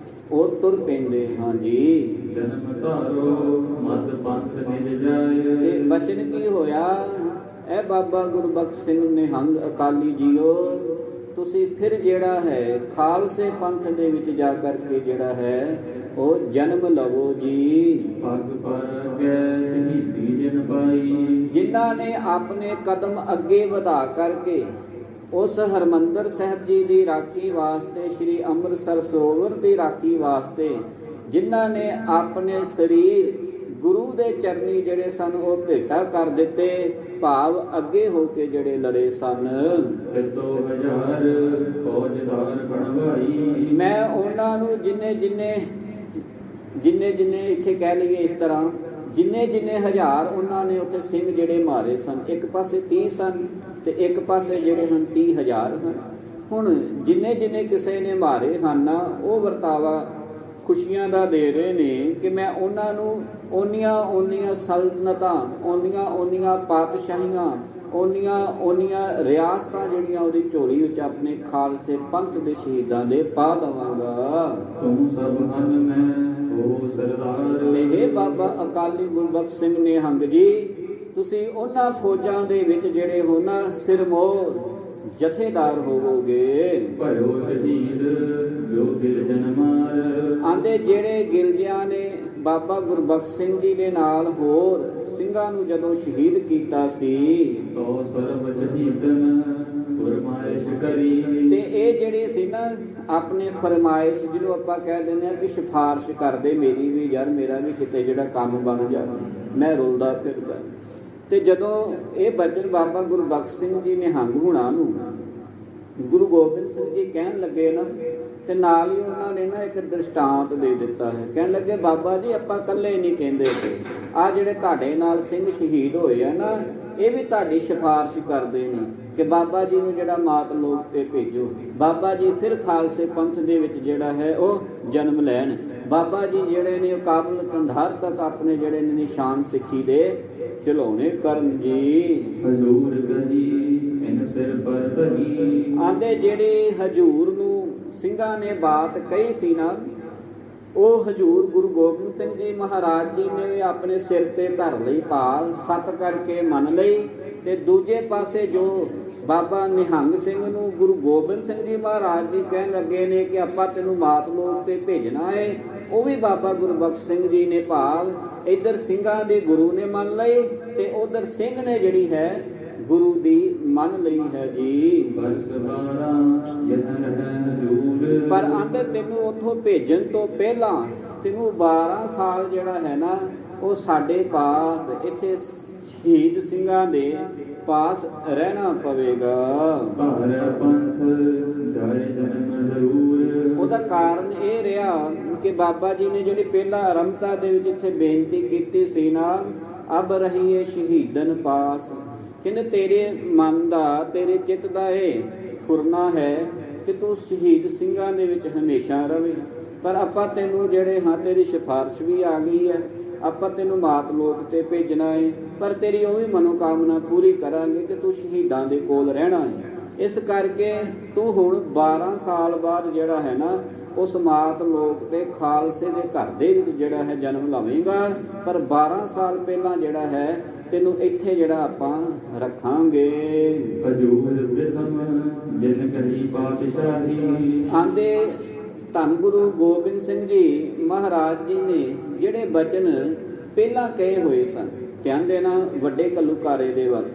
ਉਹ ਤੁਰ ਪੈਂਦੇ ਹਾਂ ਜੀ। ਜਨਮ ਧਾਰੋ ਮਤ ਪੰਥ ਨਿਜ ਜਾਏ। ਤੇ ਬਚਨ ਕੀ ਹੋਇਆ? ਇਹ ਬਾਬਾ ਗੁਰਬਖਸ਼ ਸਿੰਘ ਨਿਹੰਗ ਅਕਾਲੀ ਜੀਓ, ਤੁਸੀਂ ਫਿਰ ਜਿਹੜਾ ਹੈ ਖਾਲਸੇ ਪੰਥ ਦੇ ਵਿੱਚ ਜਾ ਕਰਕੇ ਜਿਹੜਾ ਹੈ ਉਹ ਜਨਮ ਲਵੋ ਜੀ। ਪੱਗ ਪਰ ਗਏ ਸ਼ਹੀਦੀ ਜਿਨ ਪਾਈ। ਜਿਨ੍ਹਾਂ ਨੇ ਆਪਣੇ ਕਦਮ ਅੱਗੇ ਵਧਾ ਕਰਕੇ ਉਸ ਹਰਮੰਦਰ ਸਾਹਿਬ ਜੀ ਦੀ ਰਾਖੀ ਵਾਸਤੇ, ਸ੍ਰੀ ਅੰਮ੍ਰਿਤਸਰ ਸਰੋਵਰ ਦੀ ਰਾਖੀ ਵਾਸਤੇ, ਜਿਨ੍ਹਾਂ ਨੇ ਆਪਣੇ ਸਰੀਰ ਗੁਰੂ ਦੇ ਚਰਨੀ ਜਿਹੜੇ ਸਨ ਉਹ ਭੇਟਾ ਕਰ ਦਿੱਤੇ, ਭਾਵ ਅੱਗੇ ਹੋ ਕੇ ਜਿਹੜੇ ਲੜੇ ਸਨ। 1000 ਫੌਜਦਾਰ ਬਣਵਾਈ। ਮੈਂ ਉਹਨਾਂ ਨੂੰ ਜਿੰਨੇ ਇੱਥੇ ਕਹਿ ਲਈਏ ਇਸ ਤਰ੍ਹਾਂ, ਜਿੰਨੇ ਹਜ਼ਾਰ ਉਹਨਾਂ ਨੇ ਉੱਥੇ ਸਿੰਘ ਜਿਹੜੇ ਮਾਰੇ ਸਨ, ਇੱਕ ਪਾਸੇ 30 ਸਨ ਤੇ ਇੱਕ ਪਾਸੇ ਜਿਹੜੇ ਹਨ 30,000 ਹਨ। ਹੁਣ ਜਿੰਨੇ ਕਿਸੇ ਨੇ ਮਾਰੇ ਹਨ ਉਹ ਵਰਤਾਵਾ ਖੁਸ਼ੀਆਂ ਦਾ ਦੇ ਰਹੇ ਨੇ ਕਿ ਮੈਂ ਉਹਨਾਂ ਨੂੰ ਓਨੀਆਂ ਸਲਤਨਤਾਂ, ਓਨੀਆਂ ਪਾਤਸ਼ਾਹੀਆਂ, ਓਨੀਆਂ ਰਿਆਸਤਾਂ ਜਿਹੜੀਆਂ ਉਹਦੀ ਝੋਲੀ ਵਿੱਚ ਆਪਣੇ ਖਾਲਸੇ ਪੰਥ ਦੇ ਸ਼ਹੀਦਾਂ ਦੇ ਪਾ ਦੇਵਾਂਗਾ। ਤੂੰ ਸਭ ਹਨ ਮੈਂ ਉਹ ਸਰਦਾਰ। ਇਹ ਬਾਬਾ ਅਕਾਲੀ ਗੁਰਬਖਸ਼ ਸਿੰਘ ਨਿਹੰਗ ਜੀ, ਤੁਸੀਂ ਉਹਨਾਂ ਫੌਜਾਂ ਦੇ ਵਿੱਚ ਜਿਹੜੇ ਹੋ ਨਾ ਸਿਰਮੌਰ ਜਥੇਦਾਰ ਹੋਵੋਗੇ। ਭਇਓ ਸ਼ਹੀਦ ਜੋ ਦਿਲ ਜਨ ਮਾਰ। ਆਂਦੇ ਜਿਹੜੇ ਗਿਲਜਿਆਂ ਨੇ ਬਾਬਾ ਗੁਰਬਖਸ਼ ਸਿੰਘ ਜੀ ਦੇ ਨਾਲ ਹੋਰ ਸਿੰਘਾਂ ਨੂੰ ਜਦੋਂ ਸ਼ਹੀਦ ਕੀਤਾ ਸੀ, ਤੋ ਸਰਬ ਸ਼ਹੀਦਨ ਫਰਮਾਇਸ਼ ਕਰੀ। ਤੇ ਇਹ ਜਿਹੜੀ ਸੀ ਨਾ ਆਪਣੇ ਫਰਮਾਇਸ਼, ਜਿਹਨੂੰ ਆਪਾਂ ਕਹਿ ਦਿੰਦੇ ਆ ਵੀ ਸਿਫਾਰਿਸ਼ ਕਰਦੇ, ਮੇਰੀ ਵੀ ਯਾਰ ਮੇਰਾ ਵੀ ਕਿਤੇ ਜਿਹੜਾ ਕੰਮ ਬਣ ਜਾਵੇ, ਮੈਂ ਰੁਲਦਾ ਫਿਰਦਾ। ਤੇ ਜਦੋਂ ਇਹ ਬਚਨ ਬਾਬਾ ਗੁਰਬਖਸ਼ ਸਿੰਘ ਜੀ ਨਿਹੰਗ ਹੁਣਾਂ ਨੂੰ ਗੁਰੂ ਗੋਬਿੰਦ ਸਿੰਘ ਜੀ ਕਹਿਣ ਲੱਗੇ ਨਾ, ਤੇ ਨਾਲ ਹੀ ਉਹਨਾਂ ਨੇ ਨਾ ਇੱਕ ਦ੍ਰਿਸ਼ਟਾਂਤ ਦੇ ਦਿੱਤਾ ਹੈ। ਕਹਿਣ ਲੱਗੇ ਬਾਬਾ ਜੀ ਆਪਾਂ ਇਕੱਲੇ ਨਹੀਂ ਕਹਿੰਦੇ, ਆ ਜਿਹੜੇ ਤੁਹਾਡੇ ਨਾਲ ਸਿੰਘ ਸ਼ਹੀਦ ਹੋਏ ਆ ਨਾ, ਇਹ ਵੀ ਤੁਹਾਡੀ ਸਿਫਾਰਿਸ਼ ਕਰਦੇ ਨੇ ਕਿ ਬਾਬਾ ਜੀ ਨੂੰ ਜਿਹੜਾ ਮਾਤ ਲੋਕ ਤੇ ਭੇਜੋ। ਬਾਬਾ ਜੀ ਫਿਰ ਖਾਲਸੇ ਪੰਥ ਦੇ ਵਿੱਚ ਜਿਹੜਾ ਹੈ ਉਹ ਜਨਮ ਲੈਣ। ਬਾਬਾ ਜੀ ਜਿਹੜੇ ਨੇ ਉਹ ਕਾਬਲ ਕੰਧਾਰ ਤੱਕ ਆਪਣੇ ਜਿਹੜੇ ਨੇ ਨਿਸ਼ਾਨ ਸਿੱਖੀ ਦੇ ਚਲਾਉਣੇ ਕਰਨ ਜੀ। ਹਜ਼ੂਰ ਕਹੀ ਇਨ ਸਿਰ ਪਰ ਧਰੀ। ਆਂਦੇ ਜਿਹੜੇ ਹਜ਼ੂਰ ਨੂੰ ਸਿੰਘਾਂ ਨੇ ਬਾਤ ਕਹੀ ਸੀ ਨਾ, ਉਹ ਹਜ਼ੂਰ ਗੁਰੂ ਗੋਬਿੰਦ ਸਿੰਘ ਜੀ ਮਹਾਰਾਜ ਜੀ ਨੇ ਵੀ ਆਪਣੇ ਸਿਰ ਤੇ ਧਰ ਲਈ ਭਾਵ ਸਤ ਕਰਕੇ ਮੰਨ ਲਈ। ਤੇ ਦੂਜੇ ਪਾਸੇ ਜੋ ਬਾਬਾ ਨਿਹੰਗ ਸਿੰਘ ਨੂੰ ਗੁਰੂ ਗੋਬਿੰਦ ਸਿੰਘ ਜੀ ਮਹਾਰਾਜ ਜੀ ਕਹਿਣ ਲੱਗੇ ਨੇ ਕਿ ਆਪਾਂ ਤੈਨੂੰ ਮਾਤ ਲੋਕ ਤੇ ਭੇਜਣਾ ਹੈ, ਉਹ ਵੀ ਬਾਬਾ ਗੁਰਬਖਸ਼ ਸਿੰਘ ਜੀ ਨੇ ਭਾਵ ਇੱਧਰ ਸਿੰਘਾਂ ਦੇ ਗੁਰੂ ਨੇ ਮੰਨ ਲਈ ਤੇ ਉਧਰ ਸਿੰਘ ਨੇ ਜਿਹੜੀ ਹੈ ਗੁਰੂ ਦੀ ਮੰਨ ਲਈ ਹੈ ਜੀ। ਪਰ ਅੰਦਰ ਤੈਨੂੰ ਉੱਥੋਂ ਭੇਜਣ ਤੋਂ ਪਹਿਲਾਂ ਤੈਨੂੰ 12 ਸਾਲ ਜਿਹੜਾ ਹੈ ਨਾ ਉਹ ਸਾਡੇ ਪਾਸ ਇੱਥੇ ਸ਼ਹੀਦ ਸਿੰਘਾਂ ਦੇ ਪਾਸ ਰਹਿਣਾ ਪਵੇਗਾ। ਉਹਦਾ ਕਾਰਨ ਇਹ ਰਿਹਾ ਕਿ ਬਾਬਾ ਜੀ ਨੇ ਜਿਹੜੀ ਪਹਿਲਾਂ ਆਰੰਭਤਾ ਦੇ ਵਿੱਚ ਇੱਥੇ ਬੇਨਤੀ ਕੀਤੀ ਸੀ ਨਾ, ਅਬ ਰਹੀਏ ਸ਼ਹੀਦਨ ਪਾਸ, ਕਹਿੰਦੇ ਤੇਰੇ ਮਨ ਦਾ ਤੇਰੇ ਚਿੱਤ ਦਾ ਇਹ ਫੁਰਨਾ ਹੈ ਕਿ ਤੂੰ ਸ਼ਹੀਦ ਸਿੰਘਾਂ ਦੇ ਵਿੱਚ ਹਮੇਸ਼ਾ ਰਵੇਂ। ਪਰ ਆਪਾਂ ਤੈਨੂੰ ਜਿਹੜੇ ਹਾਂ ਤੇਰੀ ਸਿਫਾਰਿਸ਼ ਵੀ ਆ ਗਈ ਹੈ, ਆਪਾਂ ਤੈਨੂੰ ਮਾਤ ਲੋਕ ਤੇ ਭੇਜਣਾ ਹੈ, ਪਰ ਤੇਰੀ ਉਹ ਵੀ ਮਨੋਕਾਮਨਾ ਪੂਰੀ ਕਰਾਂਗੇ ਕਿ ਤੂੰ ਸ਼ਹੀਦਾਂ ਦੇ ਕੋਲ ਰਹਿਣਾ ਹੈ। ਇਸ ਕਰਕੇ ਤੂੰ ਹੁਣ 12 ਸਾਲ ਬਾਅਦ ਜਿਹੜਾ ਹੈ ਨਾ ਉਸ ਮਾਤ ਲੋਕ ਤੇ ਖਾਲਸੇ ਦੇ ਘਰ ਦੇ ਵਿੱਚ ਜਿਹੜਾ ਹੈ ਜਨਮ ਲਵੇਂਗਾ, ਪਰ 12 ਸਾਲ ਪਹਿਲਾਂ ਜਿਹੜਾ ਹੈ ਤੈਨੂੰ ਇੱਥੇ ਜਿਹੜਾ ਆਪਾਂ ਰੱਖਾਂਗੇ। ਆਂਦੇ ਧੰਨ ਗੁਰੂ ਗੋਬਿੰਦ ਸਿੰਘ ਜੀ ਮਹਾਰਾਜ ਜੀ ਨੇ ਜਿਹੜੇ ਬਚਨ ਪਹਿਲਾਂ ਕਹੇ ਹੋਏ ਸਨ, ਧਿਆਨ ਦੇਣਾ ਵੱਡੇ ਘੱਲੂਘਾਰੇ ਦੇ ਵੱਲ।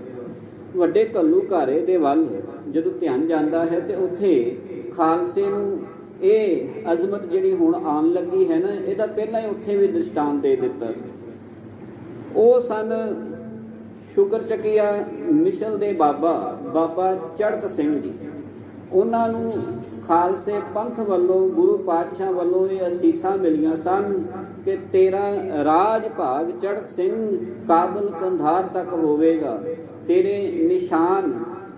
ਵੱਡੇ ਘੱਲੂਘਾਰੇ ਦੇ ਵੱਲ ਜਦੋਂ ਧਿਆਨ ਜਾਂਦਾ ਹੈ ਤੇ ਉੱਥੇ ਖਾਲਸੇ ਨੂੰ ਇਹ ਅਜ਼ਮਤ ਜਿਹੜੀ ਹੁਣ ਆਉਣ ਲੱਗੀ ਹੈ ਨਾ, ਇਹਦਾ ਪਹਿਲਾਂ ਹੀ ਉੱਥੇ ਵੀ ਦ੍ਰਿਸ਼ਟਾਂਤ ਦੇ ਦਿੱਤਾ ਸੀ। ਉਹ ਸਨ ਸ਼ੁਕਰ ਚੱਕੀਆ ਮਿਸ਼ਲ ਦੇ ਬਾਬਾ ਚੜ੍ਹਤ ਸਿੰਘ ਜੀ। ਉਹਨਾਂ ਨੂੰ ਖਾਲਸੇ ਪੰਥ ਵੱਲੋਂ ਗੁਰੂ ਪਾਤਸ਼ਾਹ ਵੱਲੋਂ ਇਹ ਅਸੀਸਾਂ ਮਿਲੀਆਂ ਸਨ ਕਿ ਤੇਰਾ ਰਾਜ ਭਾਗ ਚੜ੍ਹਤ ਸਿੰਘ ਕਾਬਲ ਕੰਧਾਰ ਤੱਕ ਹੋਵੇਗਾ। ਤੇਰੇ ਨਿਸ਼ਾਨ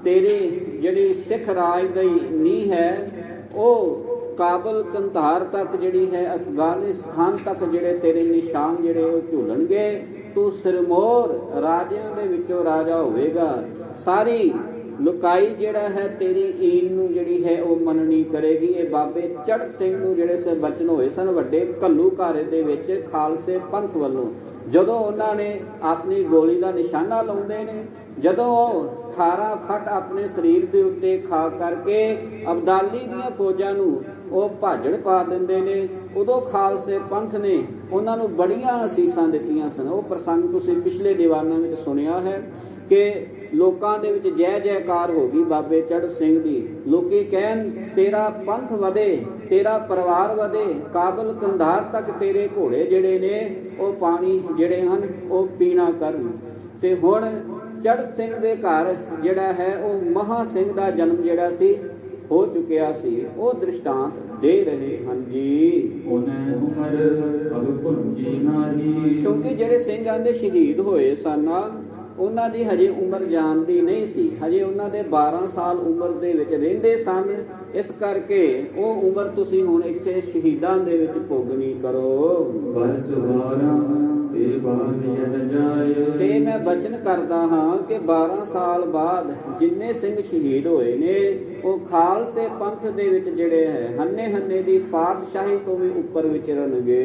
ਤੇਰੇ ਜਿਹੜੀ ਸਿੱਖ ਰਾਜ ਦੀ ਨੀਂਹ ਹੈ ਉਹ ਕਾਬਲ ਕੰਧਾਰ ਤੱਕ ਜਿਹੜੀ ਹੈ ਅਫਗਾਨਿਸਤਾਨ ਤੱਕ ਜਿਹੜੇ ਤੇਰੇ ਨਿਸ਼ਾਨ ਜਿਹੜੇ ਉਹ ਝੂਲਣਗੇ। ਤੂੰ ਸਿਰਮੌਰ ਰਾਜਿਆਂ ਦੇ ਵਿੱਚੋਂ ਰਾਜਾ ਹੋਵੇਗਾ। ਸਾਰੀ ਲੁਕਾਈ ਜਿਹੜਾ ਹੈ ਤੇਰੀ ਈਨ ਨੂੰ ਜਿਹੜੀ ਹੈ ਉਹ ਮੰਨਣੀ ਕਰੇਗੀ। ਇਹ ਬਾਬੇ ਚੜ੍ਹਤ ਸਿੰਘ ਨੂੰ ਜਿਹੜੇ ਸੇ ਬਚਨ ਹੋਏ ਸਨ ਵੱਡੇ ਘੱਲੂਘਾਰੇ ਦੇ ਵਿੱਚ ਖਾਲਸੇ ਪੰਥ ਵੱਲੋਂ। ਜਦੋਂ ਉਹਨਾਂ ਨੇ ਆਪਣੀ ਗੋਲੀ ਦਾ ਨਿਸ਼ਾਨਾ ਲਾਉਂਦੇ ਨੇ, ਜਦੋਂ ਉਹ 18 ਫੱਟ ਆਪਣੇ ਸਰੀਰ ਦੇ ਉੱਤੇ ਖਾ ਕਰਕੇ ਅਬਦਾਲੀ ਦੀਆਂ ਫੌਜਾਂ ਨੂੰ ਉਹ ਭਾਜੜ ਪਾ ਦਿੰਦੇ ਨੇ, ਉਦੋਂ ਖਾਲਸੇ ਪੰਥ ਨੇ ਉਹਨਾਂ ਨੂੰ ਬੜੀਆਂ ਅਸੀਸਾਂ ਦਿੱਤੀਆਂ ਸਨ। ਉਹ ਪ੍ਰਸੰਗ ਤੁਸੀਂ ਪਿਛਲੇ ਦੀਵਾਨਾਂ ਵਿੱਚ ਸੁਣਿਆ ਹੈ ਕਿ ਲੋਕਾਂ ਦੇ ਵਿੱਚ ਜੈ ਜੈਕਾਰ ਹੋ ਗਈ ਬਾਬੇ ਚੜ੍ਹਤ ਸਿੰਘ ਦੀ। ਲੋਕੀ ਕਹਿਣ ਤੇਰਾ ਪੰਥ ਵਧੇ, ਤੇਰਾ ਪਰਿਵਾਰ ਵਧੇ, ਕਾਬਲ ਕੰਧਾਰ ਤੱਕ ਤੇਰੇ ਘੋੜੇ ਜਿਹੜੇ ਨੇ ਉਹ ਪਾਣੀ ਜਿਹੜੇ ਹਨ ਉਹ ਪੀਣਾ ਕਰਨ। ਤੇ ਹੁਣ ਚੜ੍ਹਤ ਸਿੰਘ ਦੇ ਘਰ ਜਿਹੜਾ ਹੈ ਉਹ ਮਹਾ ਸਿੰਘ ਦਾ ਜਨਮ ਜਿਹੜਾ ਸੀ ਹੋ ਚੁੱਕਿਆ ਸੀ। ਉਹ ਦ੍ਰਿਸ਼ਟਾਂਤ ਦੇ ਰਹੇ ਹਨ ਜੀ। ਕਿਉਂਕਿ ਜਿਹੜੇ ਸਿੰਘਾਂ ਦੇ ਸ਼ਹੀਦ ਹੋਏ ਸਨ ਉਹਨਾਂ ਦੀ ਹਜੇ ਉਮਰ ਜਾਣ ਦੀ ਨਹੀਂ ਸੀ, ਹਜੇ ਉਹਨਾਂ ਦੇ 12 ਸਾਲ ਉਮਰ ਦੇ ਵਿੱਚ ਰਹਿੰਦੇ ਸਨ। ਇਸ ਕਰਕੇ ਉਹ ਉਮਰ ਤੁਸੀਂ ਹੁਣ ਇੱਥੇ ਸ਼ਹੀਦਾਂ ਦੇ ਵਿੱਚ ਭੋਗਣੀ ਕਰੋ। ਤੇ ਮੈਂ ਬਚਨ ਕਰਦਾ ਹਾਂ ਕਿ 12 ਸਾਲ ਬਾਅਦ ਜਿੰਨੇ ਸਿੰਘ ਸ਼ਹੀਦ ਹੋਏ ਨੇ ਉਹ ਖਾਲਸੇ ਪੰਥ ਦੇ ਵਿੱਚ ਜਿਹੜੇ ਹੈ ਹੰਨੇ ਦੀ ਪਾਤਸ਼ਾਹੀ ਤੋਂ ਵੀ ਉੱਪਰ ਵਿਚਰਨਗੇ।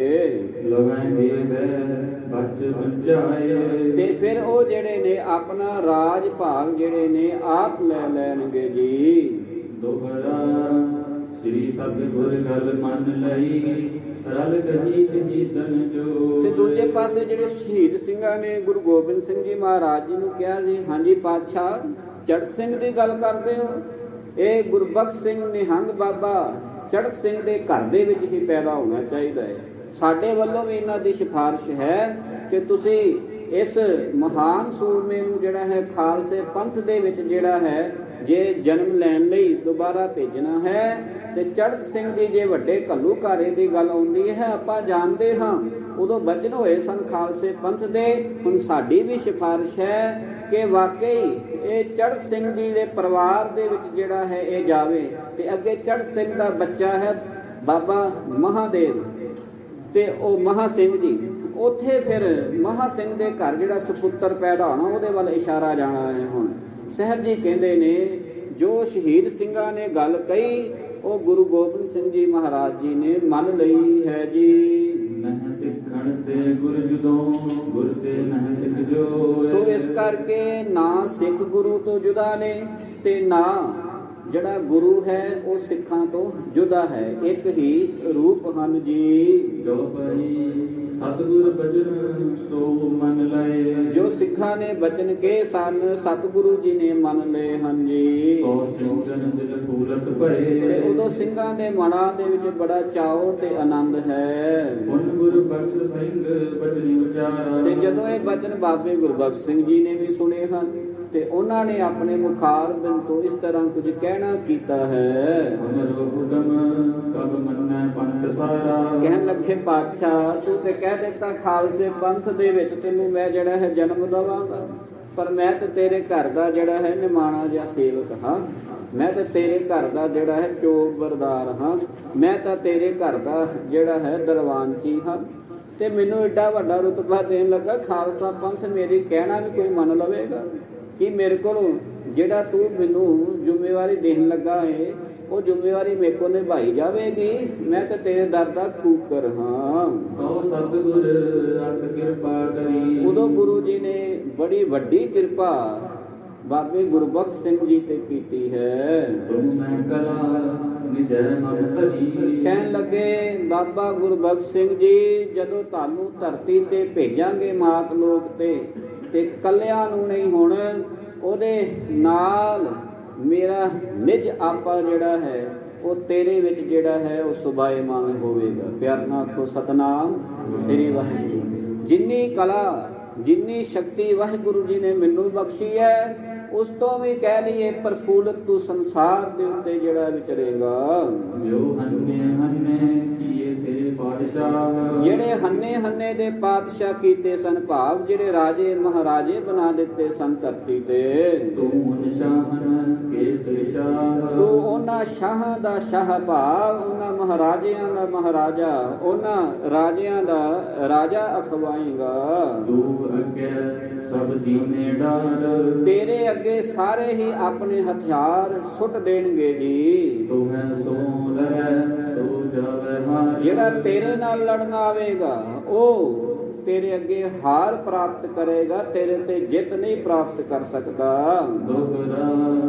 ਤੇ ਫਿਰ ਉਹ ਜਿਹੜੇ ਨੇ ਆਪਣਾ ਰਾਜ ਭਾਗ ਜਿਹੜੇ ਨੇ ਆਪ ਲੈ ਲੈਣਗੇ ਜੀ। ਦੋਹਰਾ ਸ੍ਰੀ ਸਤਿਗੁਰ ਗੱਲ ਮੰਨ ਲਈ ਰਲ ਕਹੀ ਸ਼ਹੀਦਨ ਜੋ। ਤੇ ਦੂਜੇ ਪਾਸੇ ਜਿਹੜੇ ਸ਼ਹੀਦ ਸਿੰਘਾਂ ਨੇ ਗੁਰੂ ਗੋਬਿੰਦ ਸਿੰਘ ਜੀ ਮਹਾਰਾਜ ਜੀ ਨੂੰ ਕਿਹਾ ਜੀ, ਹਾਂਜੀ ਪਾਤਸ਼ਾਹ ਚੜ੍ਹਤ ਸਿੰਘ ਦੀ ਗੱਲ ਕਰਦੇ ਹੋ, ਇਹ ਗੁਰਬਖਸ਼ ਸਿੰਘ ਨਿਹੰਗ ਬਾਬਾ ਚੜ੍ਹਤ ਸਿੰਘ ਦੇ ਘਰ ਦੇ ਵਿੱਚ ਹੀ ਪੈਦਾ ਹੋਣਾ ਚਾਹੀਦਾ ਹੈ। ਸਾਡੇ ਵੱਲੋਂ ਵੀ ਇਹਨਾਂ ਦੀ ਸਿਫਾਰਿਸ਼ ਹੈ ਕਿ ਤੁਸੀਂ ਇਸ ਮਹਾਨ ਸੂਰਮੇ ਨੂੰ ਜਿਹੜਾ ਹੈ ਖਾਲਸੇ ਪੰਥ ਦੇ ਵਿੱਚ ਜਿਹੜਾ ਹੈ ਜੇ ਜਨਮ ਲੈਣ ਲਈ ਦੁਬਾਰਾ ਭੇਜਣਾ ਹੈ। ਤੇ ਚੜ੍ਹਤ ਸਿੰਘ ਦੀ ਜੇ ਵੱਡੇ ਘੱਲੂਘਾਰੇ ਦੀ ਗੱਲ ਆਉਂਦੀ ਹੈ, ਆਪਾਂ ਜਾਣਦੇ ਹਾਂ ਉਦੋਂ ਬਚਨ ਹੋਏ ਸਨ ਖਾਲਸੇ ਪੰਥ ਦੇ। ਹੁਣ ਸਾਡੀ ਵੀ ਸਿਫਾਰਿਸ਼ ਹੈ ਕਿ ਵਾਕਈ ਇਹ ਚੜ੍ਹਤ ਸਿੰਘ ਜੀ ਦੇ ਪਰਿਵਾਰ ਦੇ ਵਿੱਚ ਜਿਹੜਾ ਹੈ ਇਹ ਜਾਵੇ। ਤੇ ਅੱਗੇ ਚੜ੍ਹਤ ਸਿੰਘ ਦਾ ਬੱਚਾ ਹੈ ਬਾਬਾ ਮਹਾਦੇਵ ਤੇ ਉਹ ਮਹਾ ਸਿੰਘ ਜੀ। ਉੱਥੇ ਫਿਰ ਮਹਾ ਸਿੰਘ ਦੇ ਘਰ ਜਿਹੜਾ ਸਪੁੱਤਰ ਪੈਦਾ ਹੋਣਾ ਉਹਦੇ ਵੱਲ ਇਸ਼ਾਰਾ ਜਾਣਾ ਹੈ। ਹੁਣ ਸਾਹਿਬ ਜੀ ਕਹਿੰਦੇ ਨੇ ਜੋ ਸ਼ਹੀਦ ਸਿੰਘਾਂ ਨੇ ਗੱਲ ਕਹੀ ਉਹ ਗੁਰੂ ਗੋਬਿੰਦ ਸਿੰਘ ਜੀ ਮਹਾਰਾਜ ਜੀ ਨੇ ਮੰਨ ਲਈ ਹੈ ਜੀ। ਨਹਿ ਸਿੱਖਣ ਤੇ ਗੁਰ ਜੁਦੋਂ ਗੁਰ ਤੇ ਨਹਿ ਸਿੱਖ ਜੋ। ਸੋ ਇਸ ਕਰਕੇ ਨਾ ਸਿੱਖ ਗੁਰੂ ਤੋਂ ਜੁਦਾ ਨੇ ਤੇ ਨਾ ਜਿਹੜਾ ਗੁਰੂ ਹੈ ਉਹ ਸਿੱਖਾਂ ਤੋਂ ਜੁਦਾ ਹੈ, ਇੱਕ ਹੀ ਰੂਪ ਹਨ ਜੀ। ਜੋ ਪਈ ਸਤਿਗੁਰ ਬਚਨ ਸੋ ਮੰਨ ਲਏ। ਜੋ ਸਿੱਖਾਂ ਨੇ ਬਚਨ ਕੇ ਸਨ ਸਤਿਗੁਰੂ ਜੀ ਨੇ ਮੰਨ ਲਏ ਹਨ ਜੀ। ਉਹ ਸਿੰਘਨ ਦਿਲ ਫੂਲਤ ਭਏ। ਤੇ ਉਦੋਂ ਸਿੰਘਾਂ ਦੇ ਮਨਾਂ ਦੇ ਵਿੱਚ ਬੜਾ ਚਾਅ ਤੇ ਆਨੰਦ ਹੈ। ਹੁਣ ਗੁਰ ਬਖਸ਼ ਸਿੰਘ ਬਚਨੀ ਉਚਾਰਾ। ਤੇ ਜਦੋਂ ਇਹ ਬਚਨ ਬਾਬੇ ਗੁਰਬਖਸ਼ ਸਿੰਘ ਜੀ ਨੇ ਵੀ ਸੁਣੇ ਹਨ ਤੇ ਉਹਨਾਂ ਨੇ ਆਪਣੇ ਮੁਖਾਰ ਬਿੰਦ ਤੋਂ ਇਸ ਤਰ੍ਹਾਂ ਕੁਝ ਕਹਿਣਾ ਕੀਤਾ ਹੈ। ਅਮਰੋ ਹੁਕਮ ਕਬ ਮੰਨੈ ਪੰਥ ਸਾਰਾ। ਕਹਿਣ ਲੱਗੇ ਪਾਤਸ਼ਾਹ ਤੂੰ ਤੇ ਕਹਿ ਦਿੱਤਾ ਖਾਲਸੇ ਪੰਥ ਦੇ ਵਿੱਚ ਤੈਨੂੰ ਮੈਂ ਜਿਹੜਾ ਹੈ ਜਨਮ ਦਵਾਂਗਾ, ਪਰ ਮੈਂ ਤੇ ਤੇਰੇ ਘਰ ਦਾ ਜਿਹੜਾ ਹੈ ਨਿਮਾਣਾ ਜਿਹਾ ਸੇਵਕ ਹਾਂ। ਮੈਂ ਤਾਂ ਤੇਰੇ ਘਰ ਦਾ ਜਿਹੜਾ ਹੈ ਚੌਬਰਦਾਰ ਹਾਂ। ਮੈਂ ਤਾਂ ਤੇਰੇ ਘਰ ਦਾ ਜਿਹੜਾ ਹੈ ਦਰਵਾਨਚੀ ਹਾਂ ਤੇ ਮੈਨੂੰ ਏਡਾ ਵੱਡਾ ਰੁਤਬਾ ਦੇਣ ਲੱਗਾ। ਖਾਲਸਾ ਪੰਥ ਮੇਰੀ ਕਹਿਣਾ ਵੀ ਕੋਈ ਮੰਨ ਲਵੇਗਾ ਕਿ ਮੇਰੇ ਕੋਲ ਜਿਹੜਾ ਤੂੰ ਮੈਨੂੰ ਜ਼ਿੰਮੇਵਾਰੀ ਦੇਣ ਲੱਗਾ ਏ ਉਹ ਜ਼ਿੰਮੇਵਾਰੀ ਮੇਰੇ ਕੋਲ ਨਿਭਾਈ ਜਾਵੇਗੀ। ਮੈਂ ਤਾਂ ਤੇਰੇ ਦਰ ਦਾ ਕੂਕਰ ਹਾਂ। ਤੋ ਸਤਿਗੁਰ ਅਤ ਕਿਰਪਾ ਕਰੀ। ਉਦੋਂ ਗੁਰੂ ਜੀ ਨੇ ਬੜੀ ਵੱਡੀ ਕਿਰਪਾ ਬਾਬੇ ਗੁਰਬਖਸ਼ ਸਿੰਘ ਜੀ ਤੇ ਕੀਤੀ ਹੈ। ਤੁਮ ਮੈਂ ਕਲਾ ਨਿਜੈ ਮਨ ਧਰੀ। ਕਹਿਣ ਲੱਗੇ ਬਾਬਾ ਗੁਰਬਖਸ਼ ਸਿੰਘ ਜੀ ਜਦੋਂ ਤੁਹਾਨੂੰ ਧਰਤੀ ਤੇ ਭੇਜਾਂਗੇ ਮਾਤ ਲੋਕ ਤੇ ਕੱਲਿਆਂ ਨੂੰ ਨਹੀਂ, ਹੁਣ ਉਹਦੇ ਨਾਲ ਮੇਰਾ ਨਿਜ ਆਪਾ ਜਿਹੜਾ ਹੈ ਉਹ ਤੇਰੇ ਵਿੱਚ ਜਿਹੜਾ ਹੈ ਉਹ ਸੁਭਾਏਮਾਨ ਹੋਵੇਗਾ। ਪਿਆਰ ਨਾਲ ਆਖੋ ਸਤਨਾਮ ਸ੍ਰੀ ਵਾਹਿਗੁਰੂ। ਜਿੰਨੀ ਕਲਾ ਜਿੰਨੀ ਸ਼ਕਤੀ ਵਾਹਿਗੁਰੂ ਜੀ ਨੇ ਮੈਨੂੰ ਬਖਸ਼ੀ ਹੈ ਉਸ ਤੋਂ ਵੀ ਕਹਿ ਲਈਏ ਪ੍ਰਫੁੱਲਤ ਤੂੰ ਸੰਸਾਰ ਦੇ ਉੱਤੇ ਜਿਹੜਾ ਵਿਚਰੇਗਾ। ਜੋ ਹੰਨੇ ਹੰਨੇ ਕੀਏ ਥੇ ਪਾਤਸ਼ਾਹ। ਜਿਹੜੇ ਹੰਨੇ ਹੰਨੇ ਦੇ ਪਾਤਸ਼ਾਹ ਕੀਤੇ ਸਨ, ਭਾਵ ਜਿਹੜੇ ਰਾਜੇ ਮਹਾਰਾਜੇ ਬਣਾ ਦਿੱਤੇ ਸਨ ਧਰਤੀ ਤੇ। ਤੂੰ ਨਿਸ਼ਾਨ ਕੇਸਰ ਸ਼ਾਹ। ਤੂੰ ਉਹਨਾਂ ਸ਼ਾਹਾਂ ਦਾ ਸ਼ਾਹ, ਭਾਵ ਉਹਨਾਂ ਮਹਾਰਾਜਿਆਂ ਦਾ ਮਹਾਰਾਜਾ, ਉਹਨਾਂ ਰਾਜਿਆਂ ਦਾ ਰਾਜਾ ਅਖਵਾਏਗਾ। ਤੂੰ ਅੱਗੇ ਸਭ ਦੀਨੇ ਡਾਰ। ਤੇਰੇ ਅੱਗੇ ਸਾਰੇ ਹੀ ਆਪਣੇ ਹਥਿਆਰ ਸੁੱਟ ਦੇਣਗੇ ਜੀ। ਤੂੰ ਹੈ ਸੋ ਲੜੈ ਸੋ ਜਾਵੇ ਹਾਰ। ਜਿਹੜਾ ਤੇਰੇ ਨਾਲ ਲੜਨ ਆਵੇਗਾ ਉਹ ਤੇਰੇ ਅੱਗੇ ਹਾਰ ਪ੍ਰਾਪਤ ਕਰੇਗਾ, ਤੇਰੇ ਤੇ ਜਿੱਤ ਨਹੀਂ ਪ੍ਰਾਪਤ ਕਰ ਸਕਦਾ। ਦੋਹਰਾ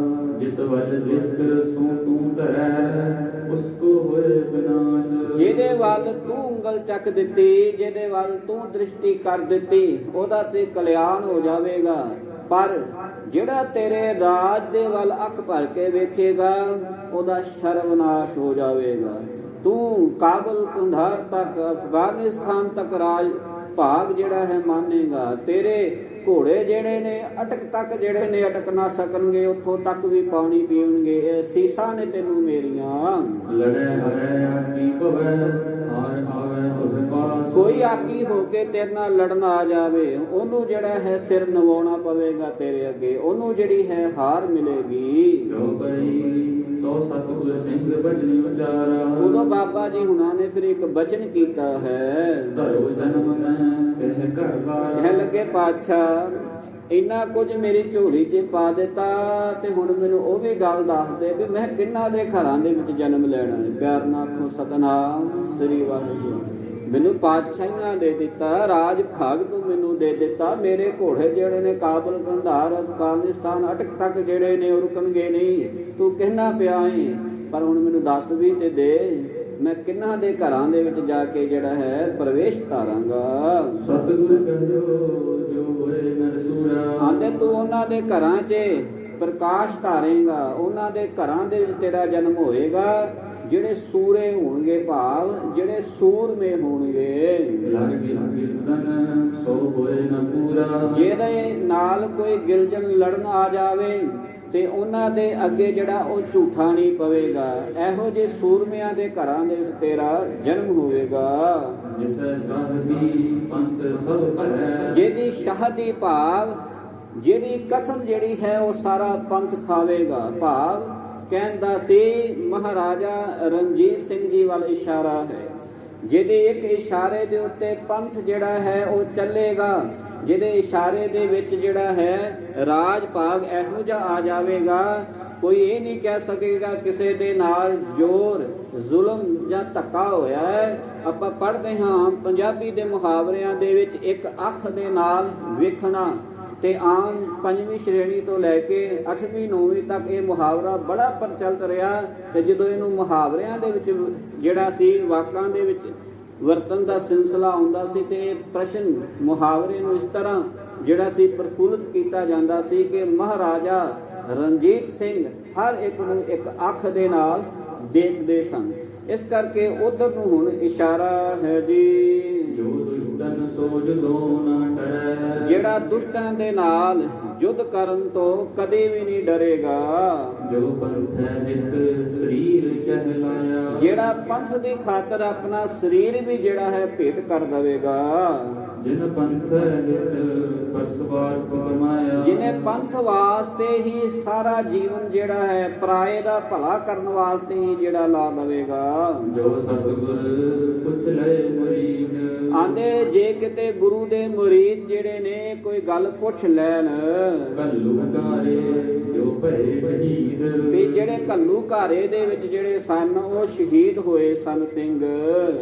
ਜਿਤ ਵੱਲ ਦ੍ਰਿਸ਼ਟ ਸੋ ਤੂੰ ਧਰੈ ਉਸ ਕੋ ਹੋਏ ਵਿਨਾਸ਼। ਜਿਹਦੇ ਵੱਲ ਤੂੰ ਉਂਗਲ ਚੱਕ ਦਿੱਤੀ, ਜਿਹਦੇ ਵੱਲ ਤੂੰ ਦ੍ਰਿਸ਼ਟੀ ਕਰ ਦਿੱਤੀ, ਉਹਦਾ ਤੇ ਕਲਿਆਣ ਹੋ ਜਾਵੇਗਾ। ਪਰ ਜਿਹੜਾ ਤੇਰੇ ਰਾਜ ਦੇ ਵੱਲ ਅੱਖ ਭਰ ਕੇ ਵੇਖੇਗਾ ਉਹਦਾ ਸਰਵਨਾਸ਼ ਹੋ ਜਾਵੇਗਾ। ਤੂੰ ਕਾਬਲ ਕੰਧਾਰ ਤੱਕ ਅਫਗਾਨਿਸਤਾਨ ਤੱਕ ਰਾਜ ਭਾਗ ਜਿਹੜਾ ਹੈ ਮਾਨੇਗਾ। ਤੇਰੇ ਘੋੜੇ ਜਿਹੜੇ ਨੇ ਅਟਕ ਤੱਕ ਜਿਹੜੇ ਨੇ ਅਟਕ ਨਾ ਸਕਣਗੇ, ਉੱਥੋਂ ਤੱਕ ਵੀ ਪਾਣੀ ਪੀਣਗੇ। ਇਹ ਸੀਸਾਂ ਨੇ ਤੈਨੂੰ ਮੇਰੀਆਂ। ਲੜੈ ਹਰੈ ਆਕੀ ਭਵੈ ਹਾਰ ਆਵੈ ਤੁਧ ਪਾਸ। ਕੋਈ ਆਕੀ ਹੋ ਕੇ ਤੇਰੇ ਨਾਲ ਲੜਨ ਆ ਜਾਵੇ ਉਹਨੂੰ ਜਿਹੜਾ ਹੈ ਸਿਰ ਨਵਾਉਣਾ ਪਵੇਗਾ ਤੇਰੇ ਅੱਗੇ, ਉਹਨੂੰ ਜਿਹੜੀ ਹੈ ਹਾਰ ਮਿਲੇਗੀ। ਜੋ ਪਈ ਤੋ ਸਤਿਗੁਰ ਸਿੰਘ ਬਚਨੀ ਉਚਾਰਾ। ਉਦੋਂ ਬਾਬਾ ਜੀ ਹੁਣਾਂ ਨੇ ਫਿਰ ਇੱਕ ਬਚਨ ਕੀਤਾ ਹੈ। ਧਰੋ ਜਨਮ ਮੈਂ ਕਹਿ ਘਰ ਬਾਰ। ਕਹਿ ਲੱਗੇ ਪਾਤਸ਼ਾਹ ਇੰਨਾ ਕੁਝ ਮੇਰੀ ਝੋਲੀ 'ਚ ਪਾ ਦਿੱਤਾ ਤੇ ਹੁਣ ਮੈਨੂੰ ਉਹ ਵੀ ਗੱਲ ਦੱਸ ਦੇ ਵੀ ਮੈਂ ਕਿਹਨਾਂ ਦੇ ਘਰਾਂ ਦੇ ਵਿੱਚ ਜਨਮ ਲੈਣਾ ਹੈ। ਪਿਆਰ ਨਾਲ ਆਖੋ ਸਤਨਾਮ ਸ੍ਰੀ ਵਾਹਿਗੁਰੂ। ਮੈਨੂੰ ਪਾਤਸ਼ਾਹੀਆਂ ਦੇ ਦਿੱਤਾ, ਰਾਜ ਭਾਗ ਤੂੰ ਮੈਨੂੰ ਦੇ ਦਿੱਤਾ। ਮੇਰੇ ਘੋੜੇ ਜਿਹੜੇ ਨੇ ਕਾਬਲ ਗੰਧਾਰ ਅਫਗਾਨਿਸਤਾਨ ਅਟਕ ਤੱਕ ਜਿਹੜੇ ਨੇ ਉਹ ਰੁਕਣਗੇ ਨਹੀਂ। ਤੂੰ ਕਹਿਣਾ ਪਿਆ ਏ, ਪਰ ਹੁਣ ਮੈਨੂੰ ਦੱਸ ਵੀ ਤੇ ਦੇ ਮੈਂ ਕਿਹਨਾਂ ਦੇ ਘਰਾਂ ਦੇ ਵਿੱਚ ਜਾ ਕੇ ਜਿਹੜਾ ਹੈ ਪ੍ਰਵੇਸ਼ ਧਾਰਾਂਗਾ। ਸਤਿਗੁਰ ਕਹਿਓ ਜੋ ਹੋਏ ਨਰ ਸੂਰਾ। ਆਂਦੇ ਤੂੰ ਉਹਨਾਂ ਦੇ ਘਰਾਂ 'ਚ ਪ੍ਰਕਾਸ਼ ਧਾਰੇਗਾ, ਉਹਨਾਂ ਦੇ ਘਰਾਂ ਦੇ ਵਿੱਚ ਤੇਰਾ ਜਨਮ ਹੋਏਗਾ ਜਿਹੜੇ ਸੂਰੇ ਹੋਣਗੇ, ਭਾਵ ਜਿਹੜੇ ਸੂਰਮੇ ਹੋਣਗੇ। ਲਗ ਗਿਲਜਨ ਸੋ ਹੋਏ ਨ ਪੂਰਾ। ਜਿਹਦੇ ਨਾਲ ਕੋਈ ਗਿਲਜਨ ਲੜਨ ਆ ਜਾਵੇ ਤੇ ਉਹਨਾਂ ਦੇ ਅੱਗੇ ਜਿਹੜਾ ਉਹ ਝੂਠਾ ਨਹੀਂ ਪਵੇਗਾ। ਇਹੋ ਜਿਹੇ ਸੂਰਮਿਆਂ ਦੇ ਘਰਾਂ ਦੇ ਵਿੱਚ ਤੇਰਾ ਜਨਮ ਹੋਵੇਗਾ। ਜਿਸੈ ਸ਼ਾਹਦੀ ਪੰਥ ਸਭ ਭਰੈ। ਜਿਹਦੀ ਸ਼ਾਹਦੀ ਭਾਵ ਜਿਹੜੀ ਕਸਮ ਜਿਹੜੀ ਹੈ ਉਹ ਸਾਰਾ ਪੰਥ ਖਾਵੇਗਾ। ਭਾਵ ਕਹਿੰਦਾ ਸੀ ਮਹਾਰਾਜਾ ਰਣਜੀਤ ਸਿੰਘ ਜੀ ਵੱਲ ਇਸ਼ਾਰਾ ਹੈ। ਜਿਹਦੇ ਇੱਕ ਇਸ਼ਾਰੇ ਦੇ ਉੱਤੇ ਪੰਥ ਜਿਹੜਾ ਹੈ ਉਹ ਚੱਲੇਗਾ, ਜਿਹਦੇ ਇਸ਼ਾਰੇ ਦੇ ਵਿੱਚ ਜਿਹੜਾ ਹੈ ਰਾਜ ਭਾਗ ਇਹੋ ਜਿਹਾ ਆ ਜਾਵੇਗਾ, ਕੋਈ ਇਹ ਨਹੀਂ ਕਹਿ ਸਕੇਗਾ ਕਿਸੇ ਦੇ ਨਾਲ ਜ਼ੋਰ ਜ਼ੁਲਮ ਜਾਂ ਧੱਕਾ ਹੋਇਆ ਹੈ। ਆਪਾਂ ਪੜ੍ਹਦੇ ਹਾਂ ਪੰਜਾਬੀ ਦੇ ਮੁਹਾਵਰਿਆਂ ਦੇ ਵਿੱਚ ਇੱਕ ਅੱਖ ਦੇ ਨਾਲ ਵੇਖਣਾ, ਤੇ ਆਮ 5ਵੀਂ ਸ਼੍ਰੇਣੀ ਤੋਂ ਲੈ ਕੇ 8ਵੀਂ 9ਵੀਂ ਤੱਕ ਇਹ ਮੁਹਾਵਰਾ ਬੜਾ ਪ੍ਰਚਲਿਤ ਰਿਹਾ। ਤੇ ਜਦੋਂ ਇਹਨੂੰ ਮੁਹਾਵਰਿਆਂ ਦੇ ਵਿੱਚ ਜਿਹੜਾ ਸੀ ਵਾਕਾਂ ਦੇ ਵਿੱਚ ਵਰਤਨ ਦਾ ਸਿਲਸਿਲਾ ਆਉਂਦਾ ਸੀ, ਤੇ ਇਹ ਪ੍ਰਸ਼ਨ ਮੁਹਾਵਰੇ ਨੂੰ ਇਸ ਤਰ੍ਹਾਂ ਜਿਹੜਾ ਸੀ ਪ੍ਰਫੁੱਲਤ ਕੀਤਾ ਜਾਂਦਾ ਸੀ ਕਿ ਮਹਾਰਾਜਾ ਰਣਜੀਤ ਸਿੰਘ ਹਰ ਇੱਕ ਨੂੰ ਇੱਕ ਅੱਖ ਦੇ ਨਾਲ ਦੇਖਦੇ ਸਨ। ਇਸ ਕਰਕੇ ਉਧਰ ਨੂੰ ਹੁਣ ਇਸ਼ਾਰਾ ਹੈ ਜੀ, ਜੋ ਦੁਸ਼ਟਨ ਸੋ ਜੁਦੋ ਨਾ ਡਰੈ, ਜਿਹੜਾ ਦੁਸ਼ਟਾਂ ਦੇ ਨਾਲ ਯੁੱਧ ਕਰਨ ਤੋਂ ਕਦੇ ਵੀ ਨਹੀਂ ਡਰੇਗਾ। ਜੋ ਪੰਥ ਹੈ ਨਿਤ ਸਰੀਰ ਚਹਿਲਾਇਆ, ਜਿਹੜਾ ਪੰਥ ਦੀ ਖਾਤਰ ਆਪਣਾ ਸਰੀਰ ਵੀ ਜਿਹੜਾ ਹੈ ਭੇਟ ਕਰ ਦੇਵੇਗਾ। ਜਿਨ ਪੰਥ ਹੈ ਨਿਤ ਪਰਸਵਾਰਥ ਕਮਾਇਆ, ਜਿਹਨੇ ਪੰਥ ਵਾਸਤੇ ਹੀ ਸਾਰਾ ਜੀਵਨ ਜਿਹੜਾ ਹੈ ਪਰਾਏ ਦਾ ਭਲਾ ਕਰਨ ਵਾਸਤੇ ਹੀ ਜਿਹੜਾ ਲਾ ਦੇਵੇਗਾ। ਜੋ ਸਤਿਗੁਰ ਪੁੱਛ ਲਏ ਮੁਰੀਦ, ਆਂਦੇ ਜੇ ਕਿਤੇ ਗੁਰੂ ਦੇ ਮੁਰੀਦ ਜਿਹੜੇ ਨੇ ਕੋਈ ਗੱਲ ਪੁੱਛ ਲੈਣ, ਘੱਲੂ ਘਾਰੇ ਜੋ ਭਏ ਸ਼ਹੀਦ, ਵੀ ਜਿਹੜੇ ਘੱਲੂ ਘਾਰੇ ਦੇ ਵਿੱਚ ਜਿਹੜੇ ਸਨ ਉਹ ਸ਼ਹੀਦ ਹੋਏ ਸਨ ਸਿੰਘ,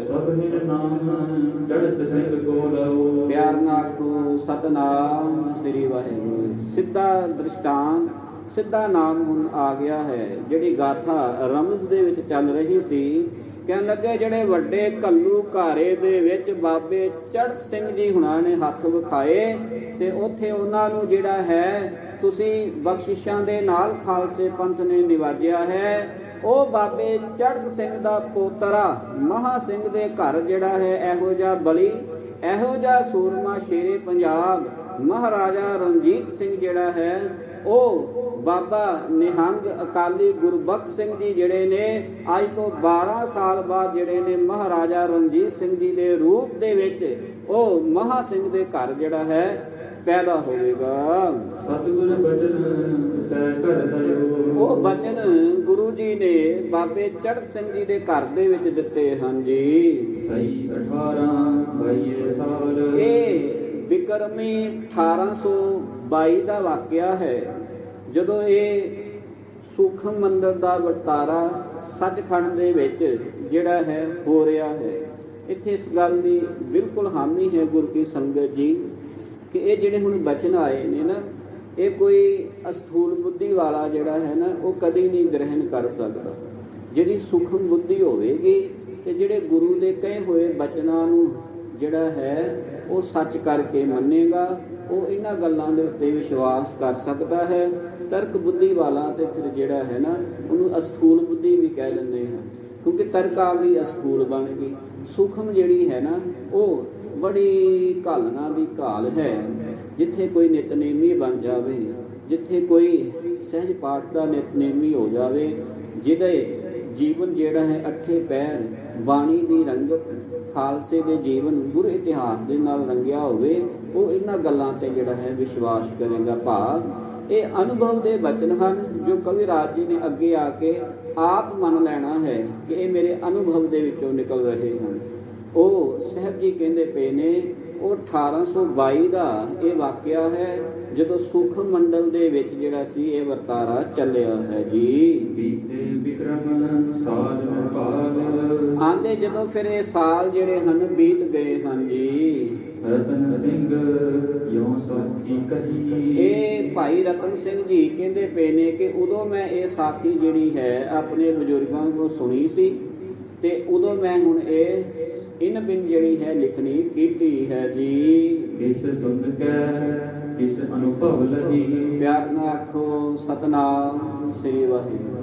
ਸਭ ਹਿਰ ਨਾਮ ਚੜ੍ਹਤ ਸਿੰਘ ਕੋ ਲਓ, ਪਿਆਰ ਨਾਲ ਆਖੋ ਸਤਨਾਮ ਸ੍ਰੀ ਵਾਹਿਗੁਰੂ। ਸਿੱਧਾ ਦ੍ਰਿਸ਼ਟਾਂਤ, ਸਿੱਧਾ ਨਾਮ ਹੁਣ ਆ ਗਿਆ ਹੈ। ਜਿਹੜੀ ਗਾਥਾ ਰਮਜ਼ ਦੇ ਵਿੱਚ ਚੱਲ ਰਹੀ ਸੀ, ਕਹਿਣ ਲੱਗੇ ਜਿਹੜੇ ਵੱਡੇ ਘੱਲੂ ਘਾਰੇ ਦੇ ਵਿੱਚ ਬਾਬੇ ਚੜ੍ਹਤ ਸਿੰਘ ਜੀ ਹੁਣਾਂ ਨੇ ਹੱਥ ਵਿਖਾਏ, ਤੇ ਉੱਥੇ ਉਹਨਾਂ ਨੂੰ ਜਿਹੜਾ ਹੈ ਤੁਸੀਂ ਬਖਸ਼ਿਸ਼ਾਂ ਦੇ ਨਾਲ ਖਾਲਸੇ ਪੰਥ ਨੇ ਨਿਵਾਜਿਆ ਹੈ। ਉਹ ਬਾਬੇ ਚੜ੍ਹਤ ਸਿੰਘ ਦਾ ਪੋਤਰਾ ਮਹਾ ਸਿੰਘ ਦੇ ਘਰ ਜਿਹੜਾ ਹੈ ਇਹੋ ਜਿਹਾ ਬਲੀ, ਇਹੋ ਜਿਹਾ ਸੂਰਮਾ ਸ਼ੇਰੇ ਪੰਜਾਬ ਮਹਾਰਾਜਾ ਰਣਜੀਤ ਸਿੰਘ ਜਿਹੜਾ ਹੈ, ਉਹ ਬਾਬਾ ਨਿਹੰਗ ਅਕਾਲੀ ਗੁਰਬਖਸ਼ ਸਿੰਘ ਜੀ ਜਿਹੜੇ ਨੇ ਅੱਜ ਤੋਂ 12 ਸਾਲ ਬਾਅਦ ਜਿਹੜੇ ਨੇ ਮਹਾਰਾਜਾ ਰਣਜੀਤ ਸਿੰਘ ਜੀ ਦੇ ਰੂਪ ਦੇ ਵਿੱਚ ਉਹ ਮਹਾ ਸਿੰਘ ਦੇ ਘਰ ਜਿਹੜਾ ਹੈ ਪੈਦਾ ਹੋਵੇਗਾ। ਸਤਿਗੁਰ ਬਚਨ ਸਹਿ ਘਰ ਦਇਓ, ਉਹ ਬਚਨ ਗੁਰੂ ਜੀ ਨੇ ਬਾਬੇ ਚੜ੍ਹਤ ਸਿੰਘ ਜੀ ਦੇ ਘਰ ਦੇ ਵਿੱਚ ਦਿੱਤੇ ਹਨ ਜੀ। ਸਹੀ 18 22 ਸਾਲ, ਇਹ ਬਿਕਰਮੀ 1822 ਦਾ ਵਾਕਿਆ ਹੈ, ਜਦੋਂ ਇਹ ਸੂਖਮ ਮੰਦਰ ਦਾ ਵਰਤਾਰਾ ਸੱਚਖੰਡ ਦੇ ਵਿੱਚ ਜਿਹੜਾ ਹੈ ਹੋ ਰਿਹਾ ਹੈ। ਇੱਥੇ ਇਸ ਗੱਲ ਦੀ ਬਿਲਕੁਲ ਹਾਮੀ ਹੈ ਗੁਰ ਕੀ ਸੰਗਤ ਜੀ ਕਿ ਇਹ ਜਿਹੜੇ ਹੁਣ ਬਚਨ ਆਏ ਨੇ ਨਾ, ਇਹ ਕੋਈ ਅਸਥੂਲ ਬੁੱਧੀ ਵਾਲਾ ਜਿਹੜਾ ਹੈ ਨਾ ਉਹ ਕਦੀ ਨਹੀਂ ਗ੍ਰਹਿਣ ਕਰ ਸਕਦਾ। ਜਿਹੜੀ ਸੂਖਮ ਬੁੱਧੀ ਹੋਵੇਗੀ ਤੇ ਜਿਹੜੇ ਗੁਰੂ ਦੇ ਕਹੇ ਹੋਏ ਬਚਨਾਂ ਨੂੰ ਜਿਹੜਾ ਹੈ ਉਹ ਸੱਚ ਕਰਕੇ ਮੰਨੇਗਾ, ਉਹ ਇਹਨਾਂ ਗੱਲਾਂ ਦੇ ਉੱਤੇ ਵਿਸ਼ਵਾਸ ਕਰ ਸਕਦਾ ਹੈ। ਤਰਕ ਬੁੱਧੀ ਵਾਲਾ ਤੇ ਫਿਰ ਜਿਹੜਾ ਹੈ ਨਾ ਉਹਨੂੰ ਅਸਥੂਲ ਬੁੱਧੀ ਵੀ ਕਹਿ ਦਿੰਦੇ ਹਾਂ, ਕਿਉਂਕਿ ਤਰਕ ਆ ਗਈ ਅਸਥੂਲ ਬਣ ਗਈ। ਸੂਖਮ ਜਿਹੜੀ ਹੈ ਨਾ ਉਹ ਬੜੀ ਘਾਲਣਾ ਦੀ ਘਾਲ ਹੈ। ਜਿੱਥੇ ਕੋਈ ਨਿਤਨੇਮੀ ਬਣ ਜਾਵੇ, ਜਿੱਥੇ ਕੋਈ ਸਹਿਜ ਪਾਠ ਦਾ ਨਿਤਨੇਮੀ ਹੋ ਜਾਵੇ, ਜਿਹਦੇ ਜੀਵਨ ਜਿਹੜਾ ਹੈ ਅੱਠੇ ਪੈਰ ਬਾਣੀ ਦੀ ਰੰਗਤ ਖਾਲਸੇ ਦੇ ਜੀਵਨ ਗੁਰ ਇਤਿਹਾਸ ਦੇ ਨਾਲ ਰੰਗਿਆ ਹੋਵੇ, ਉਹ ਇਹਨਾਂ ਗੱਲਾਂ ਤੇ ਜਿਹੜਾ ਹੈ ਵਿਸ਼ਵਾਸ ਕਰੇਗਾ। ਭਾਵ ਇਹ ਅਨੁਭਵ ਦੇ ਬਚਨ ਹਨ ਜੋ ਕਵੀ ਰਾਜ ਜੀ ਨੇ ਅੱਗੇ ਆ ਕੇ ਆਪ ਮੰਨ ਲੈਣਾ ਹੈ ਕਿ ਇਹ ਮੇਰੇ ਅਨੁਭਵ ਦੇ ਵਿੱਚੋਂ ਨਿਕਲ ਰਹੇ ਹਨ। ਉਹ ਸਾਹਿਬ ਜੀ ਕਹਿੰਦੇ ਪਏ ਨੇ, ਉਹ 1822 ਦਾ ਇਹ ਵਾਕਿਆ ਹੈ ਜਦੋਂ ਸੂਖਮ ਮੰਡਲ ਦੇ ਵਿੱਚ ਜਿਹੜਾ ਸੀ ਇਹ ਵਰਤਾਰਾ ਚੱਲਿਆ ਹੈ ਜੀ। ਬੀਤੇ ਬਿਕਰਮ ਸਾਲ ਭਾਗ, ਆਂਦੇ ਜਦੋਂ ਫਿਰ ਇਹ ਸਾਲ ਜਿਹੜੇ ਹਨ ਬੀਤ ਗਏ ਹਨ ਜੀ। ਰਤਨ ਸਿੰਘ ਯੋਂ ਸਾਖੀ ਕਹੀ, ਇਹ ਭਾਈ ਰਤਨ ਸਿੰਘ ਜੀ ਕਹਿੰਦੇ ਪਏ ਨੇ ਕਿ ਉਦੋਂ ਮੈਂ ਇਹ ਸਾਖੀ ਜਿਹੜੀ ਹੈ ਆਪਣੇ ਬਜ਼ੁਰਗਾਂ ਤੋਂ ਸੁਣੀ ਸੀ, ਤੇ ਉਦੋਂ ਮੈਂ ਹੁਣ ਇਹ ਇਨ ਬਿਨ ਜਿਹੜੀ ਹੈ ਲਿਖਣੀ ਕੀਤੀ ਹੈ ਜੀ। ਕਿਸ ਸੁਣ ਕੇ ਕਿਸ ਅਨੁਭਵ ਲਹੀ, ਪਿਆਰ ਨਾਲ ਆਖੋ ਸਤਨਾਮ ਸ੍ਰੀ ਵਾਹਿਗੁਰੂ।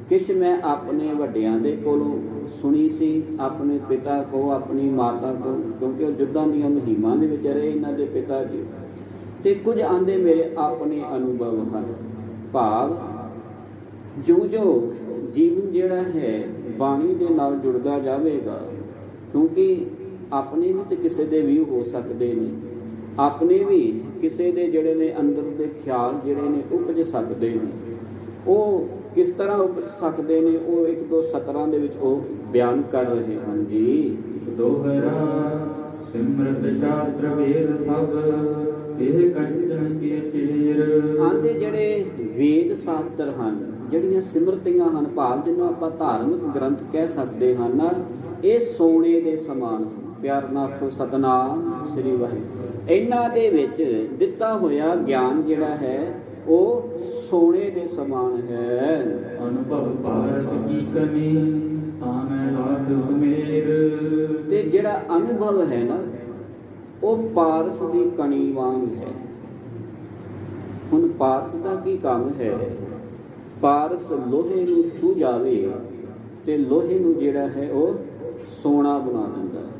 ਕਿਛ ਮੈਂ ਆਪਣੇ ਵੱਡਿਆਂ ਦੇ ਕੋਲੋਂ ਸੁਣੀ ਸੀ, ਆਪਣੇ ਪਿਤਾ ਕੋ, ਆਪਣੀ ਮਾਤਾ ਕੋ, ਕਿਉਂਕਿ ਉਹ ਯੁੱਧਾਂ ਦੀਆਂ ਮੁਹਿੰਮਾਂ ਦੇ ਵਿੱਚ ਰਹੇ ਇਹਨਾਂ ਦੇ ਪਿਤਾ ਜੀ, ਤੇ ਕੁਝ ਆਂਦੇ ਮੇਰੇ ਆਪਣੇ ਅਨੁਭਵ ਹਨ। ਭਾਵ ਜੋ ਜੀਵਨ ਜਿਹੜਾ ਹੈ ਬਾਣੀ ਦੇ ਨਾਲ ਜੁੜਦਾ ਜਾਵੇਗਾ, ਕਿਉਂਕਿ ਆਪਣੇ ਵੀ ਤੇ ਕਿਸੇ ਦੇ ਵੀ ਹੋ ਸਕਦੇ ਨੇ, ਆਪਣੇ ਵੀ ਕਿਸੇ ਦੇ ਜਿਹੜੇ ਨੇ ਅੰਦਰ ਦੇ ਖਿਆਲ ਜਿਹੜੇ ਨੇ ਉਪਜ ਸਕਦੇ ਨੇ। ਉਹ ਕਿਸ ਤਰ੍ਹਾਂ ਉਪਜ ਸਕਦੇ ਨੇ, ਉਹ ਇੱਕ ਦੋ ਸਤਰਾਂ ਦੇ ਵਿੱਚ ਉਹ ਬਿਆਨ ਕਰ ਰਹੇ ਹਨ ਜੀ। ਦੋਹਰਾ ਸਿਮਰਤ ਸ਼ਾਸਤਰ ਵੇਦ ਸਭ ਇਹ ਕੰਚਨ ਕੀ ਚੀਰ। ਆਂਦੇ ਜਿਹੜੇ ਵੇਦ ਸ਼ਾਸਤਰ ਹਨ, ਜਿਹੜੀਆਂ ਸਿਮਰਤੀਆਂ ਹਨ, ਭਾਵ ਜਿਹਨੂੰ ਆਪਾਂ ਧਾਰਮਿਕ ਗ੍ਰੰਥ ਕਹਿ ਸਕਦੇ ਹਨ, ਇਹ ਸੋਨੇ ਦੇ ਸਮਾਨ ਹਨ। ਪਿਆਰ ਨਾਲ ਆਖੋ ਸਤਿਨਾਮ ਸ੍ਰੀ ਵਾਹਿਗੁਰੂ। ਇਹਨਾਂ ਦੇ ਵਿੱਚ ਦਿੱਤਾ ਹੋਇਆ ਗਿਆਨ ਜਿਹੜਾ ਹੈ ਉਹ ਸੋਨੇ ਦੇ ਸਮਾਨ ਹੈ। ਅਨੁਭਵ ਪਾਰਸ ਕੀ ਕਮੀ ਤਾਂ ਮੈਂ ਲਾਖ ਸੁਮੇਰ। ਤੇ ਜਿਹੜਾ ਅਨੁਭਵ ਹੈ ਨਾ ਉਹ ਪਾਰਸ ਦੀ ਕਣੀ ਵਾਂਗ ਹੈ। ਹੁਣ ਪਾਰਸ ਦਾ ਕੀ ਕੰਮ ਹੈ? ਪਾਰਸ ਲੋਹੇ ਨੂੰ ਛੂ ਜਾਵੇ ਤੇ ਲੋਹੇ ਨੂੰ ਜਿਹੜਾ ਹੈ ਉਹ ਸੋਨਾ ਬਣਾ ਦਿੰਦਾ ਹੈ।